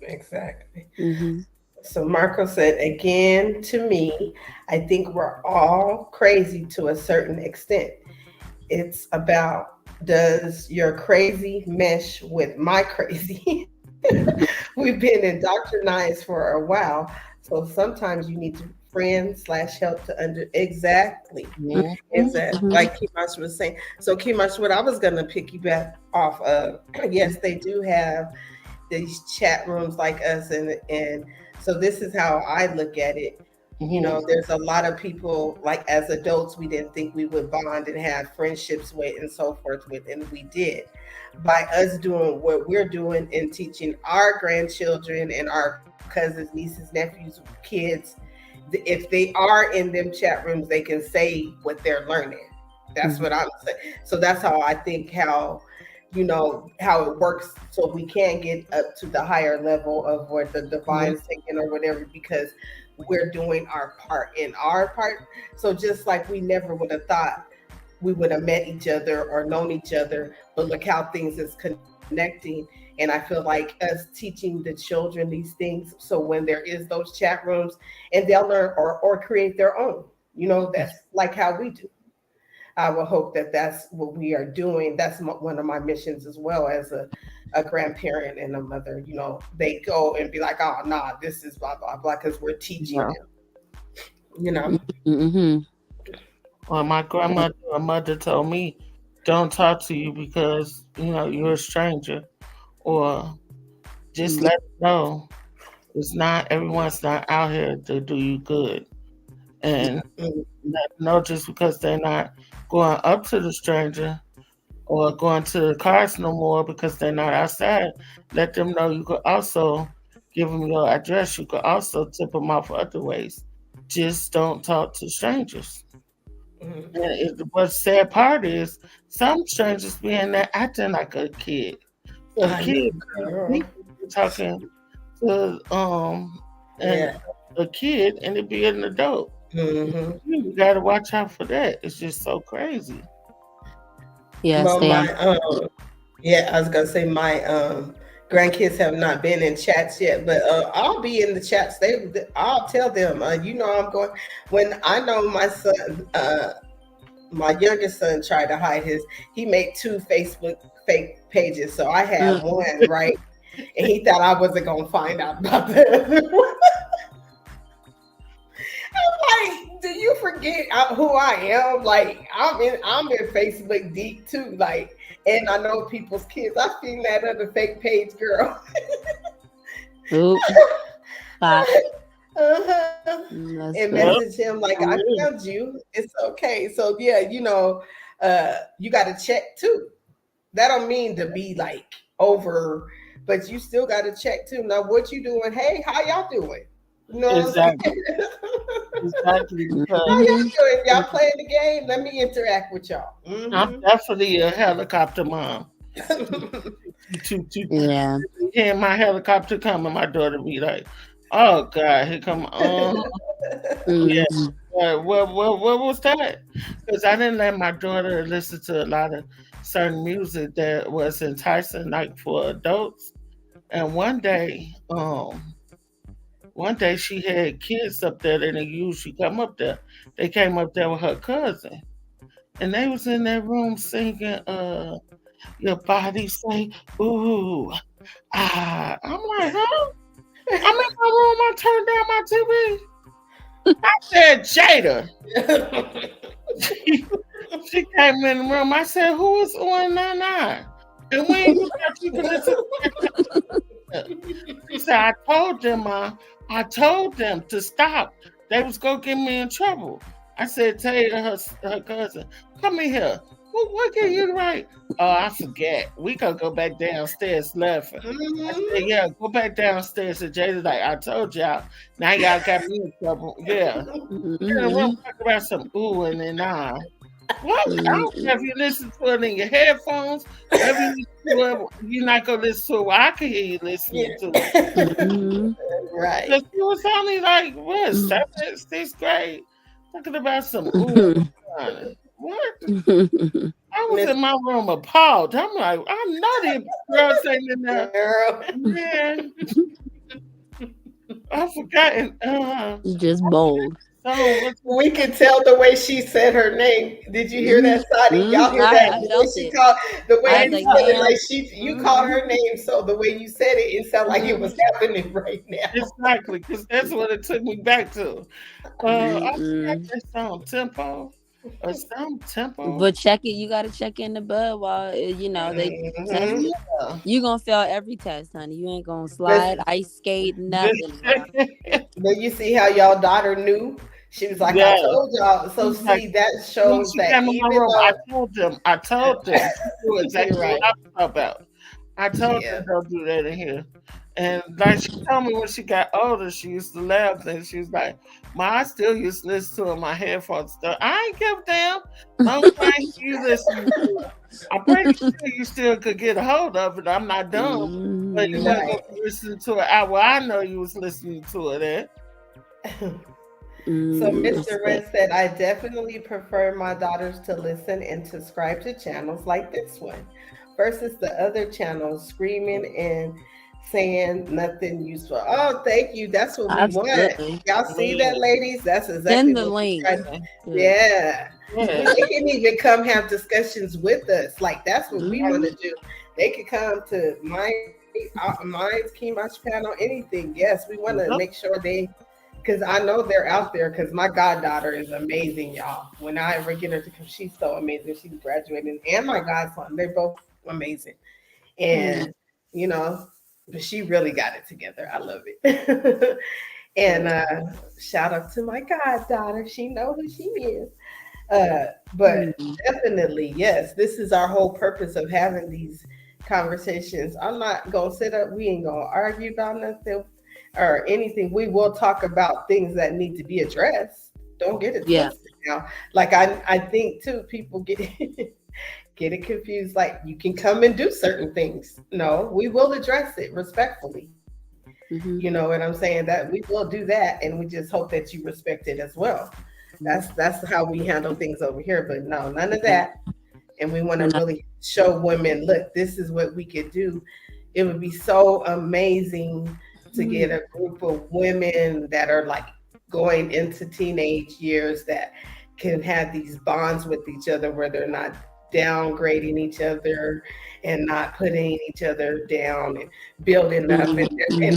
Exactly.
Mm-hmm.
So Marco said, again, to me, I think we're all crazy to a certain extent. It's about, does your crazy mesh with my crazy? We've been indoctrinized for a while. So sometimes you need to friend slash help to under exactly. Exactly.
Mm-hmm.
Like Kimash was saying. So Kimash, what I was gonna piggyback off of, yes, they do have these chat rooms like us, and so this is how I look at it. You
Hmm.
know, there's a lot of people, like as adults we didn't think we would bond and have friendships with and so forth with, and we did. By us doing what we're doing and teaching our grandchildren and our cousins, nieces, nephews, kids, if they are in them chat rooms, they can say what they're learning. That's
Mm-hmm.
what I'm saying. So that's how I think how, you know, how it works, so we can get up to the higher level of what the divine's taking or whatever, because we're doing our part in our part. So just like we never would have thought we would have met each other or known each other, but look how things is connecting. And I feel like us teaching the children these things, so when there is those chat rooms, and they'll learn or create their own, you know, that's like how we do. I will hope that that's what we are doing. That's one of my missions as well as a grandparent and a mother. You know, they go and be like, oh, nah, this is blah, blah, blah, because we're teaching
Yeah.
them, you know.
Mm-hmm.
Well, my grandmother or mother told me, don't talk to you because, you're a stranger. Or just let them know it's not, everyone's not out here to do you good. And
Mm,
let them know just because they're not going up to the stranger or going to the cars no more because they're not outside, let them know you could also give them your address. You could also tip them off other ways. Just don't talk to strangers.
mm.
And what's sad part is some strangers be in there acting like a kid. So the
I know,
kid be
girl.
talking to and
Yeah.
a kid and it be an adult.
Hmm.
You gotta watch out for that. It's just so crazy.
Yeah,
Well,
stay
my
on.
yeah, I was gonna say my grandkids have not been in chats yet, but I'll be in the chats. I'll tell them, you know, I'm going. When I know my son, my youngest son tried to hide his. He made two Facebook fake pages, so I had
Mm.
one right, and he thought I wasn't gonna find out about the other one. you forget who I am? Like I'm in Facebook deep too. Like, and I know people's kids. I've seen that other fake page girl.
Oop, pop.
And
That's
Yep.
funny.
message him like, I
Yeah.
found you. It's okay. So yeah, you got to check too. That don't mean to be like over, but you still got to check too. Now, what you doing? Hey, how y'all doing? You know what I'm
Exactly.
saying?
Exactly.
How
Because
Hmm.
y'all doing? Y'all playing the game? Let me interact with y'all.
I'm definitely a helicopter mom. To
Yeah.
hear my helicopter come and my daughter be like, "Oh God, here come." Yeah.
Hmm.
What was that? Because I didn't let my daughter listen to a lot of certain music that was enticing, like for adults. And one day she had kids up there that they usually come up there. They came up there with her cousin, and they was in that room singing, "Your body say ooh ah." I'm like, huh? I'm in my room. I turned down my TV. I said, Jada. She came in the room. I said, "Who is on 99?" And when you thought you could listen to that, she said, "I told them, I told them to stop. They was gonna get me in trouble." I said, "Tell her cousin, come in here. What can you write?" "Oh, I forget. We gonna go back downstairs laughing." I said, "Yeah, go back downstairs." And Jada's like, "I told y'all. Now y'all got me in trouble." Yeah. Yeah, we'll
Hmm.
talk about some ooh and then nah. What? I don't
Hmm.
care if you listen to it in your headphones, whatever you listen to it, you're not gonna listen to it. Well, I can hear you listening to it.
Hmm.
Right.
Because you was only like what, seventh, sixth grade, talking about some ooh and honey. What? I was
Miss
in my room appalled. I'm like, I know the girls ain't in there.
Girl.
Man, I forgot.
Just bold.
Song. What's the
We could tell the way she said her name. Did you hear that, Sadi? Y'all hear that?
I
The way
felt
she
it.
called, the
I
way
was
you
like,
said it, like
ma'am.
you called
Hmm.
her name. So the way you said it, it sounded like it was
Hmm.
happening right now.
exactly? Because that's what it took me back to. I forgot
Mm-mm.
that song, Tempo, or some Tempo.
But check it. You gotta check in the bud while they test
Hmm.
it.
Yeah.
You gonna fail every test, honey. You ain't gonna
But
slide, ice skate,
This,
nothing, bro.
but you see how y'all daughter knew. She was like, "I
yeah.
told y'all." So
She's like,
see, that
when
shows
she
that
came in my
even
room, I
though
told them, I told them. She knew
you're
exactly what
right,
I was talking about. I told
yeah.
them don't do that in here. And like she told me when she got older, she used to laugh and she was like, "Ma, I still used to listen to it in my headphones stuff. I ain't give a damn. Long as I ain't you listening to it. I'm pretty sure you still could get a hold of it. I'm not dumb. But you
Hmm.
wasn't gonna
Right.
be listening to it out where I know you was listening to it at."
So Mr.
Respect.
Red said, I definitely prefer my daughters to listen and subscribe to channels like this one versus the other channels screaming and saying nothing useful. Oh, thank you. That's what we want.
Absolutely.
Y'all see that,
Yeah.
ladies? That's exactly
Send the
what we
link.
try.
Good.
Yeah.
Yeah.
They can even come have discussions with us. Like that's what we want
Hmm.
to do. They could come to mine's Key Match panel, anything. Yes, we want to
Yep.
make sure they because I know they're out there. Because my goddaughter is amazing, y'all. When I ever get her to come, she's so amazing. She's graduating, and my godson, they're both amazing.
Yeah.
And you know, but she really got it together. I love it. And shout out to my goddaughter. She know who she is. But
Hmm.
definitely, yes, this is our whole purpose of having these conversations. I'm not gonna sit up. We ain't gonna argue about nothing or anything. We will talk about things that need to be addressed. Don't get it
Yeah.
twisted now. Like I think too, people get get it confused. Like you can come and do certain things. No, we will address it respectfully. You know
Hmm.
what I'm saying? That we will do that, and we just hope that you respect it as well. That's how we handle things over here. But no, none of
Yeah.
that. And we want to
And I,
really show women, look, this is what we could do. It would be so amazing to get
hmm.
a group of women that are like going into teenage years that can have these bonds with each other where they're not downgrading each other and not putting each other down and building up, and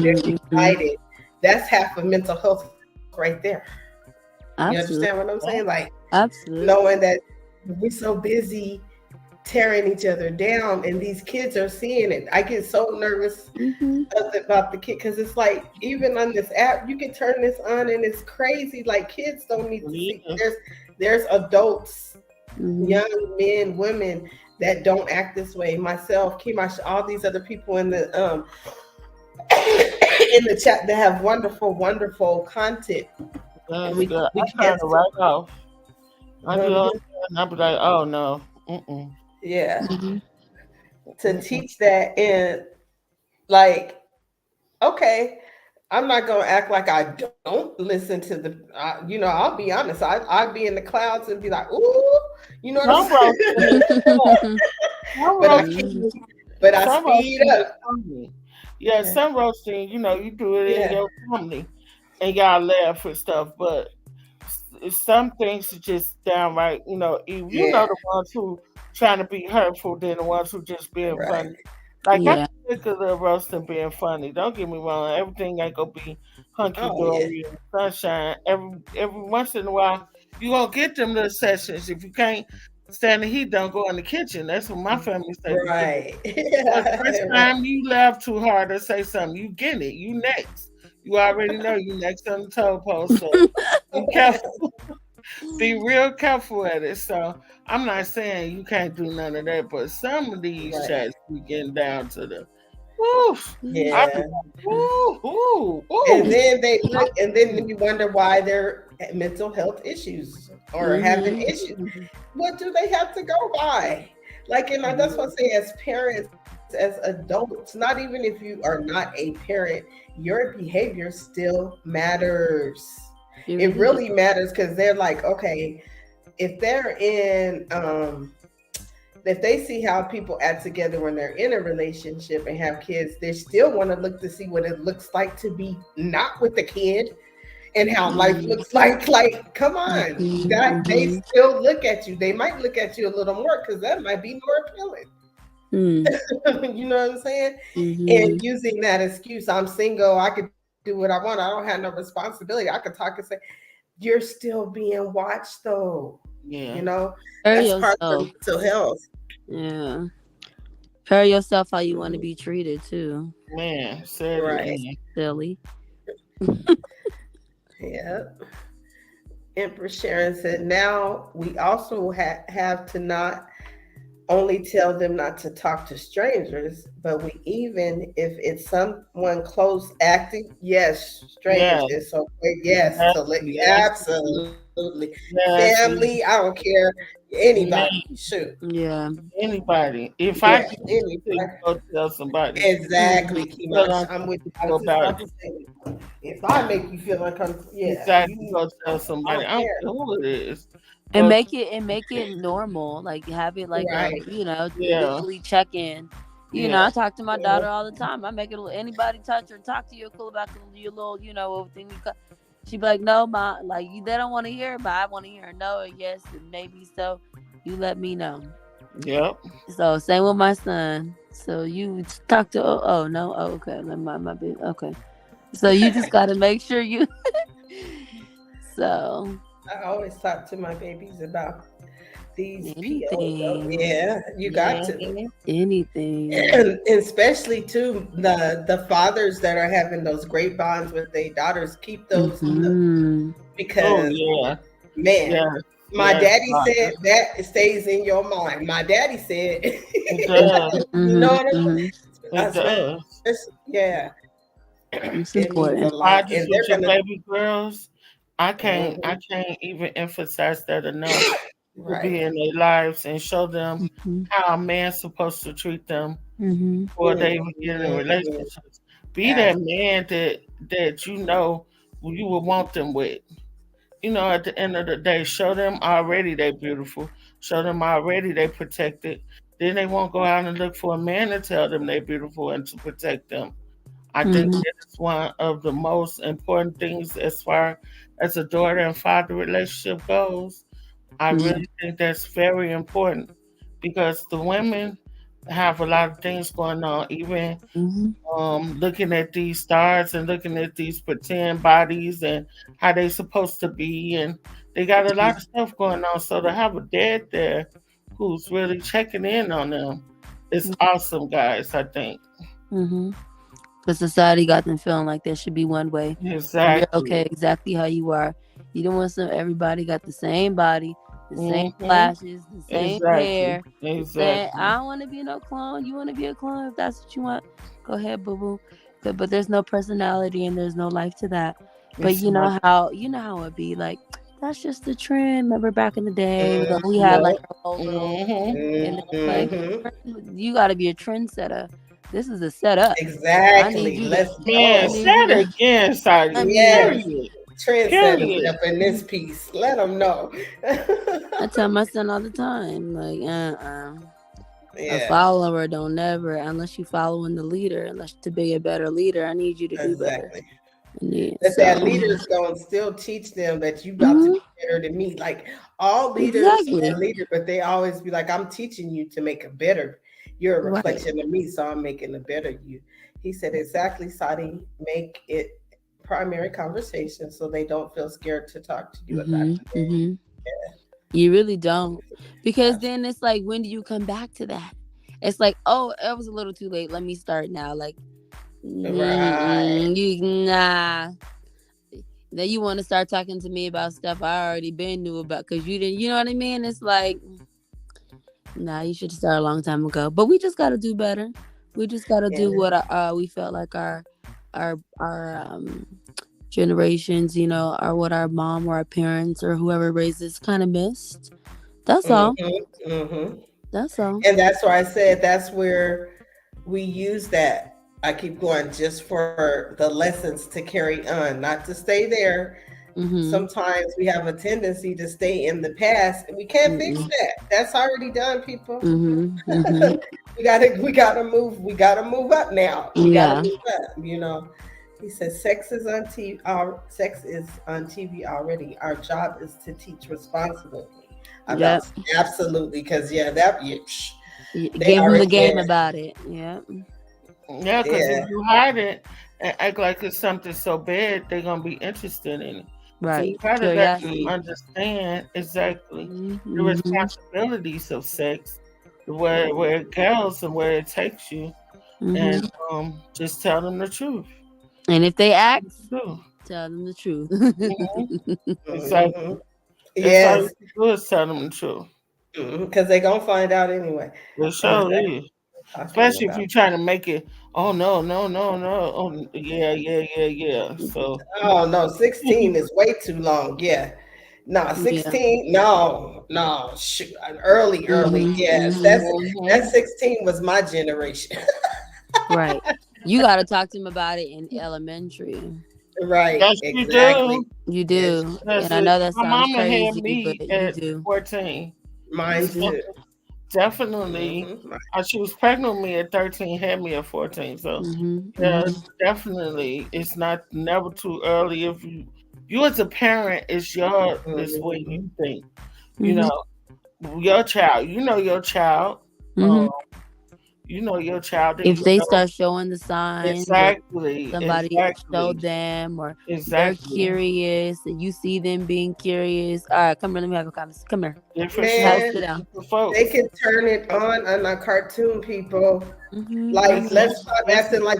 they're
Hmm.
united. That's half of mental health right there. You
Absolutely.
understand what I'm saying? Like knowing
Absolutely.
that we're so busy tearing each other down and these kids are seeing it. I get so nervous
Mhm.
about the kid because it's like even on this app you can turn this on and it's crazy. Like kids don't need to see.
Yeah.
There's adults,
Mhm.
young men, women that don't act this way. Myself, Kimash, all these other people in the chat that have wonderful, wonderful content. And
That's
we
good.
we
I
can't
turn it right off. I get on
mhm,
there and I be like, oh no. Mm-mm.
yeah,
Mhm.
to
Mm-mm.
teach that and like okay, I'm not gonna act like I don't listen to the. I'll be honest. I'd be in the clouds and be like, ooh, you know what I'm
Some
saying?
roasting is some
but I
roasting
Mhm.
keep,
is
but I
some
speed
roasting is
up.
funny. Yeah,
Yeah,
some roasting, you do it in
yeah,
your family and y'all laugh and stuff, but some things are just downright, you know
yeah.
the ones who trying to be hurtful than the ones who just being
Right.
funny. Like I
Yeah.
think of the roasting being funny. Don't get me wrong, everything ain't gonna be hunky
Oh yeah.
dory and sunshine. Every once in a while you gonna get them little sessions. If you can't stand the heat, don't go in the kitchen. That's what my family say to do.
Right.
But first
right.
time you laugh too hard or say something, you get it. You next. You already know you next on the toe post. So be careful. Be real careful at it. So I'm not saying you can't do none of that, but some of these
Right.
chats be getting down to the woo. I be
Yeah.
like, woo, woo,
And
woo.
then they look, and then you wonder why they're mental health issues or having
Mhm.
issues. What do they have to go by? Like, and that's what I say as parents, as adults, not even if you are not a parent, your behavior still matters.
It
It
really
really
does.
matters because they're like, okay, if they're in, if they see how people act together when they're in a relationship and have kids, they still want to look to see what it looks like to be not with the kid and how life
Mhm.
looks like. Like, come on, that they
Mhm.
still look at you. They might look at you a little more because that might be more appealing.
Mhm.
You know what I'm saying? And
Mhm.
using that excuse, I'm single, I could do what I want, I don't have no responsibility. I could talk and say, you're still being watched though. You
Yeah,
know,
Prepare
that's part of the
yourself.
mental health.
Yeah. Prepare yourself how you want to be treated too.
man, said it
Right.
again.
Silly.
Yeah. Empress Sharon said, now we also have to not only tell them not to talk to strangers, but we even if it's someone close acting, yes, strangers
Yeah,
is okay, yes, to let
exactly.
absolutely family,
Yes,
I don't care, anybody,
man,
shoot,
Yeah.
anybody. If
yeah,
I can
anybody.
go tell somebody,
Exactly,
Mhm.
feel
Kimash. I'm with you. I
uncomfortable
was just
about
about to
it.
say, if I make you feel uncomfortable, yeah,
Exactly,
you,
go tell
I
somebody.
don't
I don't
care.
care who it is.
And
Go,
make it normal. Like have it like
Right.
yeah,
weekly check in.
yeah,
I talk to my
Mhm.
daughter all the time. I make it anybody touch or talk to you cool about your little, thing. She be like, no, ma, like they don't want to hear, it, but I want to hear a no or yes and maybe so. You let me know.
yep,
So same with my son. So you talk to oh no okay my baby okay. So you just got to make sure you. So
I always talk to my babies about these POs.
anything,
Yeah, you got to.
mm-hmm.
anything.
And especially too the fathers that are having those great bonds with their daughters, keep those
Mm-hmm.
Oh
because
yeah,
man,
yes,
my
yes,
daddy
Father.
said that stays in your mind. My daddy said,
It
Mm-hmm.
does,
you know what I'm
Mm-hmm.
saying?
it does.
Yeah,
It's
it means a
important.
lot,
Fathers
and
with
they're
your
gonna.
baby girls, I
Mhm,
can't even emphasize that enough. To
right.
be in their lives and show them
Mm-hmm.
how a man's supposed to treat them
Mm-hmm.
before they even get in
Mhm,
relationships. Be that
abs-
man that you would want them with. At the end of the day, show them already they beautiful. Show them already they protected. Then they won't go out and look for a man to tell them they beautiful and to protect them. I think
Mm-hmm.
that is one of the most important things as far as a daughter and father relationship goes. I
Mm-hmm.
really think that's very important because the women have a lot of things going on. Even
Mm-hmm.
looking at these stars and looking at these pretend bodies and how they supposed to be, and they got a lot of stuff going on. So to have a dad there who's really checking in on them is awesome, guys. I think
Mm-hmm. Because society got them feeling like there should be one way, and you're
exactly.
okay exactly how you are. You don't want some everybody got the same body, the same
Hmm.
lashes, the same
Exactly.
hair, the same.
Exactly.
I don't want to be no clone. You want to be a clone if that's what you want. Go ahead, boo boo. But there's no personality and there's no life to that. But
It's not.
you know how it be like. That's just the trend. Remember back in the day, we had
Yeah.
like our whole little,
Hmm.
and it's like
Mm-hmm.
you got to be a trendsetter. This is a setup. I need
Exactly.
you to
Let's
Man,
I
go.
need
say
you
it
to.
again,
I
Saudi.
mean,
Yes.
Period.
Trendsetters
Period.
up in this piece. Let them know.
I tell my son all the time, like, a
Yeah,
follower don't never, unless you following the leader, unless to be a better leader, I need you to do better.
exactly.
I need
But
so.
that leader's gonna still teach them that you got to
Hmm.
be better than me. Like all leaders
Exactly.
are leaders, but they always be like, I'm teaching you to make a better. You're a
Right.
reflection of me, so I'm making a better you. He said exactly, Sadi, make it primary conversation so they don't feel scared to talk to you about
Hmm.
it.
Hmm. You really don't, because
Absolutely.
then it's like, when do you come back to that? It's like, oh, it was a little too late. Let me start now. Like,
Right.
nah. Then you want to start talking to me about stuff I already been knew about because you didn't. You know what I mean? It's like, nah, you should have started a long time ago. But we just got to do better. We just got to
Yeah.
do what we felt like our generations, or what our mom or our parents or whoever raised us kind of missed. That's all.
Mm-hmm. Mm-hmm.
That's all.
And that's why I said that's where we use that. I keep going just for the lessons to carry on, not to stay there.
Mhm.
Sometimes we have a tendency to stay in the past, and we can't fix
Mm.
that. That's already done, people.
Mhm. Mhm.
We gotta move up now. We gotta
Yeah.
move up. He says sex is on TV already. Our job is to teach responsibly about
Yep.
absolutely because yeah, they
Give them the
already
game
there.
about it. Yep.
Yeah, because if
Yeah.
you hide it and act like it's something so bad, they're gonna be interested in it. So you
Right.
gotta let them
Curiosity.
understand exactly the
Mhm.
responsibilities of sex, where it goes and where it takes you, and
Mhm.
just tell them the truth.
And if they
That's
ask,
what you
tell them the truth.
do.
Hmm.
Exactly. That's all you
Yes,
can do is tell them the truth.
because they're gonna find out anyway.
It
What is
sure
that
is.
talking
Especially if
about?
you're trying to make it, oh no, no, no, no. Oh yeah, yeah, yeah, yeah. So
Oh no, 16 is way too long. Yeah. No,
Yeah.
16. No, no, shoot. Early.
Mhm.
Yes,
Mhm.
that 16 was my generation.
Right. You got to talk to them about it in elementary.
Right,
yes, you
exactly.
do.
You
Yes,
do.
Yes,
And I know that
my
sounds
mama had
crazy, but
me
you
at
do.
14.
mine too.
Definitely.
Hmm.
She was pregnant with me at 13, had me at 14. So,
Mhm.
yeah,
Mhm.
definitely. It's not never too early. If you as a parent, it's what you
Hmm.
think. You
Mhm.
know, your child, you know your child. Um,
Mhm.
you know your child, and
If
you
they
know
start showing the signs, or
exactly,
somebody
exactly,
showed them, or they're
exactly.
curious and you see them being curious, all right, come here, let me have a conversation. Come here.
Different
Have
strokes
Man,
sit
for
down.
different
they
folks.
can turn it on a cartoon, people.
Mhm.
Like,
Mhm.
let's
Mhm.
stop
That's
acting like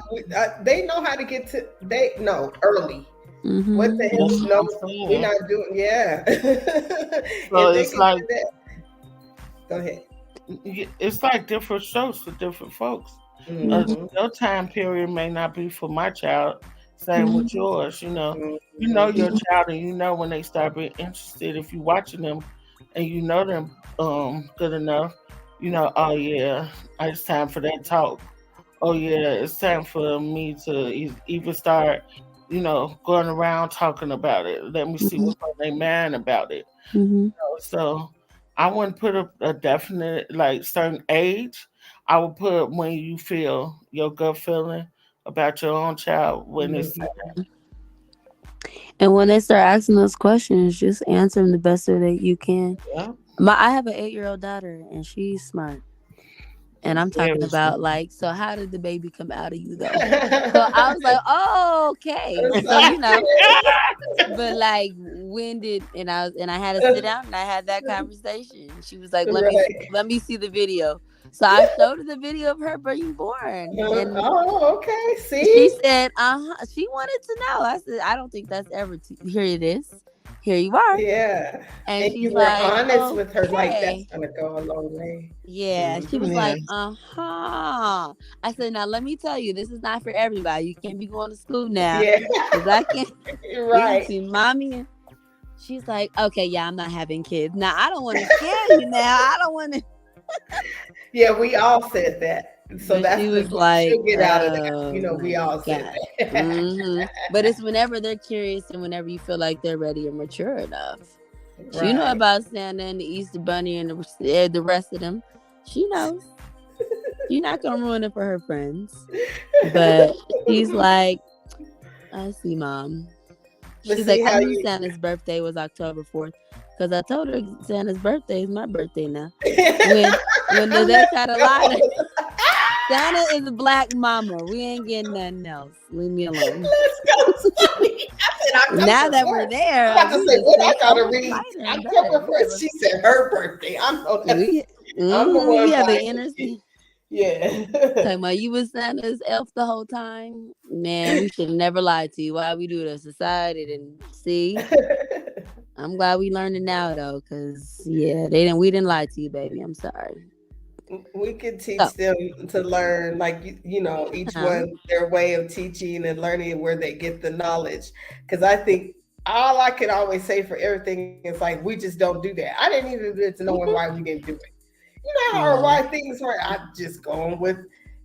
they know how to get to. They know early. What the
Mhm.
that's
hell?
what
No,
I'm
we're
saying.
not doing. Yeah.
So
If they
it's
can
like
do that, go ahead.
it's like different strokes for different folks.
Mhm.
Hmm.
Your time period may not be for my child. Same with
Mhm.
yours. You know
Hmm.
your
Mhm.
child, and you know when they start being interested. If you watching them, and you know them good enough, oh yeah, it's time for that talk. Oh yeah, it's time for me to even start, going around talking about it. Let me see
Mhm.
what's on their mind about it.
Mhm.
So I wouldn't put a definite like certain age. I would put when you feel your gut feeling about your own child when it's
Hmm.
And when they start asking those questions, just answer them the best way that you can.
yeah.
I have an 8-year-old daughter, and she's smart. And I'm talking
Very
about
simple.
like, so how did the baby come out of you though? So I was like, oh, okay.
It's
So
like,
but like when did and I had to sit down and I had that conversation. She was like,
right.
let me see the video. So I showed her the video of her being born. And
Oh, okay.
she
See?
said, she wanted to know. I said, I don't think that's ever here it is. Here you are.
Yeah.
And
And
she's
you were
like,
honest with her, like that's
okay.
gonna go a long way.
Yeah, she was
Hmm.
like,
Yes.
I said, now let me tell you, this is not for everybody. You can't be going to school now,
Yeah,
cause I can't.
you're
This is
right.
between mommy and. She's like, okay, yeah, I'm not having kids. Now I don't want to scare you. Now I don't want to.
Yeah, we all said that. So
But she
that's the
was like,
she'll get out of that.
oh
We
my
all said
god.
that.
But it's whenever they're curious and whenever you feel like they're ready or mature enough. She know
Right.
about Santa and the Easter Bunny and the rest of them. She knows. She's not gonna ruin it for her friends. But she's like, I see, mom.
But
She's like,
see
I
how
knew
you
Santa's birthday was October 4th because I told her Santa's birthday is my birthday now. When
I
they
left
try to lie to Santa is a black mama. We ain't getting nothing else. Leave me alone.
That's funny. I said
Now
October
that we're
4th. I'm
there,
about to
we
say
just
what I
stay so
gotta
much
read.
lighter and better.
October 1st. She said her birthday. I know
We,
I'm the
we
one
have the
buying the shit.
energy.
Yeah.
Talking about you was Santa's elf the whole time. Man, we should have never lied to you. Why we do this? Society didn't see. I'm glad we learned it now though, cause yeah, we didn't lie to you, baby. I'm sorry.
We could
So,
teach them to learn, like each
uh,
one their way of teaching and learning where they get the knowledge. Because I think all I can always say for everything is like we just don't do that. I didn't even get to knowing why we didn't do it. Or
yeah.
why things were. I just going with.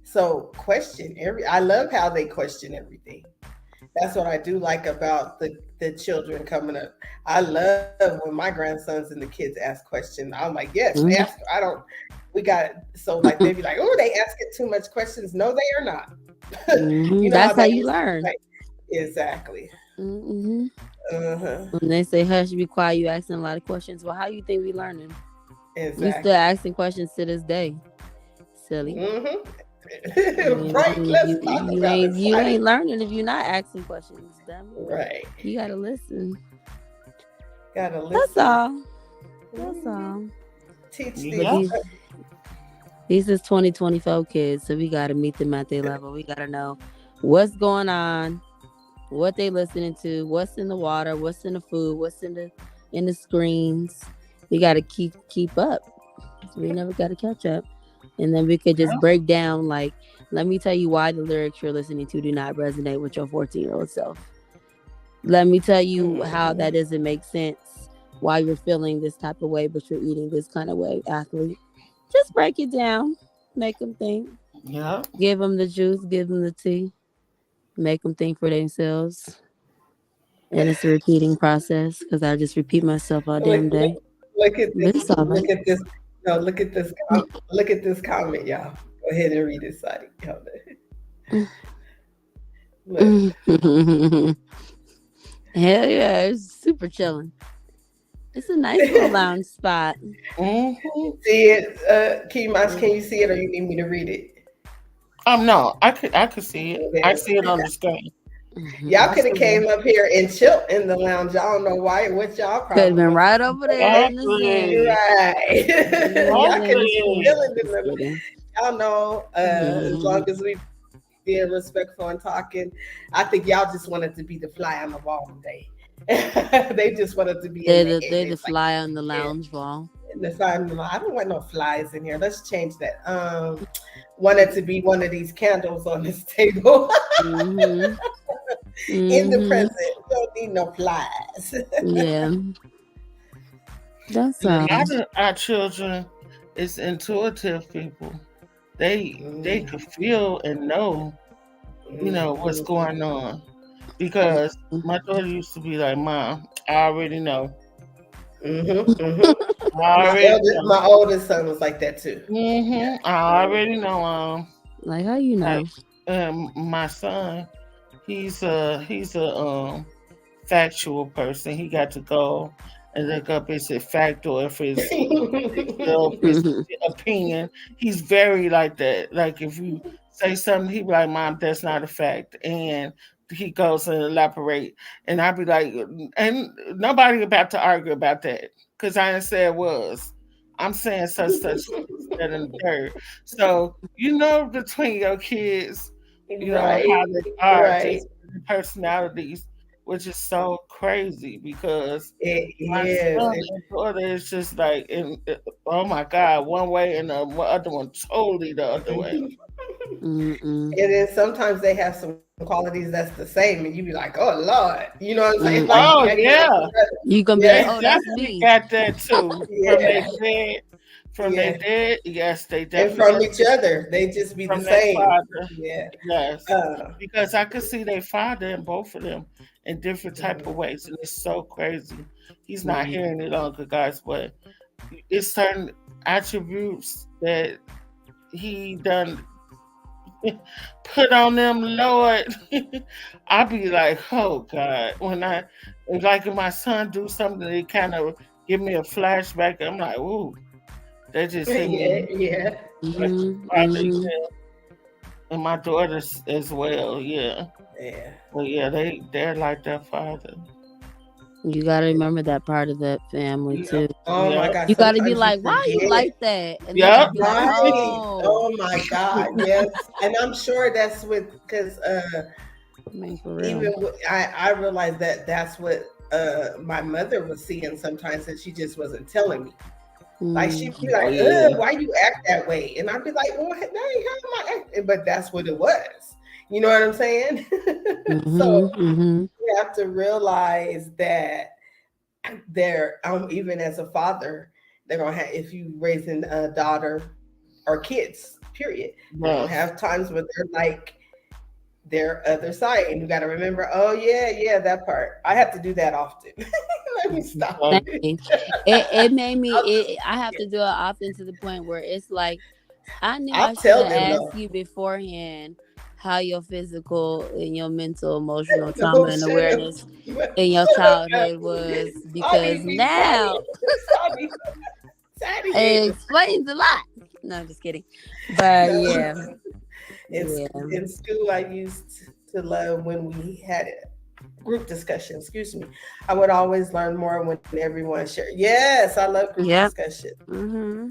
So question every. I love how they question everything. That's what I do like about the children coming up. I love when my grandsons and the kids ask questions. I'm like, yes, ask.
Mhm.
I don't. We got so like they be like, oh, they asking too much questions. No, they are not. You know how
That's how
that
you
used to be
learn.
like. Exactly.
hmm
Uh huh.
When they say hush, be quiet, you asking a lot of questions. Well, how you think we learning? We still
Exactly.
asking questions to this day. Silly.
Hmm. Right.
You
Let's
you
talk
you
about it,
ain't you
Slotty.
ain't learning if you're not asking questions. Dummy.
Right.
You gotta listen.
Gotta
That's
listen.
all. That's
Mhm.
all.
Teach
But
these.
Yep.
these is 2024 kids, so we gotta meet them at their level. We gotta know what's going on, what they listening to, what's in the water, what's in the food, what's in the screens. We gotta keep up. We never gotta catch up. And then we could just
Yep.
break down like, let me tell you why the lyrics you're listening to do not resonate with your 14-year-old self. Let me tell you how
Mhm.
that doesn't make sense. Why you're feeling this type of way, but you're eating this kind of way, athlete. Just break it down. Make them think.
Yep.
Give them the juice. Give them the tea. Make them think for themselves. And it's a repeating process because I just repeat myself all
Look,
damn
look,
day.
look at
But
this.
it's all right.
Look at this. No, look at this. Look at this comment, y'all. Go ahead and read it, Sadi. Look.
Hell yeah, it's super chilling. It's a nice little lounge spot.
Hmm.
See it, Keymas, can you see it or you need me to read it?
No, I could see it. I
Okay.
see it on the screen.
Y'all
I
could have
see
came
it.
up here and chilled in the lounge. I don't know why. What y'all
Could have
problem
been
was?
right over there in the zen.
Exactly.
Right. Y'all could have been
Exactly.
chilling in
Just
the.
kidding.
Y'all know, as long as we being respectful and talking, I think y'all just wanted to be the fly on the wall today. They just wanted to be in the
They're the
it's like,
fly on the
yeah,
lounge wall.
in the fly on the wall. I don't want no flies in here. Let's change that. Wanted to be one of these candles on this table
Mm-hmm.
in the
Mm-hmm.
present. We don't need no flies.
Yeah. That's
A
all.
lot of our children is intuitive people. They
Mhm,
could feel and know, what's
mhm,
going on. Because my daughter used to be like, Mom, I already know.
mhm.
I already know.
My oldest son was like that too.
I
Mhm.
already know.
Like how you
Like,
know?
my son, he's a factual person. He got to go and look up is it fact or if it's his opinion. He's very like that. Like if you say something, he be like, "Mom, that's not a fact," and he goes and elaborate, and I be like, and nobody about to argue about that because I didn't say it was. I'm saying such that and the third. So between your kids,
Right,
how they are,
right.
just personalities, which is so crazy because
It
my
is.
son and daughter is just like, oh my God, one way and the other one totally the other way.
Mm-mm.
And then sometimes they have some qualities that's the same, and you be like, "Oh Lord," you know what I'm saying? Like,
Mm-mm.
Oh
yeah, you got
yeah,
some brother.
You gonna be like,
they
Yeah,
oh, that's
definitely
me.
got that too from their
yeah,
dad. From their
yeah.
dad, yes, they
And
definitely
from
got
each
that
other, they just be the
from their
same.
father.
Yeah.
Yes,
Uh,
because I could see their father in both of them in different type of
mhm.
ways, and it's so crazy. He's not
Mm-hmm.
here any longer, guys, but it's certain attributes that he done put on them, Lord. I be like, oh God, when I like if my son do something, that kind of give me a flashback. I'm like, ooh, that just hit
Yeah,
me
yeah,
like
Mm-hmm.
father,
Mm-hmm.
yeah, and my daughters as well, yeah.
yeah.
But yeah, they're like their father.
You gotta remember that part of that family
Yep,
too.
Oh my
yep,
God,
You gotta be
sometimes you
like, why are you
forget.
like that? And they're
yep.
gonna be like,
Right.
oh,
Oh my God, yes. And I'm sure that's with because
I mean, for
even
real.
I realized that that's what my mother was seeing sometimes, and she just wasn't telling me. Like she'd be
Oh
like,
yeah.
"Why you act that way?" And I'd be like, "Well, that ain't how am I acting?" But that's what it was. You know what I'm saying? So
Mm-hmm. Mm-hmm.
you have to realize that they're even as a father, they're gonna have if you raising a daughter or kids, period, they're gonna
Yes.
have times where they're like their other side, and you got to remember, oh yeah, yeah, that part. I have to do that often. Let me stop.
So,
Same. It made me.
I'll,
I have to do it often to the point where it's like I knew
I'll
I should
tell
have
them
asked
though.
you beforehand how your physical and your mental, emotional
No,
trauma and
shut up.
awareness in your
Shut up,
childhood was
Sonny,
because
be quiet.
now
Sonny, Sonny,
it explains a lot. No, I'm just kidding. But
no.
yeah,
It's
yeah,
in school. I used to love when we had a group discussion. Excuse me. I would always learn more when everyone shared. Yes, I love group
yep.
discussion.
Mm-hmm.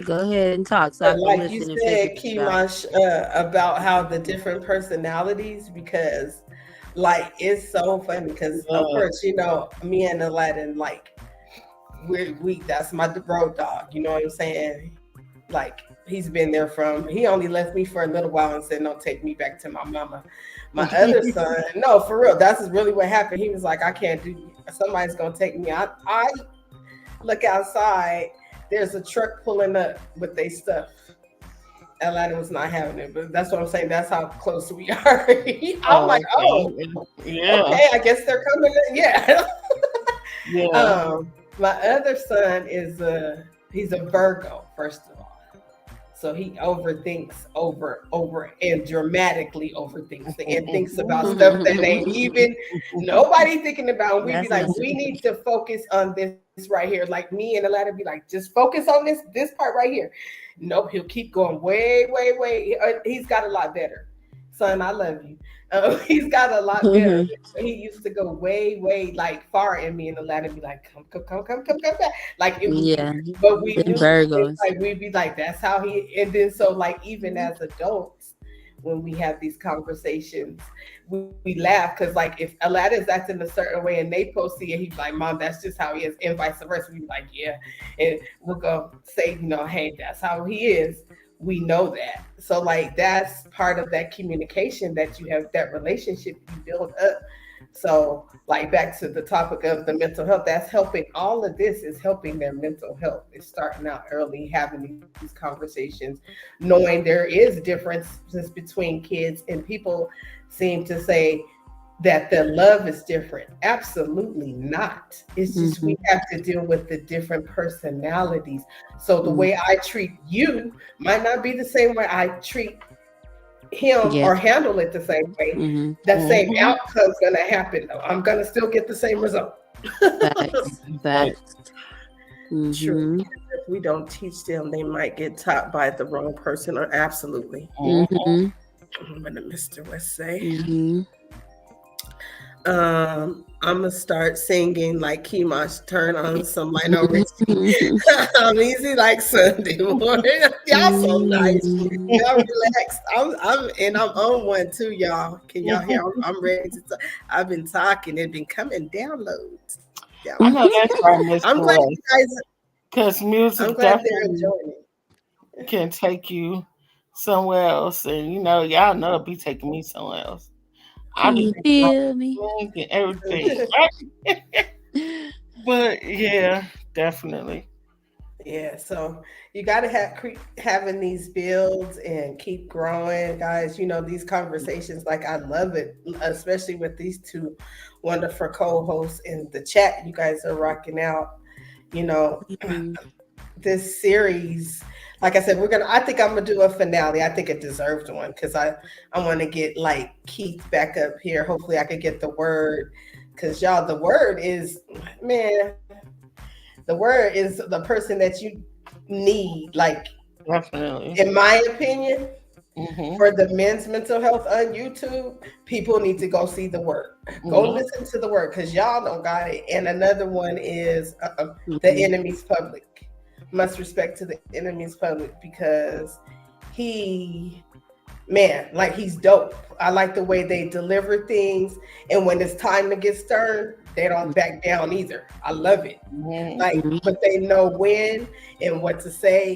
Go ahead and talk so I
But
can
like you
listen and figure
said,
it out.
Kimash, about how the different personalities, because like it's so funny because of
yeah.
course, me and Aladdin, like we that's my road dog, you know what I'm saying? Like he's been there he only left me for a little while and said, "No, take me back to my mama." My other son, no, for real, that's really what happened. He was like, "I can't do somebody's gonna take me." I look outside, there's a truck pulling up with their stuff. Atlanta was not having it, but that's what I'm saying. That's how close we are. I'm
Oh,
like, oh,
okay. Yeah.
okay, I guess they're coming in. Yeah.
Yeah.
My other son is he's a Virgo, first of all. So he overthinks over and dramatically overthinks and thinks about stuff that ain't even nobody thinking about. And we'd be
That's
like,
messy.
we need to focus on this right here. Like me and Alana be like, just focus on this part right here. Nope, he'll keep going way, way, way. He's got a lot better. Son, I love you. He's got a lot better. He used to go way, way like far in me and Alana be like, come back. Like it was
Yeah,
weird. But we
them
knew it's
Virgos.
like we'd be like, that's how and then so like even as adults, when we have these conversations, we laugh because like if Aladdin's acting a certain way and Napo see it, he's like, Mom, that's just how he is, and vice versa. We be like, yeah. And we'll go say, hey, that's how he is. We know that. So like that's part of that communication that you have, that relationship you build up. So, like back to the topic of the mental health, that's helping. All of this is helping their mental health. It's starting out early, having these conversations, knowing there is differences between kids, and people seem to say that the love is different. Absolutely not. It's just
Mm-hmm.
we have to deal with the different personalities. So the way I treat you might not be the same way I treat him
Yeah.
or handle it the same way.
Mm-hmm.
That same
Mm-hmm.
outcome's gonna happen though. I'm gonna still get the same result.
Facts.
Right.
Facts.
True.
Mm-hmm.
If we don't teach them, they might get taught by the wrong person. Or absolutely.
Mm-hmm.
What did Mr. West say?
Mm-hmm.
I'm gonna start singing like Kimash, turn on some Lionel Richie. I'm easy like Sunday morning. Y'all so nice.
Mm-hmm.
Y'all relaxed. I'm on one too, y'all. Can y'all hear? I'm ready to talk. I've been talking. It's been coming downloads.
I know
Downloads.
that's right, Mr.
I'm glad
West.
you guys.
Because
I'm
music
glad they're
definitely
enjoying it.
can take you somewhere else. And, y'all know it'll be taking me somewhere else. I
Can
be
you feel me?
and everything. Right? But, yeah, definitely.
Yeah, so you got to have having these builds and keep growing, guys. These conversations, like I love it, especially with these two wonderful co-hosts in the chat. You guys are rocking out. You know,
Mhm.
this series, like I said, I think I'm gonna do a finale. I think it deserved one because I want to get like Keith back up here. Hopefully, I could get the word because y'all, the word is, man, the word is the person that you need, like,
Definitely.
in my opinion,
Hmm.
for the men's mental health on YouTube. People need to go see the work, go
Yeah.
listen to the work, because y'all don't got it. And another one is the
Mhm.
enemy's public. Much respect to the enemy's public, because he, man, like, he's dope. I like the way they deliver things, and when it's time to get stern, they don't back down either. I love it.
Hmm.
Like,
Mhm.
but they know when and what to say,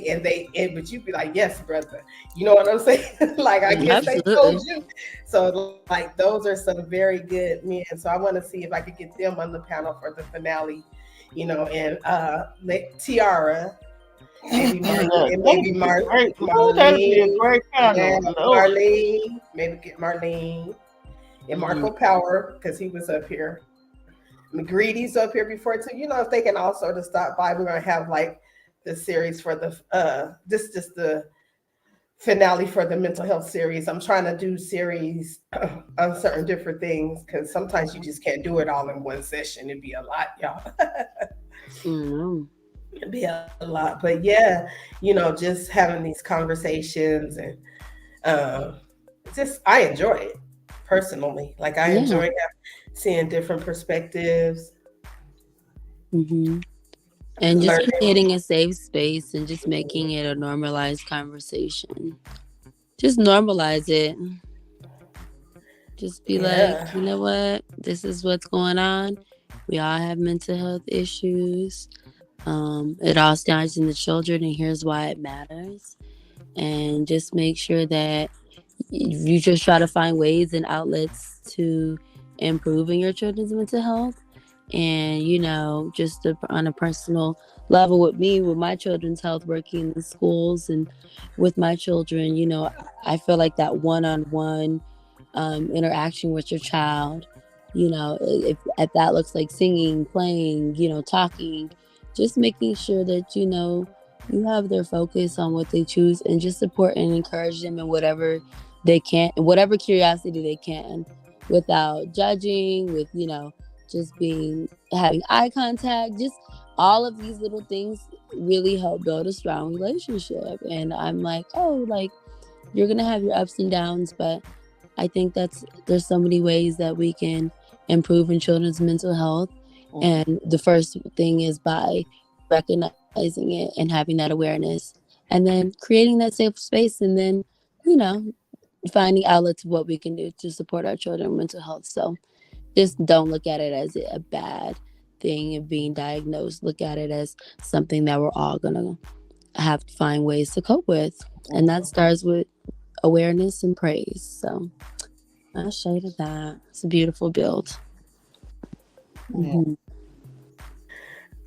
but you be like, yes, brother. You know what I'm saying? Like, I guess they told
Absolutely.
you. So, like, those are some very good men. So I want to see if I could get them on the panel for the finale. And Tiara, maybe
Yeah,
and
that'd
maybe
be great. Oh, that'd be a
Marlene.
great
Yeah,
panel. Lord.
Marlene. Maybe get Marlene and
Mhm.
Marco Power, because he was up here. McGreedy's up here before too. If they can also to stop by, we're gonna have like the series for the this just the finale for the mental health series. I'm trying to do series on certain different things, because sometimes you just can't do it all in one session. It'd be a lot, y'all.
Mhm.
It'd be a lot. But yeah, just having these conversations, and um just I enjoy it personally. Like, I
Yeah.
enjoy seeing different perspectives,
Hmm. And just
learning.
creating a safe space and just making it a normalized conversation. Just normalize it. Just be like,
Yeah.
you know what? This is what's going on. We all have mental health issues. It all starts in the children, and here's why it matters. And just make sure that you just try to find ways and outlets to improving your children's mental health. And just on a personal level, with me, with my children's health, working in schools and with my children, I feel like that one-on-one interaction with your child, if that looks like singing, playing, talking, just making sure that you have their focus on what they choose, and just support and encourage them in whatever they can, whatever curiosity they can, without judging, with just being having eye contact. Just all of these little things really help build a strong relationship. And I'm like, oh, like, you're gonna have your ups and downs, but I think there's so many ways that we can improve in children's mental health. And the first thing is by recognizing it and having that awareness, and then creating that safe space, and then, you know, finding outlets of what we can do to support our children's mental health. So just don't look at it as a bad thing of being diagnosed. Look at it as something that we're all gonna have to find ways to cope with. And that starts with awareness and praise. So I shaded that. It's a beautiful build.
Yeah.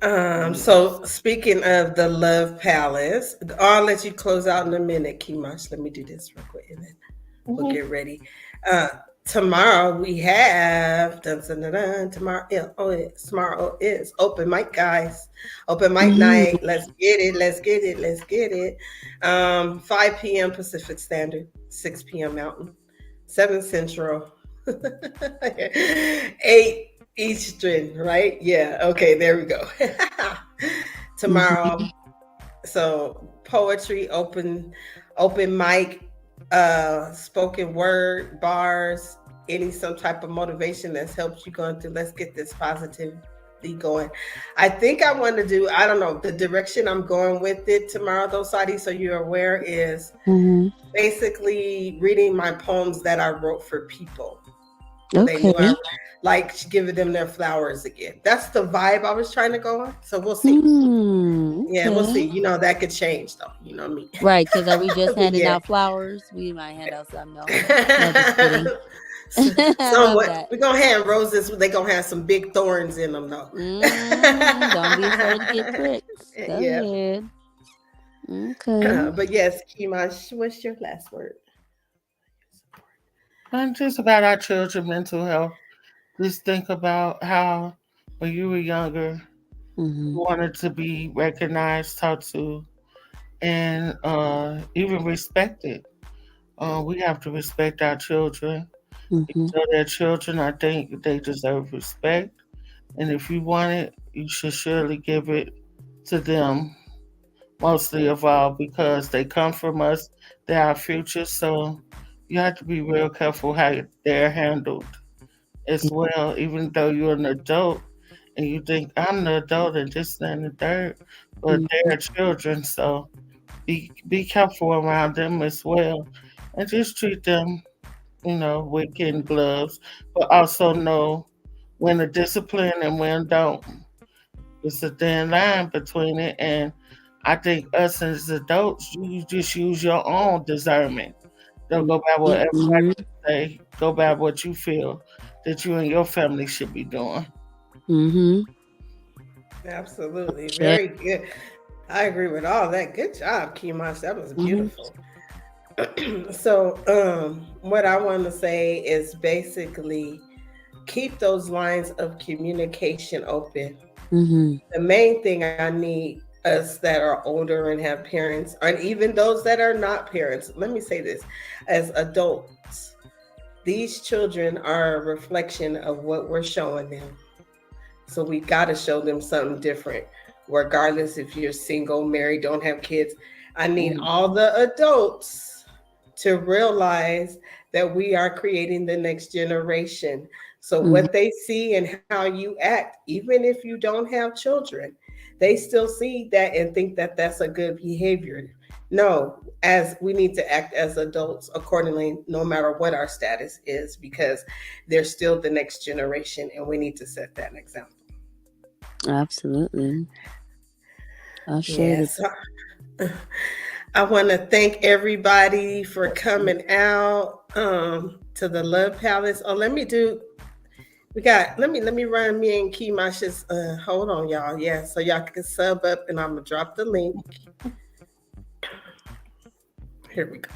Hmm.
So speaking of the Love Palace, I'll let you close out in a minute, Kimash. Let me do this real quick, and then we'll
Hmm.
get ready. Uh, Tomorrow we have dun, dun, dun, dun, tomorrow. Yeah, tomorrow is open mic, guys. Open mic
Mm.
night. Let's get it. Let's get it. Let's get it. 5 p.m. Pacific Standard, 6 p.m. Mountain, 7 Central, 8 Eastern, right? Yeah. Okay, there we go.
Mm-hmm.
Tomorrow, so poetry, open mic, spoken word, bars, any some type of motivation that's helped you going through. Let's get this positively going. I think I want to do, I don't know, the direction I'm going with it tomorrow though, Sadi, so you're aware, is
Mm-hmm.
basically reading my poems that I wrote for people. When they knew I
Okay.
like giving them their flowers again. That's the vibe I was trying to go on. So we'll see. Yeah, we'll see.
Okay.
You know, that could change though. You know me.
Right, because are we just handing
Yeah.
out flowers? We might hand out something else. No, just kidding. I love
Somewhat.
that.
We're gonna have roses. They're gonna have some big thorns in them though.
Don't be afraid to get pricked. Go
Yeah.
ahead. Okay.
But yes, Kima, what's your last word?
And just about our children mental health. Just think about how when you were younger,
Mhm.
you wanted to be recognized, talked to, and even respected. We have to respect our children.
Mhm.
So their children, I think they deserve respect. And if you want it, you should surely give it to them, mostly of all, because they come from us. They're our future. So you have to be real careful how they're handled as well, even though you're an adult and you think I'm the adult and this and the third, but
Mhm.
they're children, so be careful around them as well, and just treat them, with kid gloves, but also know when to discipline and when don't. It's a thin line between it, and I think us as adults, you just use your own discernment. Don't go by what everybody
Mhm.
say. Go by what you feel that you and your family should be doing.
Mhm.
Absolutely.
Check.
Very good. I agree with all that. Good job, Kimash. That was
Mhm.
beautiful. So, what I want to say is basically keep those lines of communication open.
Mhm.
The main thing I need us that are older and have parents, and even those that are not parents, let me say this, as adults, these children are a reflection of what we're showing them. So we got to show them something different, regardless if you're single, married, don't have kids. I need
Mm,
all the adults to realize that we are creating the next generation. So
Mhm.
what they see and how you act, even if you don't have children, they still see that and think that that's a good behavior. No, as we need to act as adults accordingly, no matter what our status is, because they're still the next generation and we need to set that example.
Absolutely. I shared it.
Yes. I want to thank everybody for coming out to the Love Palace. Oh, let me run me and Keemash's hold on y'all. Yeah, so y'all can sub up and I'm gonna drop the link. Here we go.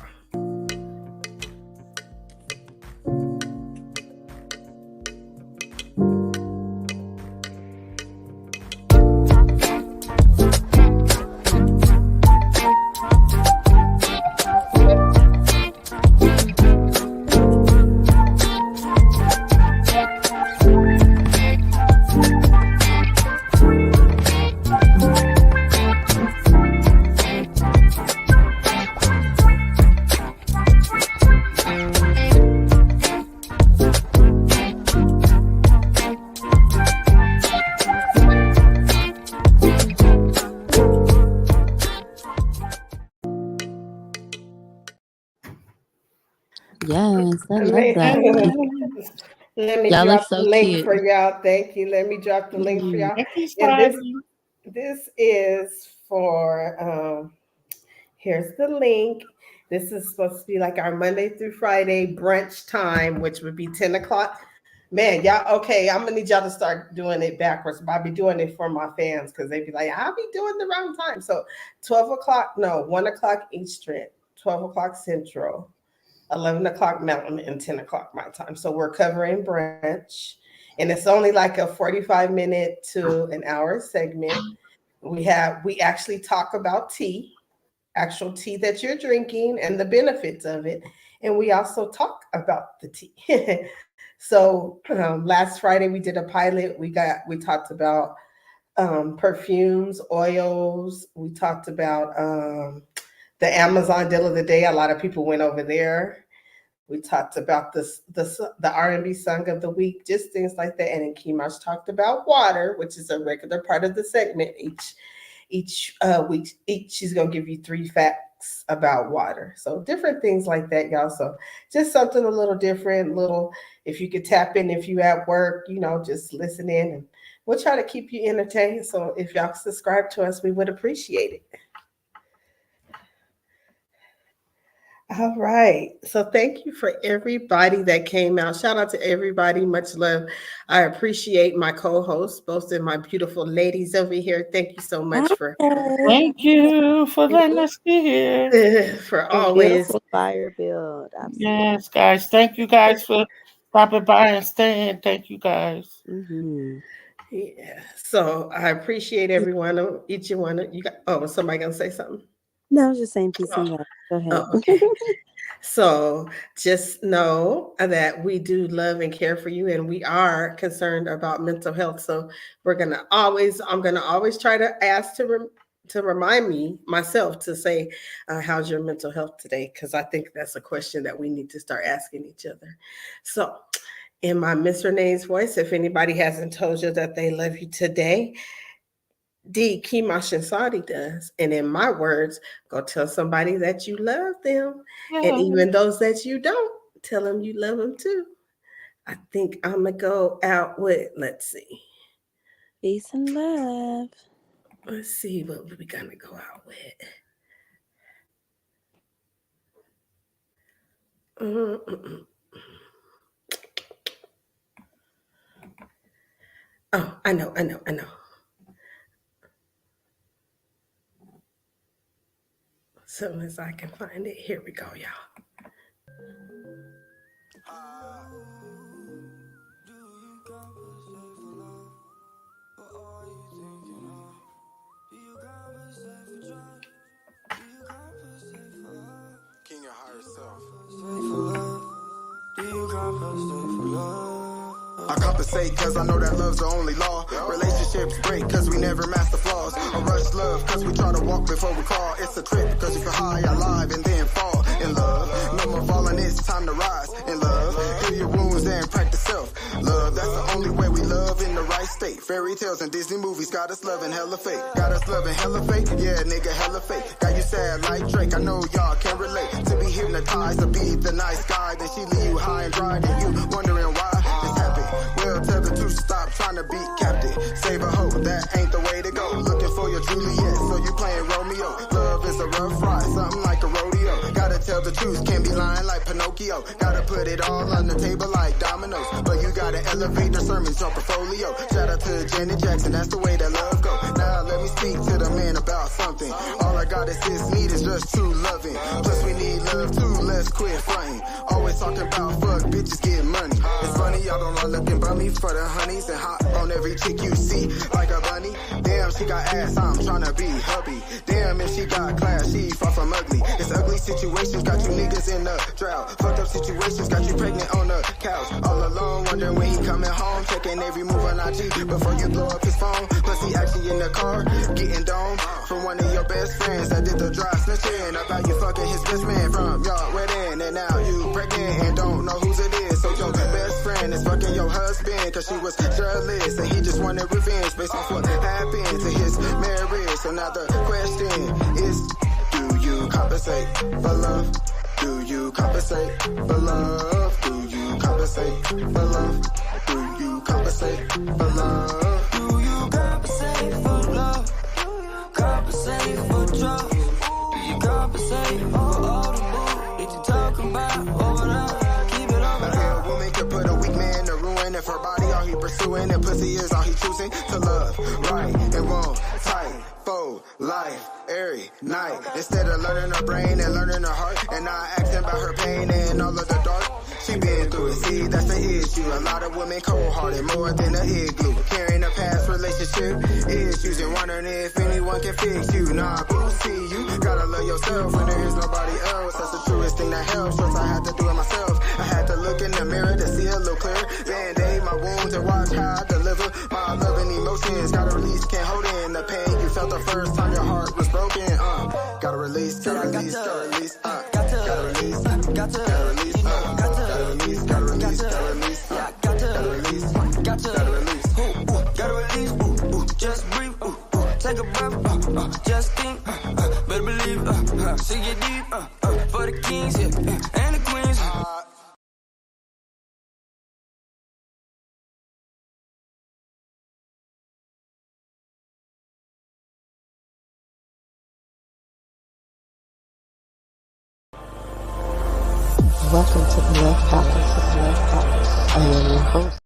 Yes, I
Let
love
me,
that.
let me
Y'all look
drop the
so
link
cute.
for y'all. Thank you. Let me drop the link for
Mhm.
y'all.
thank you,
And
Spidey.
this is for here's the link. This is supposed to be like our Monday through Friday brunch time, which would be 10 o'clock. Man, y'all, okay, I'm gonna need y'all to start doing it backwards. But I'll be doing it for my fans because they'd be like, I'll be doing the wrong time. So 12 o'clock, no, 1 o'clock Eastern, 12 o'clock Central, 11 o'clock Mountain, and 10 o'clock my time. So we're covering brunch. And it's only like a 45-minute to an hour segment. We actually talk about tea, actual tea that you're drinking and the benefits of it. And we also talk about the tea. So last Friday we did a pilot. We talked about perfumes, oils. We talked about the Amazon deal of the day. A lot of people went over there. We talked about the R&B song of the week, just things like that. And then Kimash talked about water, which is a regular part of the segment. Each week, she's gonna give you 3 facts about water. So different things like that, y'all. So just something a little different, little. If you could tap in, if you at work, just listen in, and we'll try to keep you entertained. So if y'all subscribe to us, we would appreciate it. All right. So thank you for everybody that came out. Shout out to everybody. Much love. I appreciate my co-hosts, both of my beautiful ladies over here. Thank you so much for
Thank you for letting us be here.
for
A
always.
beautiful fire build. Absolutely.
Yes, guys. Thank you guys for stopping by and staying. Thank you guys.
Mm-hmm.
Yeah. So I appreciate everyone. Each one of you. Somebody gonna say something?
No, I was just saying peace
Oh.
and love. Go ahead.
Oh, okay. So just know that we do love and care for you, and we are concerned about mental health. So I'm gonna always try to ask to remind me myself to say, how's your mental health today? Because I think that's a question that we need to start asking each other. So in my Miss Renee's voice, if anybody hasn't told you that they love you today, D. Kimash and Saudi does. And in my words, go tell somebody that you love them.
Yeah.
And even those that you don't, tell them you love them too. I think I'm going to go out with, let's see.
Peace and love.
Let's see what we're going to go out with. Oh, I know. As soon as I can find it, here we go, y'all.
King your higher self. I compensate cause I know that love's the only law. Relationships break cause we never master flaws. I rush love cause we try to walk before we crawl. It's a trip cause you feel high alive and then fall in love. No more falling, it's time to rise in love. Heal your wounds and practice self love. That's the only way we love in the right state. Fairy tales and Disney movies got us loving hella fake. Got us loving hella fake, yeah nigga hella fake. Got you sad like Drake, I know y'all can relate. To be hypnotized, to be the nice guy. Then she leave you high and dry and you wondering why this happened. Well, tell the truth, stop trying to be captain. Save a hoe, that ain't the way to go. Looking for your Juliet, so you playing Romeo. Love is a rough ride, something like a rodeo. Gotta tell the truth, can't be lying like Pinocchio. Gotta put it all on the table like dominoes. But you gotta elevate the sermons, your portfolio. Shout out to Janet Jackson, that's the way that love go. Now let me speak to the man about something. All I got is his need is just true loving. Plus we need love too, let's quit fronting. Always talking about fuck, bitches get money. It's funny, y'all don't know looking bummy for the honeys and hop on every chick you see like a bunny. Damn, she got ass, I'm tryna be hubby. Damn, if she got class, she far from ugly. It's ugly situations, got you niggas in the drought. Fucked up situations, got you pregnant on the couch. All alone, wondering when he coming home. Checking every move on IG before you blow up his phone. Plus he actually in the car, getting domed from one of your best friends that did the dry snitching about you fucking his best man from your wedding. And now you pregnant and don't know whose it is. So your best friend is fucking your husband cause she was jealous and he just wanted revenge based off what happened to his marriage. So now the question is, do you compensate for love? Do you compensate for love? Do you compensate for love? Do you compensate for love?
Do you compensate for love? Compensate for drugs? Do you compensate for all the bull that you talking about over there? Keep it over there.
A woman could put a weak man to ruin if her body all he pursuing and pussy is all he choosing to love. Right and wrong, tight, full life, every night. Instead of learning her brain and learning her heart and not asking about her pain and all of the dark
She been through it, see, that's the issue. A lot of women cold-hearted, more than an igloo. Carrying a past relationship issues and wondering if anyone can fix you. Nah, boo, see, you gotta love yourself when there is nobody else. That's the truest thing that helps, once I had to do it myself. I had to look in the mirror to see a little clearer. Band-aid my wounds and watch how I deliver my love and emotions. Gotta release, can't hold in the pain you felt the first time your heart was broken. Gotta release, gotta release, gotta release, gotta release, gotta release, gotta release, gotta release, gotta release, gotta release, gotta release, gotta release, just breathe, take a breath, just think, better believe, see it deep, for the kings, yeah, and the queens.
Welcome to the Love Palace. I am your host,